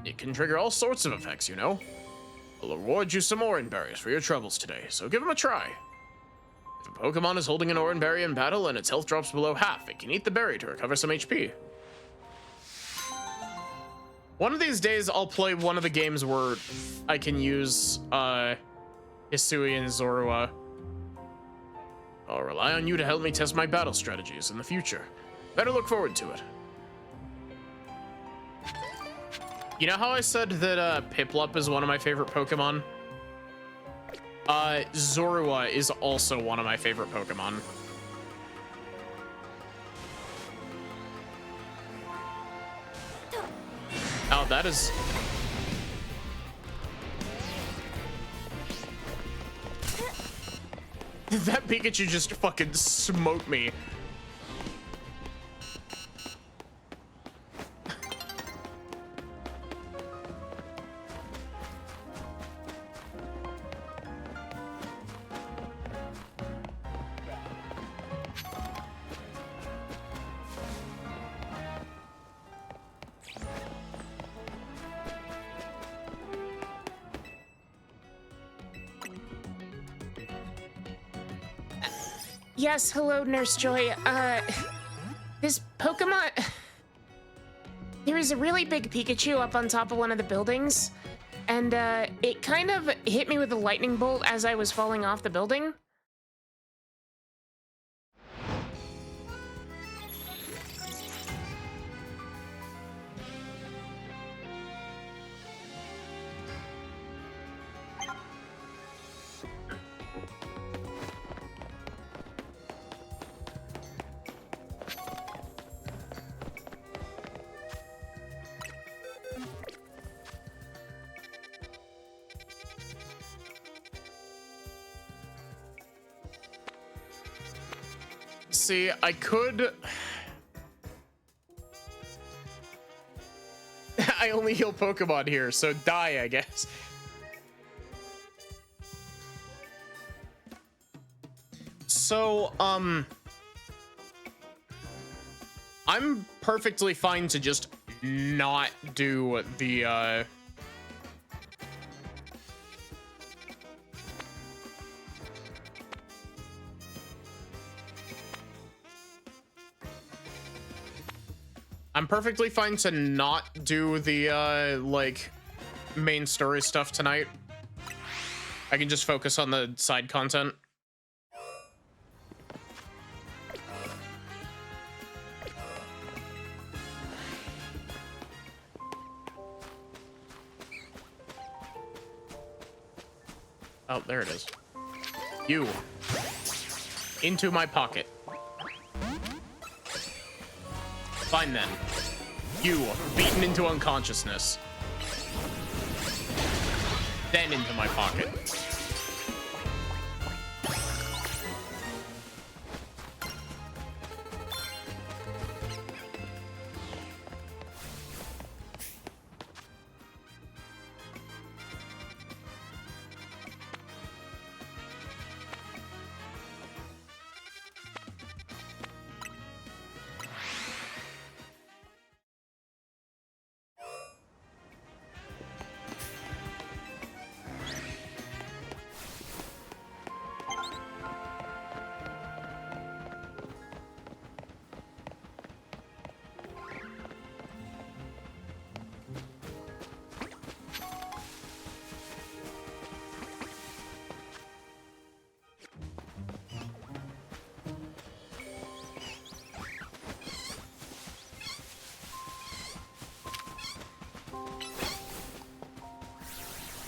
Speaker 1: It can trigger all sorts of effects, you know. I'll reward you some Oran Berries for your troubles today, so give them a try. If a Pokemon is holding an Oran Berry in battle and its health drops below half, it can eat the berry to recover some HP. One of these days, I'll play one of the games where I can use Hisui and Zorua. I'll rely on you to help me test my battle strategies in the future. Better look forward to it. You know how I said that Piplup is one of my favorite Pokemon? Zorua is also one of my favorite Pokemon. Oh, that is... That Pikachu just fucking smoked me.
Speaker 2: Yes, hello, Nurse Joy. This Pokemon... There is a really big Pikachu up on top of one of the buildings, and it kind of hit me with a lightning bolt as I was falling off the building.
Speaker 1: See, I could... I only heal Pokemon here, so die, I guess. So, I'm perfectly fine to just not do the, I'm perfectly fine to not do the, like, main story stuff tonight. I can just focus on the side content. Oh, there it is. You. Into my pocket. Fine then. You, beaten into unconsciousness. Then into my pocket.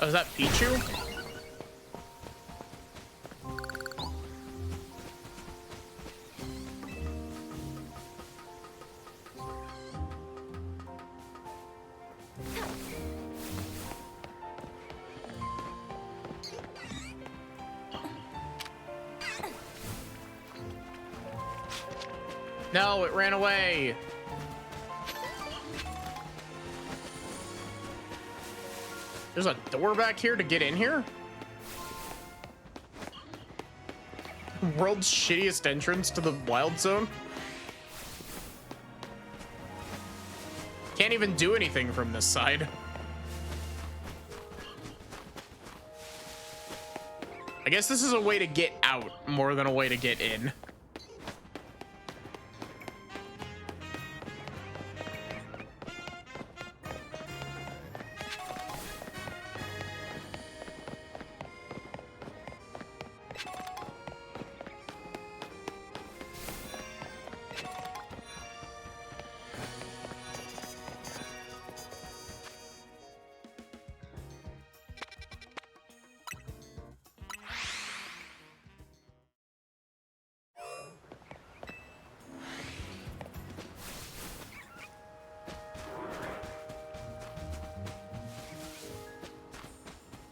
Speaker 1: Oh, is that Pichu? No, it ran away. There's a door back here to get in here? World's shittiest entrance to the wild zone? Can't even do anything from this side. I guess this is a way to get out more than a way to get in.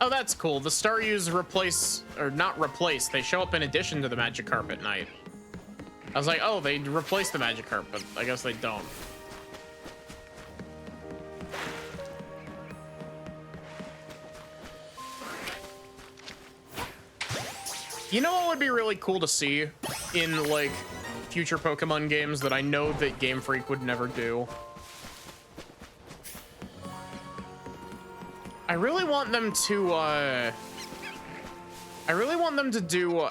Speaker 1: Oh, that's cool. The Staryus replace, or not replace, they show up in addition to the Magic Carpet Knight. I was like, oh, they replaced the Magic Carpet, but I guess they don't. You know what would be really cool to see in, like, future Pokemon games that I know that Game Freak would never do? I really want them to do,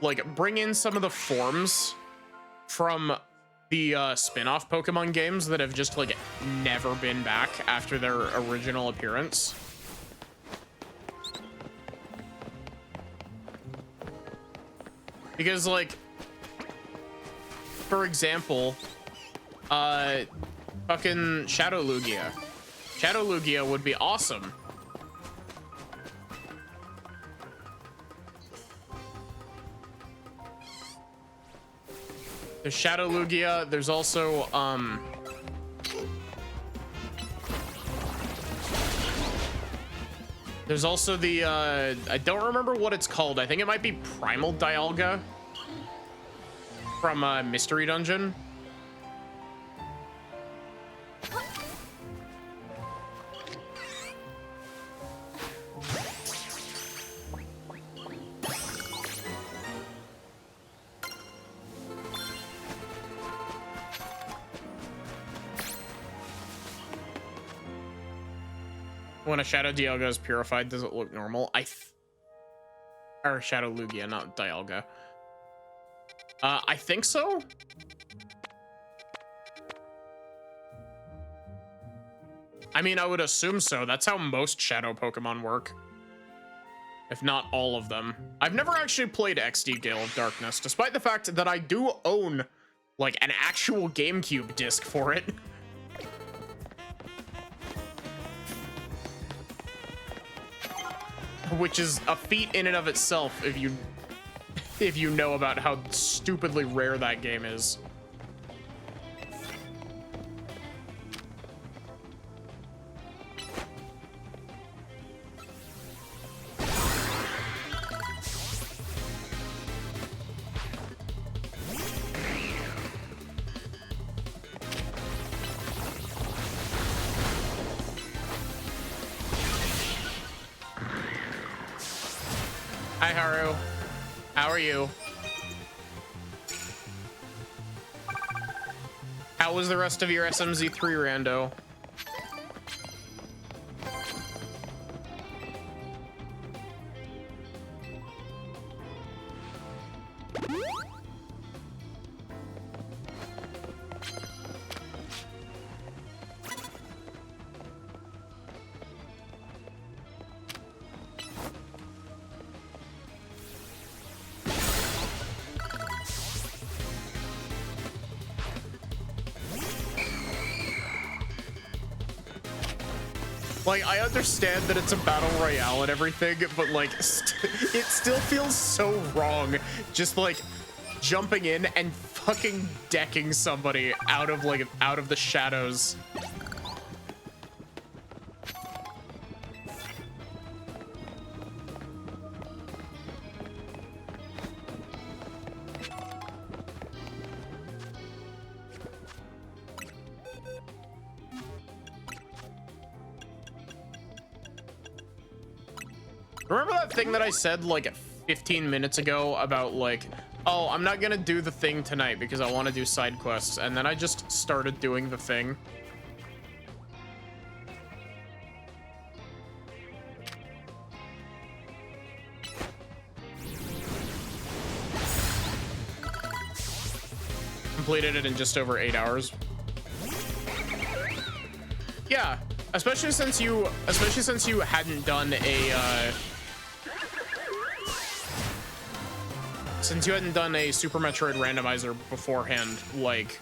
Speaker 1: like, bring in some of the forms from the spin-off Pokemon games that have just, like, never been back after their original appearance. Because, like, for example, fucking Shadow Lugia. Shadow Lugia would be awesome. There's Shadow Lugia. There's also, there's also the, I don't remember what it's called. I think it might be Primal Dialga from Mystery Dungeon. When a Shadow Dialga is purified, does it look normal? Or Shadow Lugia, not Dialga. I think so. I mean, I would assume so. That's how most Shadow Pokemon work. If not all of them. I've never actually played XD Gale of Darkness, despite the fact that I do own, like, an actual GameCube disc for it. Which is a feat in and of itself if you know about how stupidly rare that game is. Hi, Haru. How are you? How was the rest of your SMZ3 rando? Like, I understand that it's a battle royale and everything, but like, it still feels so wrong. Just like jumping in and fucking decking somebody out of the shadows. Remember that thing that I said like 15 minutes ago about like, oh, I'm not gonna do the thing tonight because I want to do side quests, and then I just started doing the thing. Completed it in just over 8 hours. Yeah, especially since you hadn't done a Super Metroid randomizer beforehand. Like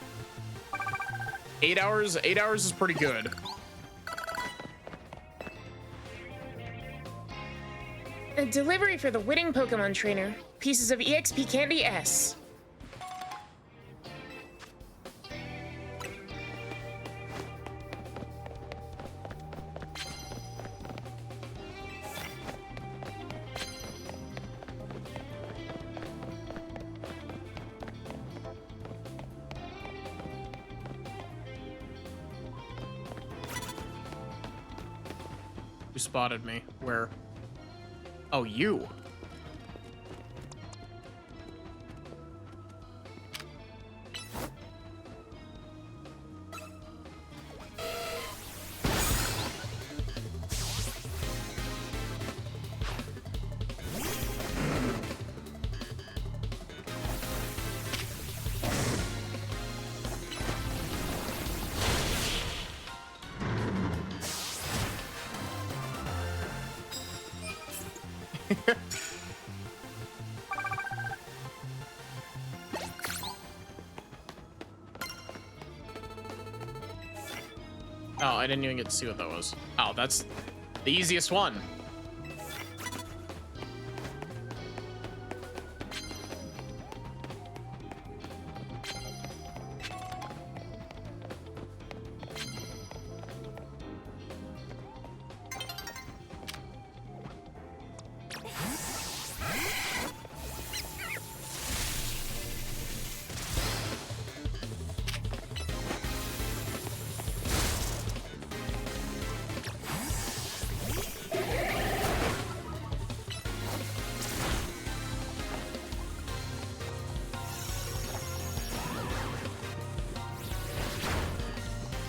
Speaker 1: 8 hours is pretty good.
Speaker 2: A delivery for the winning Pokemon trainer. Pieces of EXP Candy S.
Speaker 1: You spotted me. Where? Oh, you. Oh, I didn't even get to see what that was. Oh, that's the easiest one.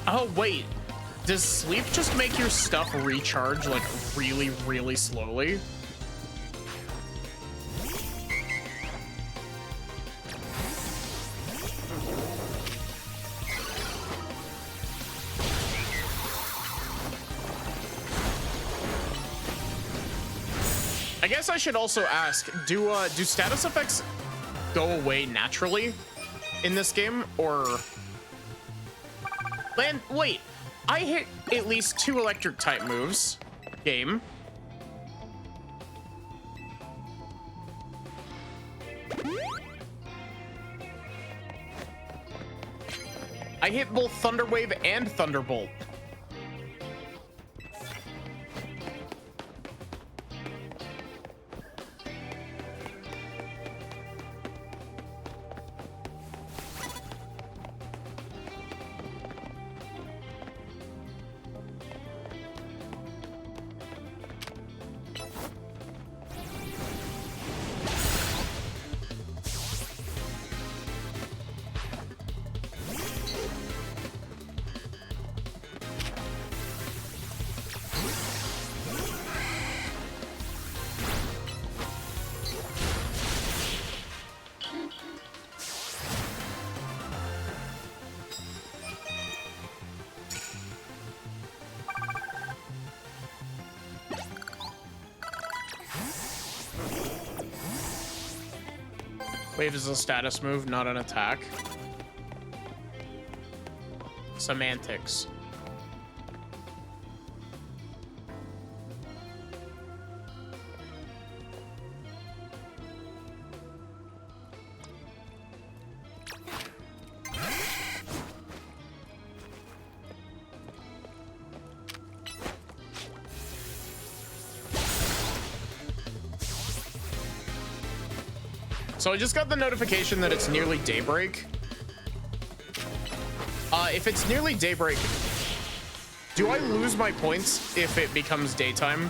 Speaker 1: Oh, wait. Does sleep just make your stuff recharge, like, really, really slowly? I guess I should also ask, do status effects go away naturally in this game, or... Man, wait, I hit at least 2 electric type moves. Game. I hit both Thunder Wave and Thunderbolt. Wave is a status move, not an attack. Semantics. So I just got the notification that it's nearly daybreak. If it's nearly daybreak, do I lose my points if it becomes daytime?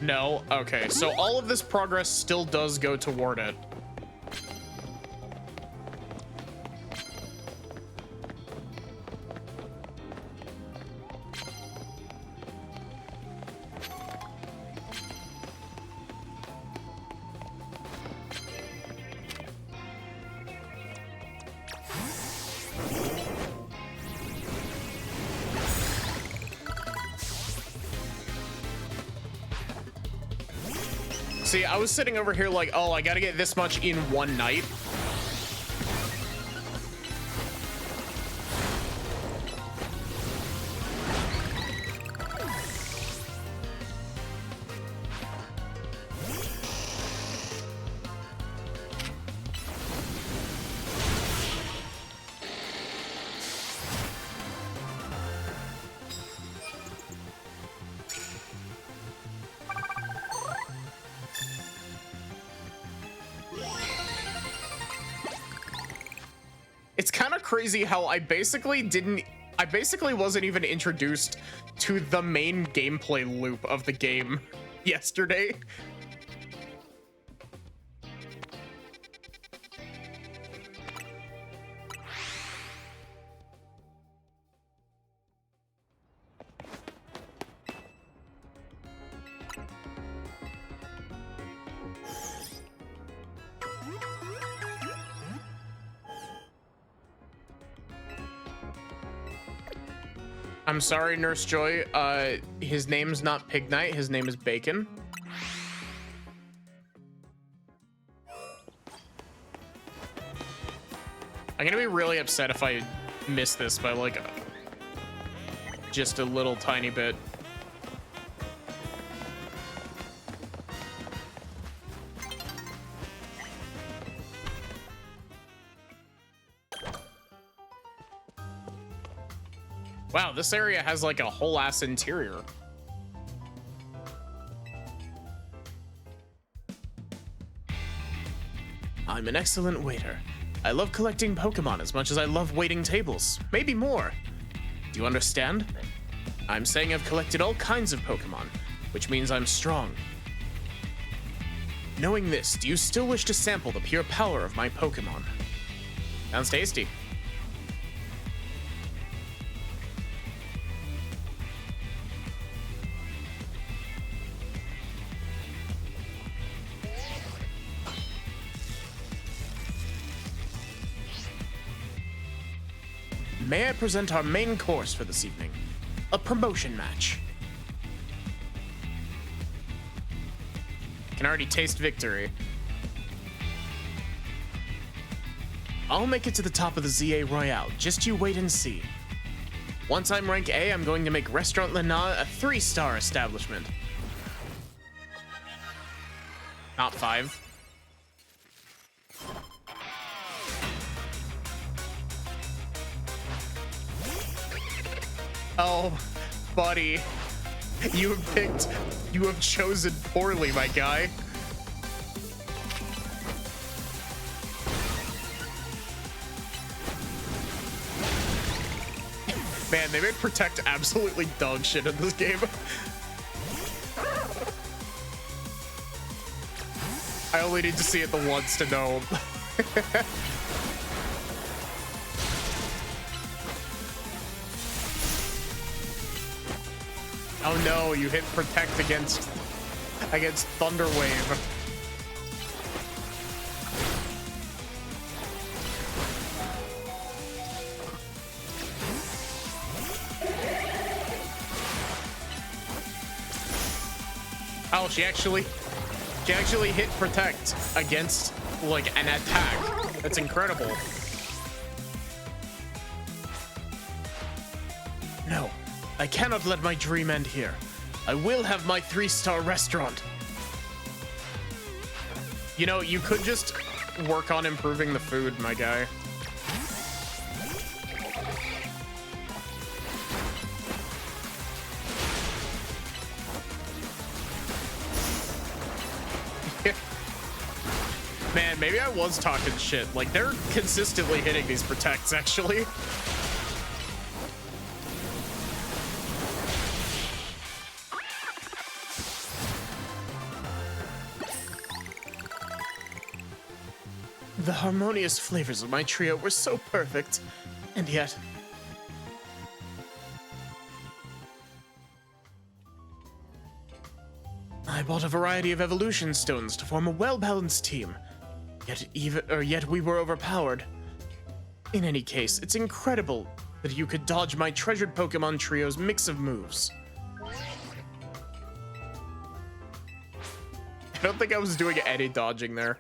Speaker 1: No? Okay, so all of this progress still does go toward it. See, I was sitting over here like, oh, I gotta get this much in one night. It's kind of crazy how I basically wasn't even introduced to the main gameplay loop of the game yesterday. I'm sorry, Nurse Joy. His name's not Pig Knight. His name is Bacon. I'm gonna be really upset if I miss this by like just a little tiny bit. Wow, this area has like a whole ass interior. I'm an excellent waiter. I love collecting Pokemon as much as I love waiting tables, maybe more. Do you understand? I'm saying I've collected all kinds of Pokemon, which means I'm strong. Knowing this, do you still wish to sample the pure power of my Pokemon? Sounds tasty. May I present our main course for this evening? A promotion match. Can already taste victory. I'll make it to the top of the ZA Royale, just you wait and see. Once I'm rank A, I'm going to make Restaurant Lena a 3-star establishment. Not 5. Oh, buddy. You have chosen poorly, my guy. Man, they made Protect absolutely dog shit in this game. I only need to see it the once to know. Oh no, you hit Protect against Thunder Wave. Oh, she actually hit Protect against like an attack. That's incredible. No. I cannot let my dream end here. I will have my 3-star restaurant. You know, you could just work on improving the food, my guy. Man, maybe I was talking shit. Like, they're consistently hitting these Protects, actually.
Speaker 3: The harmonious flavors of my trio were so perfect, and yet... I bought a variety of evolution stones to form a well-balanced team. Yet we were overpowered. In any case, it's incredible that you could dodge my treasured Pokemon trio's mix of moves. I don't think I was doing any dodging there.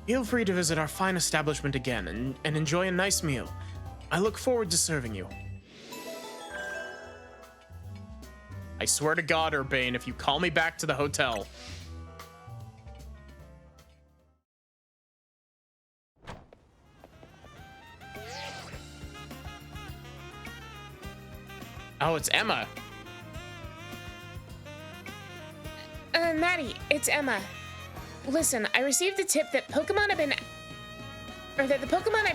Speaker 3: Feel free to visit our fine establishment again and enjoy a nice meal. I look forward to serving you. I swear to God, Urbane, if you call me back to the hotel. Oh, it's Emma.
Speaker 2: Maddie, it's Emma. Listen, I received a tip that the Pokemon I've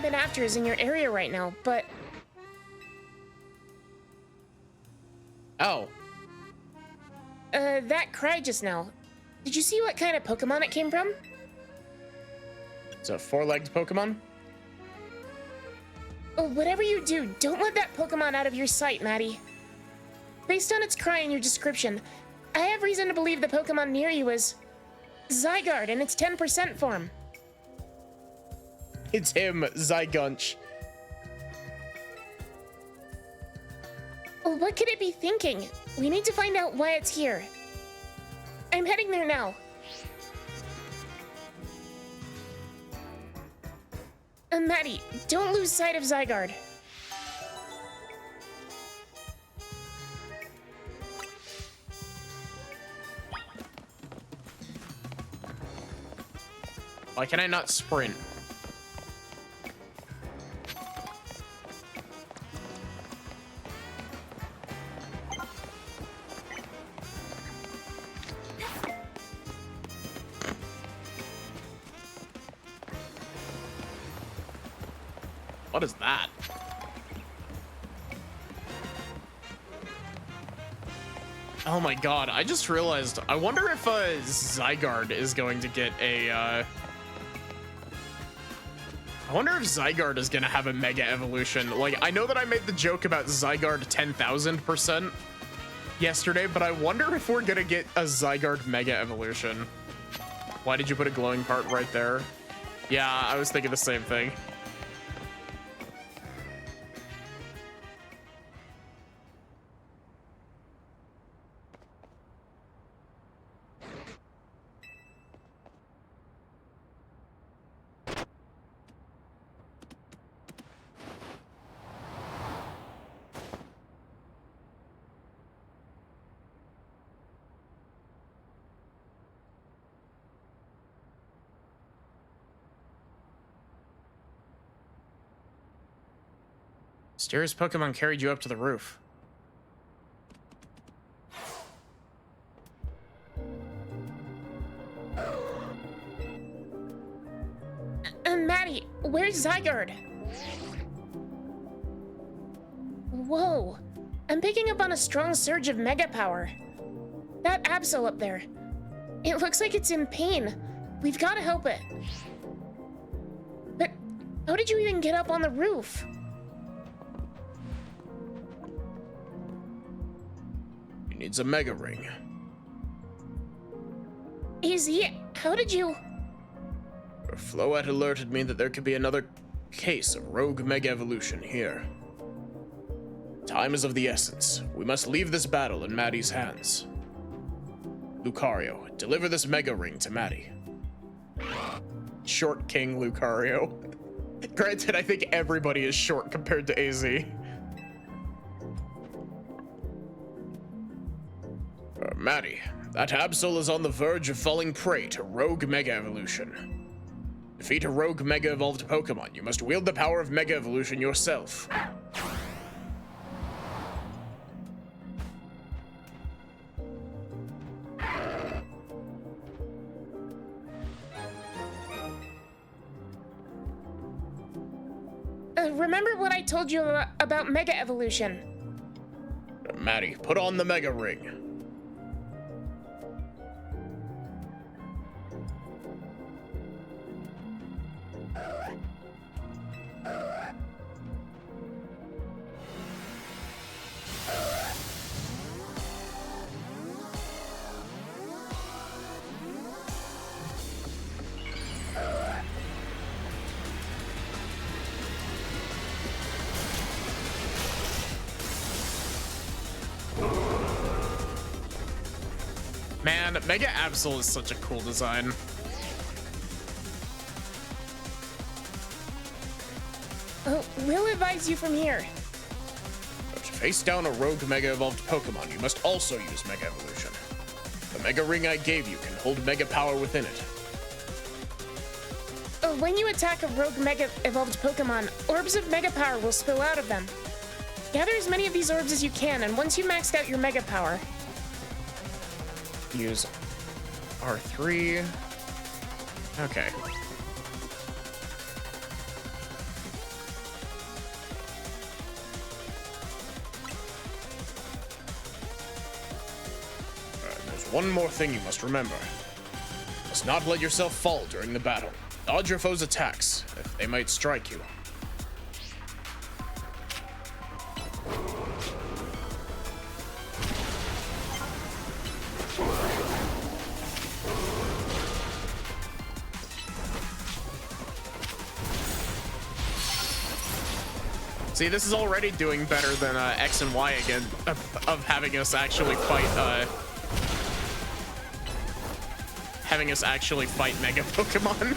Speaker 2: been after is in your area right now, but...
Speaker 3: Oh.
Speaker 2: That cry just now. Did you see what kind of Pokemon it came from?
Speaker 3: It's a four-legged Pokemon?
Speaker 2: Oh, whatever you do, don't let that Pokemon out of your sight, Maddie. Based on its cry in your description, I have reason to believe the Pokemon near you is... Zygarde in its 10% form.
Speaker 3: It's him, Zygunch.
Speaker 2: Well, what could it be thinking? We need to find out why it's here. I'm heading there now. Maddie, don't lose sight of Zygarde.
Speaker 3: Why can I not sprint? What is that? Oh my god, I just realized, I wonder if Zygarde is going to get a, I wonder if Zygarde is gonna have a Mega Evolution. Like, I know that I made the joke about Zygarde 10,000% yesterday, but I wonder if we're gonna get a Zygarde Mega Evolution. Why did you put a glowing part right there? Yeah, I was thinking the same thing. Mysterious Pokemon carried you up to the roof.
Speaker 2: Maddie, where's Zygarde? Whoa, I'm picking up on a strong surge of Mega Power. That Absol up there, it looks like it's in pain. We've got to help it. But how did you even get up on the roof?
Speaker 3: Needs a Mega Ring.
Speaker 2: How did you...
Speaker 3: Floette alerted me that there could be another case of rogue Mega Evolution here. Time is of the essence. We must leave this battle in Maddie's hands. Lucario, deliver this Mega Ring to Maddie. Short King Lucario. Granted, I think everybody is short compared to AZ. Maddie, that Absol is on the verge of falling prey to Rogue Mega Evolution. Defeat a Rogue Mega Evolved Pokemon. You must wield the power of Mega Evolution yourself.
Speaker 2: Remember what I told you about Mega Evolution?
Speaker 1: Maddie, put on the Mega Ring.
Speaker 3: Man, Mega Absol is such a cool design.
Speaker 2: Oh, we'll advise you from here.
Speaker 1: To face down a rogue Mega Evolved Pokemon, you must also use Mega Evolution. The Mega Ring I gave you can hold Mega Power within it.
Speaker 2: When you attack a rogue Mega Evolved Pokemon, orbs of Mega Power will spill out of them. Gather as many of these orbs as you can, and once you maxed out your Mega Power,
Speaker 3: Use R3. Okay.
Speaker 1: There's one more thing you must remember. You must not let yourself fall during the battle. Dodge your foes' attacks, if they might strike you.
Speaker 3: See, this is already doing better than X and Y again, of having us actually fight, Mega Pokemon.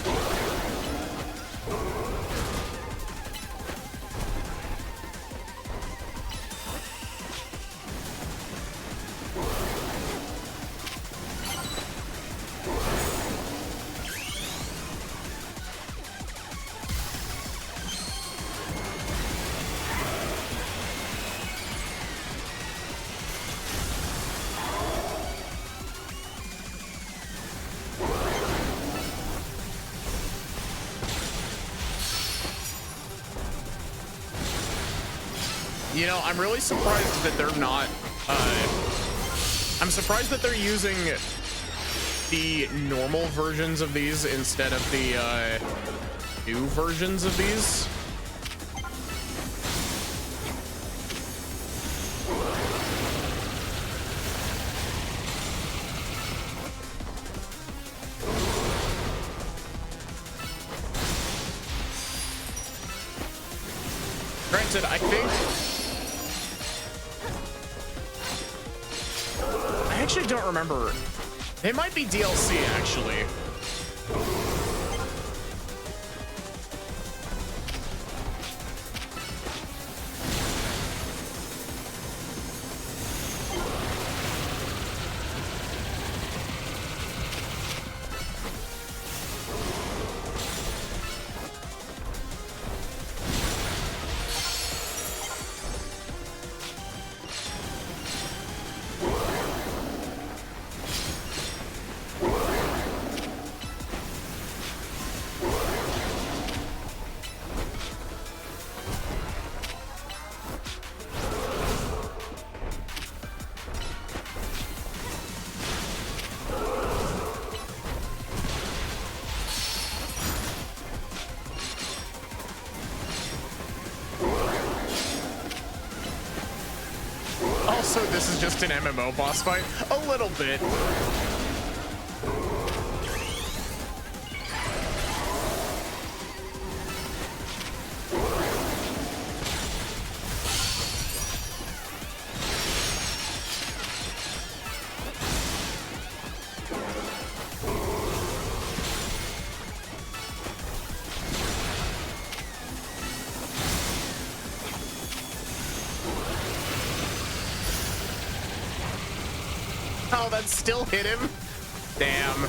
Speaker 3: You know, I'm really surprised that they're not, I'm surprised that they're using the normal versions of these instead of the, new versions of these. Granted, I actually don't remember. They might be DLC, actually. Also, this is just an MMO boss fight. A little bit. Oh, that still hit him? Damn.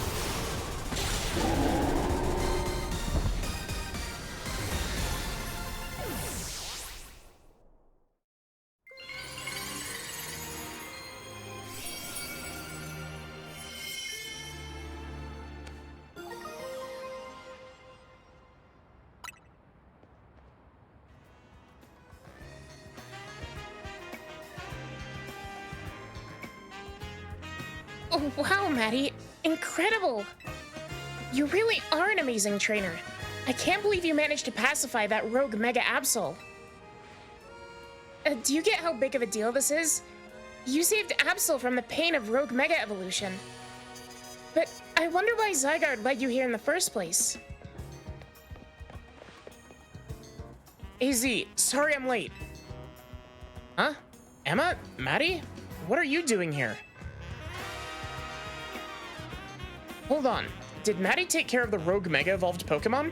Speaker 2: Oh, wow, Maddie. Incredible. You really are an amazing trainer. I can't believe you managed to pacify that rogue Mega Absol. Do you get how big of a deal this is? You saved Absol from the pain of rogue Mega Evolution. But I wonder why Zygarde led you here in the first place.
Speaker 3: AZ, sorry I'm late. Huh? Emma? Maddie? What are you doing here? Hold on. Did Maddie take care of the rogue Mega Evolved Pokemon?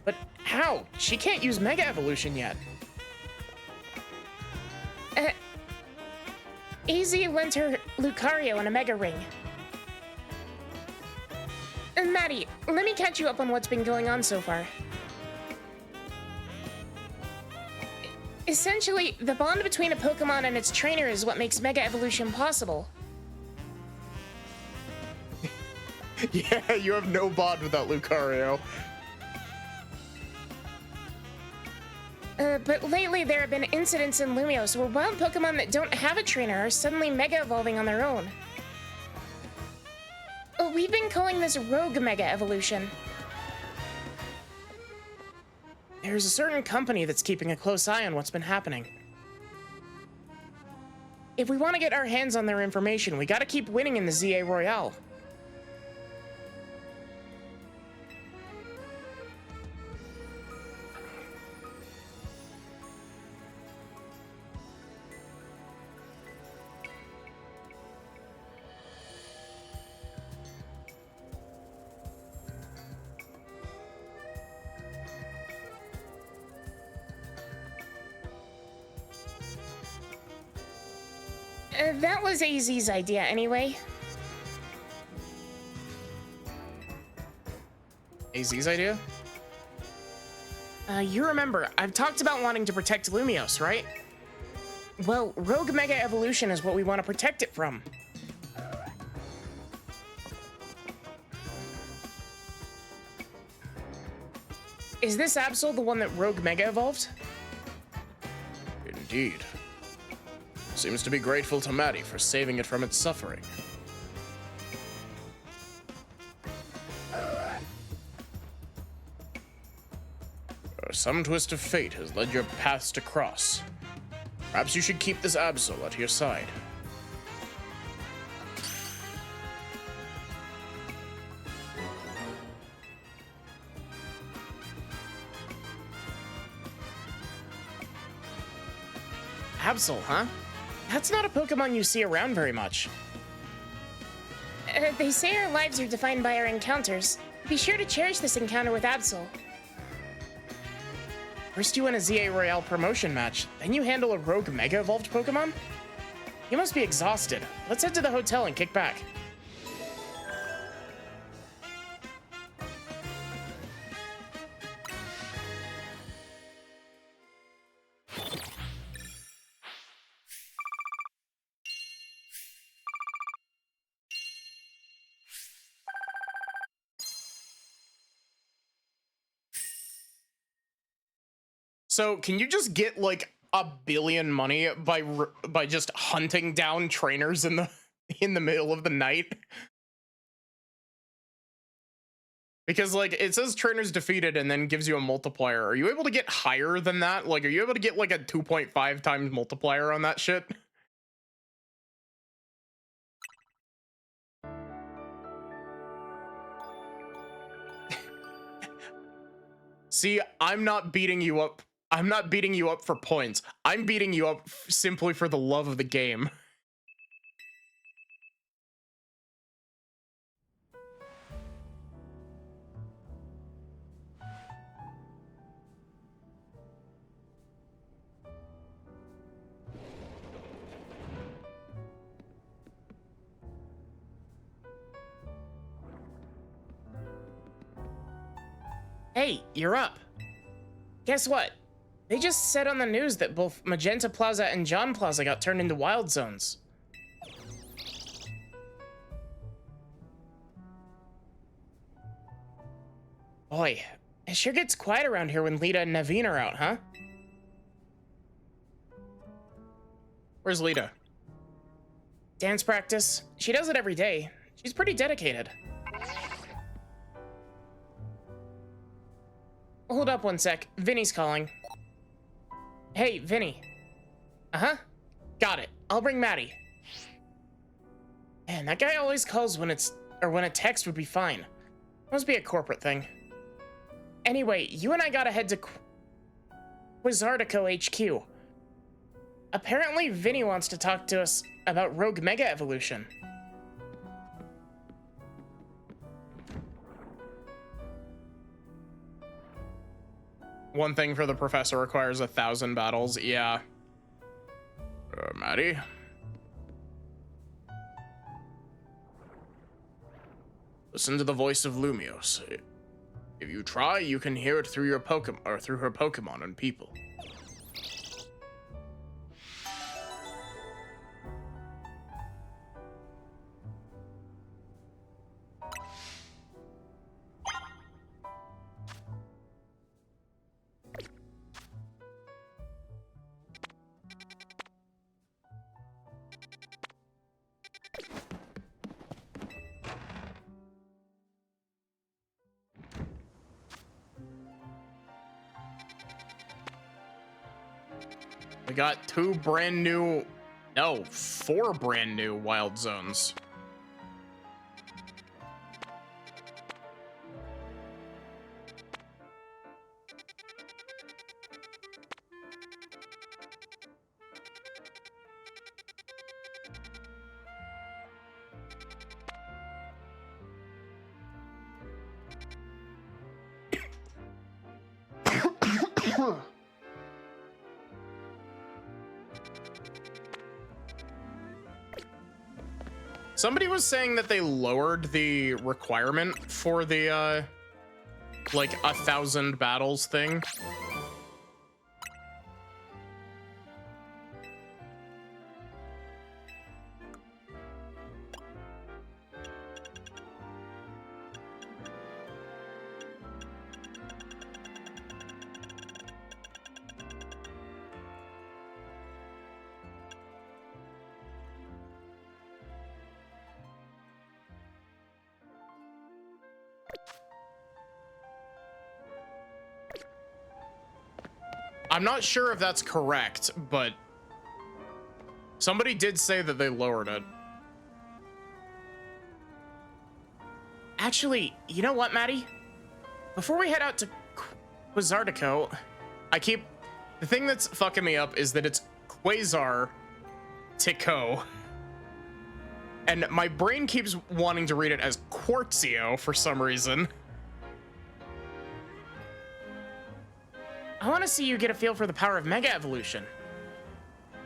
Speaker 3: But how? She can't use Mega Evolution yet.
Speaker 2: AZ lent her Lucario and a Mega Ring. Maddie, let me catch you up on what's been going on so far. Essentially, the bond between a Pokemon and its trainer is what makes Mega Evolution possible.
Speaker 3: Yeah, you have no bond without Lucario.
Speaker 2: But lately there have been incidents in Lumiose where wild Pokemon that don't have a trainer are suddenly Mega Evolving on their own. We've been calling this Rogue Mega Evolution.
Speaker 3: There's a certain company that's keeping a close eye on what's been happening. If we want to get our hands on their information, we gotta keep winning in the ZA Royale.
Speaker 2: That was AZ's idea anyway.
Speaker 3: AZ's idea? You remember, I've talked about wanting to protect Lumiose, right? Well, Rogue Mega Evolution is what we want to protect it from. Is this Absol the one that Rogue Mega evolved?
Speaker 1: Indeed. Seems to be grateful to Maddie for saving it from its suffering. Some twist of fate has led your paths to cross. Perhaps you should keep this Absol at your side.
Speaker 3: Absol, huh? That's not a Pokemon you see around very much.
Speaker 2: They say our lives are defined by our encounters. Be sure to cherish this encounter with Absol.
Speaker 3: First you win a ZA Royale promotion match, then you handle a Rogue Mega Evolved Pokemon? You must be exhausted. Let's head to the hotel and kick back. So, can you just get like a billion money by just hunting down trainers in the middle of the night? Because like it says trainers defeated and then gives you a multiplier. Are you able to get higher than that? Like, are you able to get like a 2.5 times multiplier on that shit? See, I'm not beating you up. I'm not beating you up for points. I'm beating you up simply for the love of the game. Hey, you're up. Guess what? They just said on the news that both Magenta Plaza and John Plaza got turned into wild zones. Boy, it sure gets quiet around here when Lita and Naveen are out, huh? Where's Lita? Dance practice. She does it every day. She's pretty dedicated. Hold up one sec. Vinny's calling. Hey, Vinny. Uh-huh. Got it. I'll bring Maddie. Man, that guy always calls when when a text would be fine. Must be a corporate thing. Anyway, you and I gotta head to Quizartico HQ. Apparently, Vinny wants to talk to us about Rogue Mega Evolution. One thing for the professor requires 1,000 battles. Yeah. Maddie? Listen to the voice of Lumios. If you try, you can hear it through your Pokemon or through her Pokemon and people. We got 4 brand new wild zones. Somebody was saying that they lowered the requirement for the, like 1,000 battles thing. I'm not sure if that's correct, but somebody did say that they lowered it. Actually, you know what, Maddie? Before we head out to Quizartico, the thing that's fucking me up is that it's Quasar-Tico. And my brain keeps wanting to read it as Quartzio for some reason. I want to see you get a feel for the power of Mega Evolution.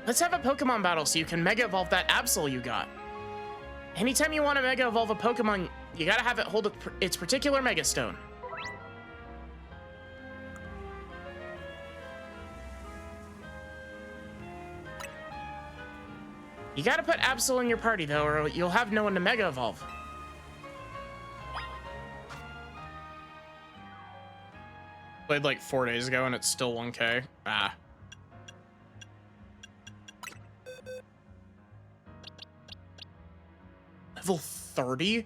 Speaker 3: Let's have a Pokemon battle so you can Mega Evolve that Absol you got. Anytime you want to Mega Evolve a Pokemon, you gotta have it hold its particular Mega Stone. You gotta put Absol in your party though, or you'll have no one to Mega Evolve. Played like 4 days ago and it's still 1K. Ah. Level 30?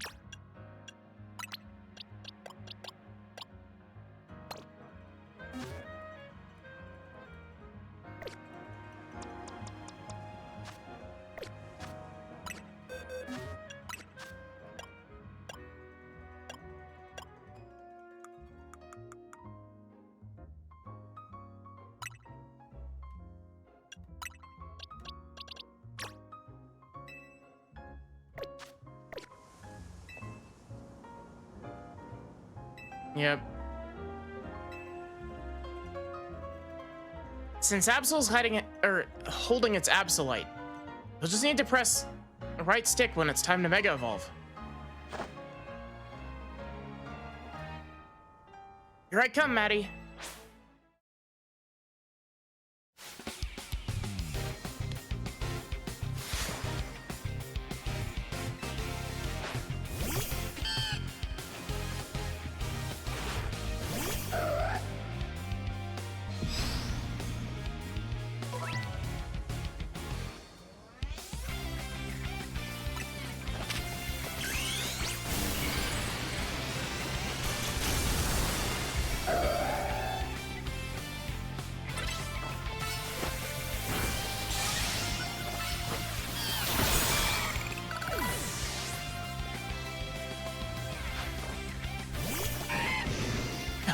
Speaker 3: Yep. Since Absol's holding its Absolite, you'll just need to press the right stick when it's time to Mega Evolve. Here I come, Maddie.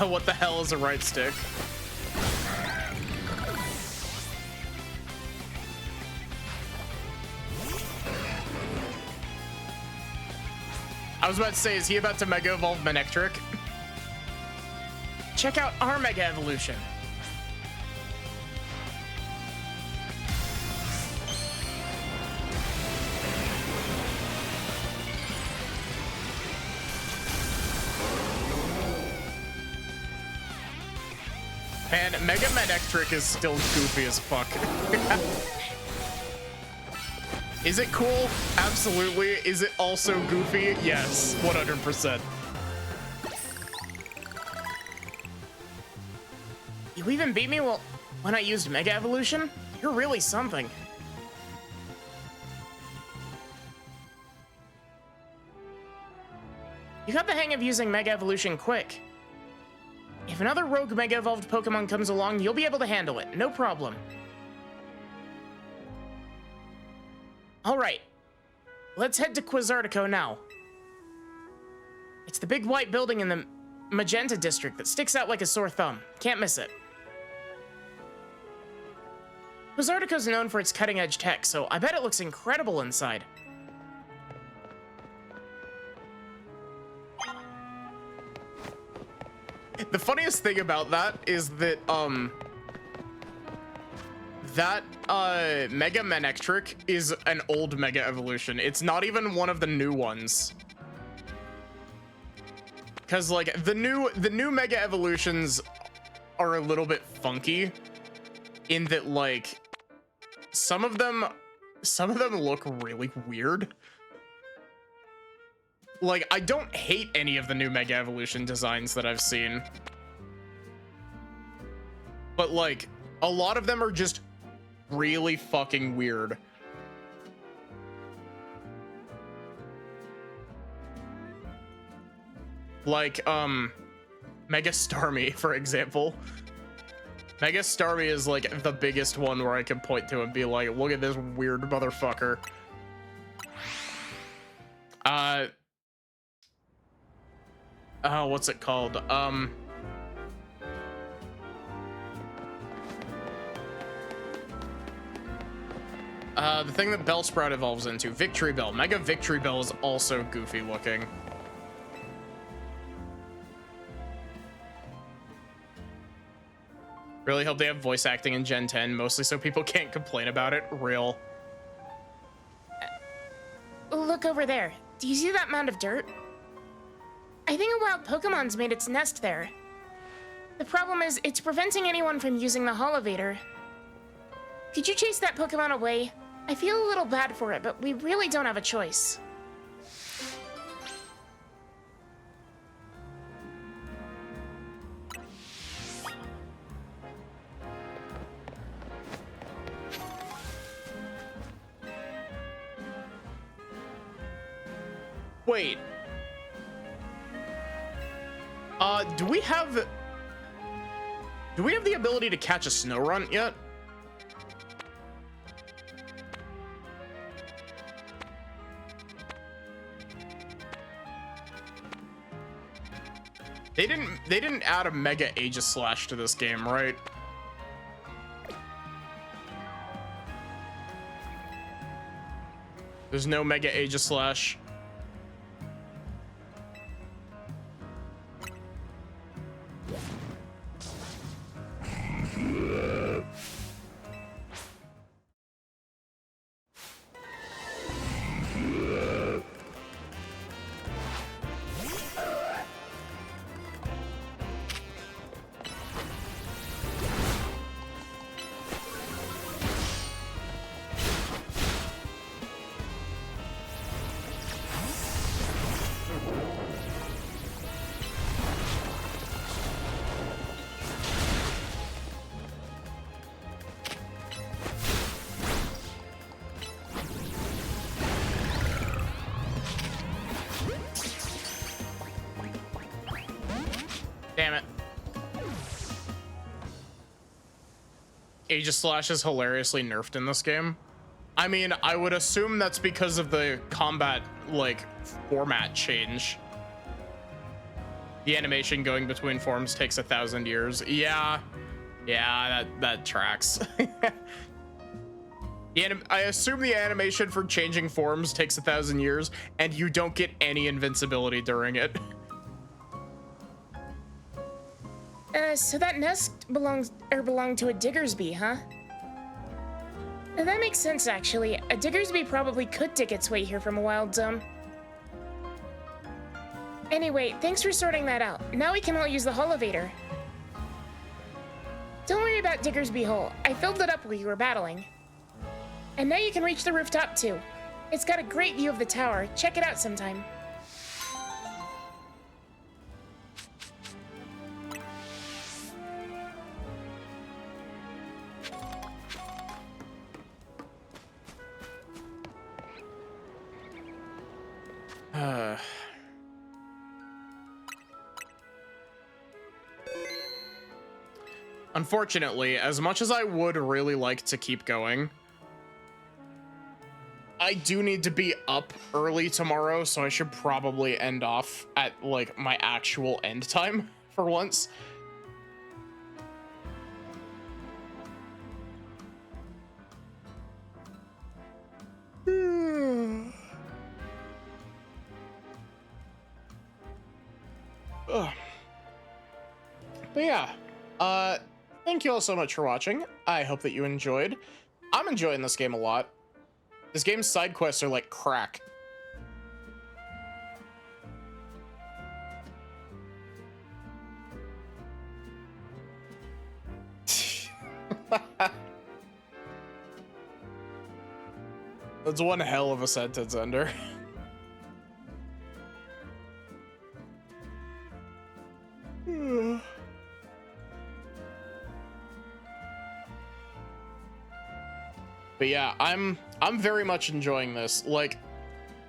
Speaker 3: What the hell is a right stick? I was about to say, is he about to Mega Evolve Manectric? Check out our Mega Evolution. And Mega Manectric is still goofy as fuck. Is it cool? Absolutely. Is it also goofy? Yes, 100%. You even beat me when I used Mega Evolution? You're really something. You got the hang of using Mega Evolution quick. If another rogue Mega Evolved Pokemon comes along, you'll be able to handle it. No problem. Alright. Let's head to Quizartico now. It's the big white building in the Magenta District that sticks out like a sore thumb. Can't miss it. Quizartico's known for its cutting-edge tech, so I bet it looks incredible inside. The funniest thing about that is that, Mega Manectric is an old Mega Evolution. It's not even one of the new ones. Cause like the new Mega Evolutions are a little bit funky in that like some of them look really weird. Like, I don't hate any of the new Mega Evolution designs that I've seen. But, like, a lot of them are just really fucking weird. Like, Mega Starmie, for example. Mega Starmie is, like, the biggest one where I can point to and be like, look at this weird motherfucker. Oh, what's it called? The thing that Bellsprout evolves into, Victory Bell. Mega Victory Bell is also goofy looking. Really hope they have voice acting in Gen 10, mostly so people can't complain about it. Real.
Speaker 2: Look over there. Do you see that mound of dirt? I think a wild Pokemon's made its nest there. The problem is, it's preventing anyone from using the Holovator. Could you chase that Pokemon away? I feel a little bad for it, but we really don't have a choice.
Speaker 3: Wait. Do we have the ability to catch a Snorunt yet? They didn't add a Mega Aegislash to this game, right? There's no Mega Aegislash. Damn it. Aegislash is hilariously nerfed in this game. I mean, I would assume that's because of the combat, like, format change.
Speaker 1: The animation going between forms takes 1,000 years. Yeah, that tracks. I assume the animation for changing forms takes 1,000 years, and you don't get any invincibility during it.
Speaker 2: So that nest belonged to a Diggersby, huh? That makes sense, actually. A Diggersby probably could dig its way here from a wild zone. Anyway, thanks for sorting that out. Now we can all use the Holovator. Don't worry about Diggersby Hole. I filled it up while you were battling. And now you can reach the rooftop, too. It's got a great view of the tower. Check it out sometime.
Speaker 1: Unfortunately, as much as I would really like to keep going, I do need to be up early tomorrow, so I should probably end off at like my actual end time for once. Ugh. But yeah, thank you all so much for watching. I hope that you enjoyed. I'm enjoying this game a lot. This game's side quests are like crack. That's one hell of a sentence, Ender. But yeah, I'm very much enjoying this. Like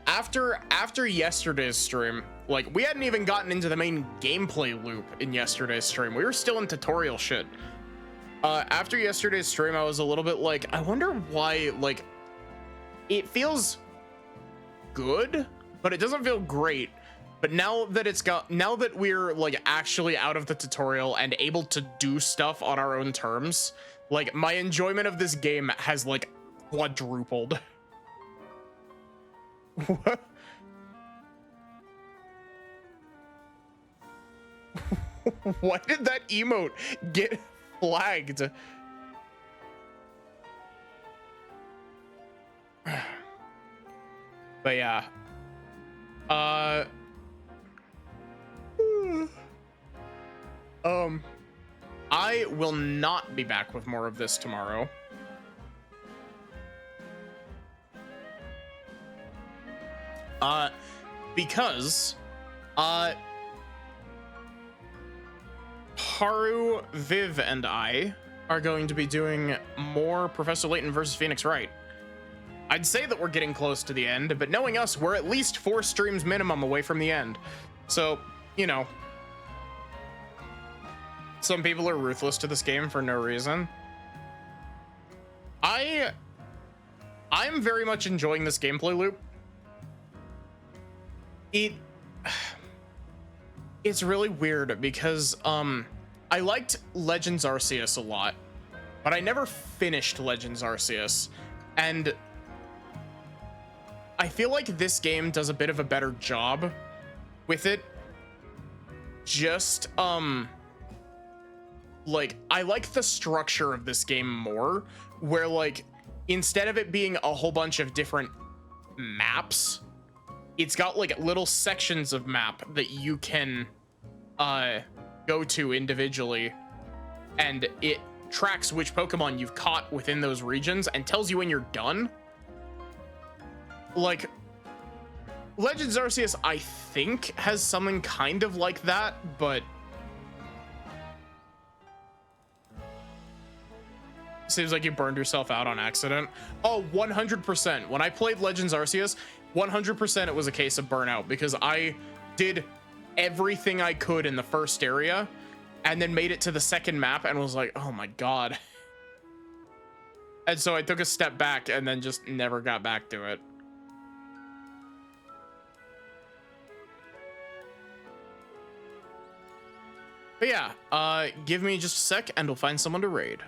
Speaker 1: after yesterday's stream, like we hadn't even gotten into the main gameplay loop in yesterday's stream. We were still in tutorial shit. After yesterday's stream, I was a little bit like, I wonder why, like, it feels good, but it doesn't feel great. But now that we're like actually out of the tutorial and able to do stuff on our own terms, like my enjoyment of this game has like quadrupled. What? Why did that emote get flagged? But yeah. I will not be back with more of this tomorrow. Because Haru, Viv, and I are going to be doing more Professor Layton versus Phoenix Wright. I'd say that we're getting close to the end, but knowing us, we're at least 4 streams minimum away from the end. So, you know, some people are ruthless to this game for no reason. I'm very much enjoying this gameplay loop. It's really weird because I liked Legends Arceus a lot, but I never finished Legends Arceus, and I feel like this game does a bit of a better job with it. Just like I like the structure of this game more, where like instead of it being a whole bunch of different maps, it's got like little sections of map that you can go to individually, and it tracks which Pokemon you've caught within those regions and tells you when you're done. Like Legends Arceus, I think, has something kind of like that, but seems like you burned yourself out on accident. Oh, 100%. When I played Legends Arceus, 100% it was a case of burnout, because I did everything I could in the first area and then made it to the second map and was like, oh my god. And so I took a step back and then just never got back to it.
Speaker 3: But yeah, give me just a sec and we'll find someone to raid.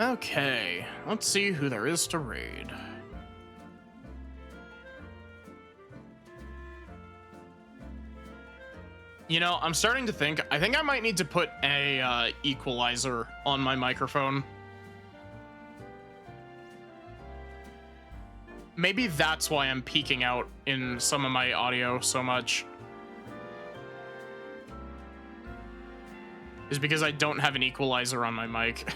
Speaker 3: Okay, let's see who there is to raid. You know, I'm starting to think, I think I might need to put a equalizer on my microphone. Maybe that's why I'm peeking out in some of my audio so much. Is because I don't have an equalizer on my mic.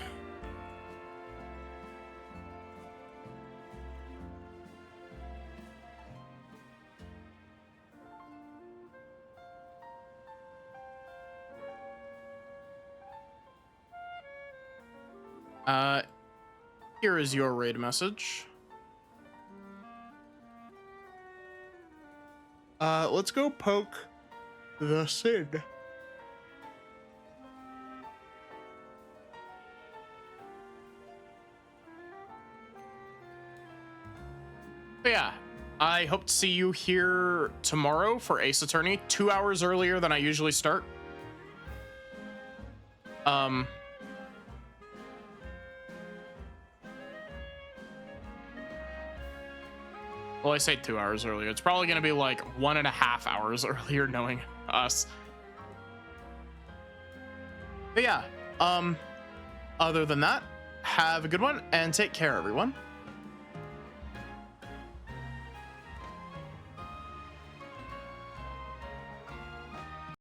Speaker 3: Here is your raid message. Let's go poke the Sid. But yeah, I hope to see you here tomorrow for Ace Attorney, 2 hours earlier than I usually start. Well, I say 2 hours earlier. It's probably going to be like 1.5 hours earlier, knowing us. But yeah, other than that, have a good one and take care, everyone.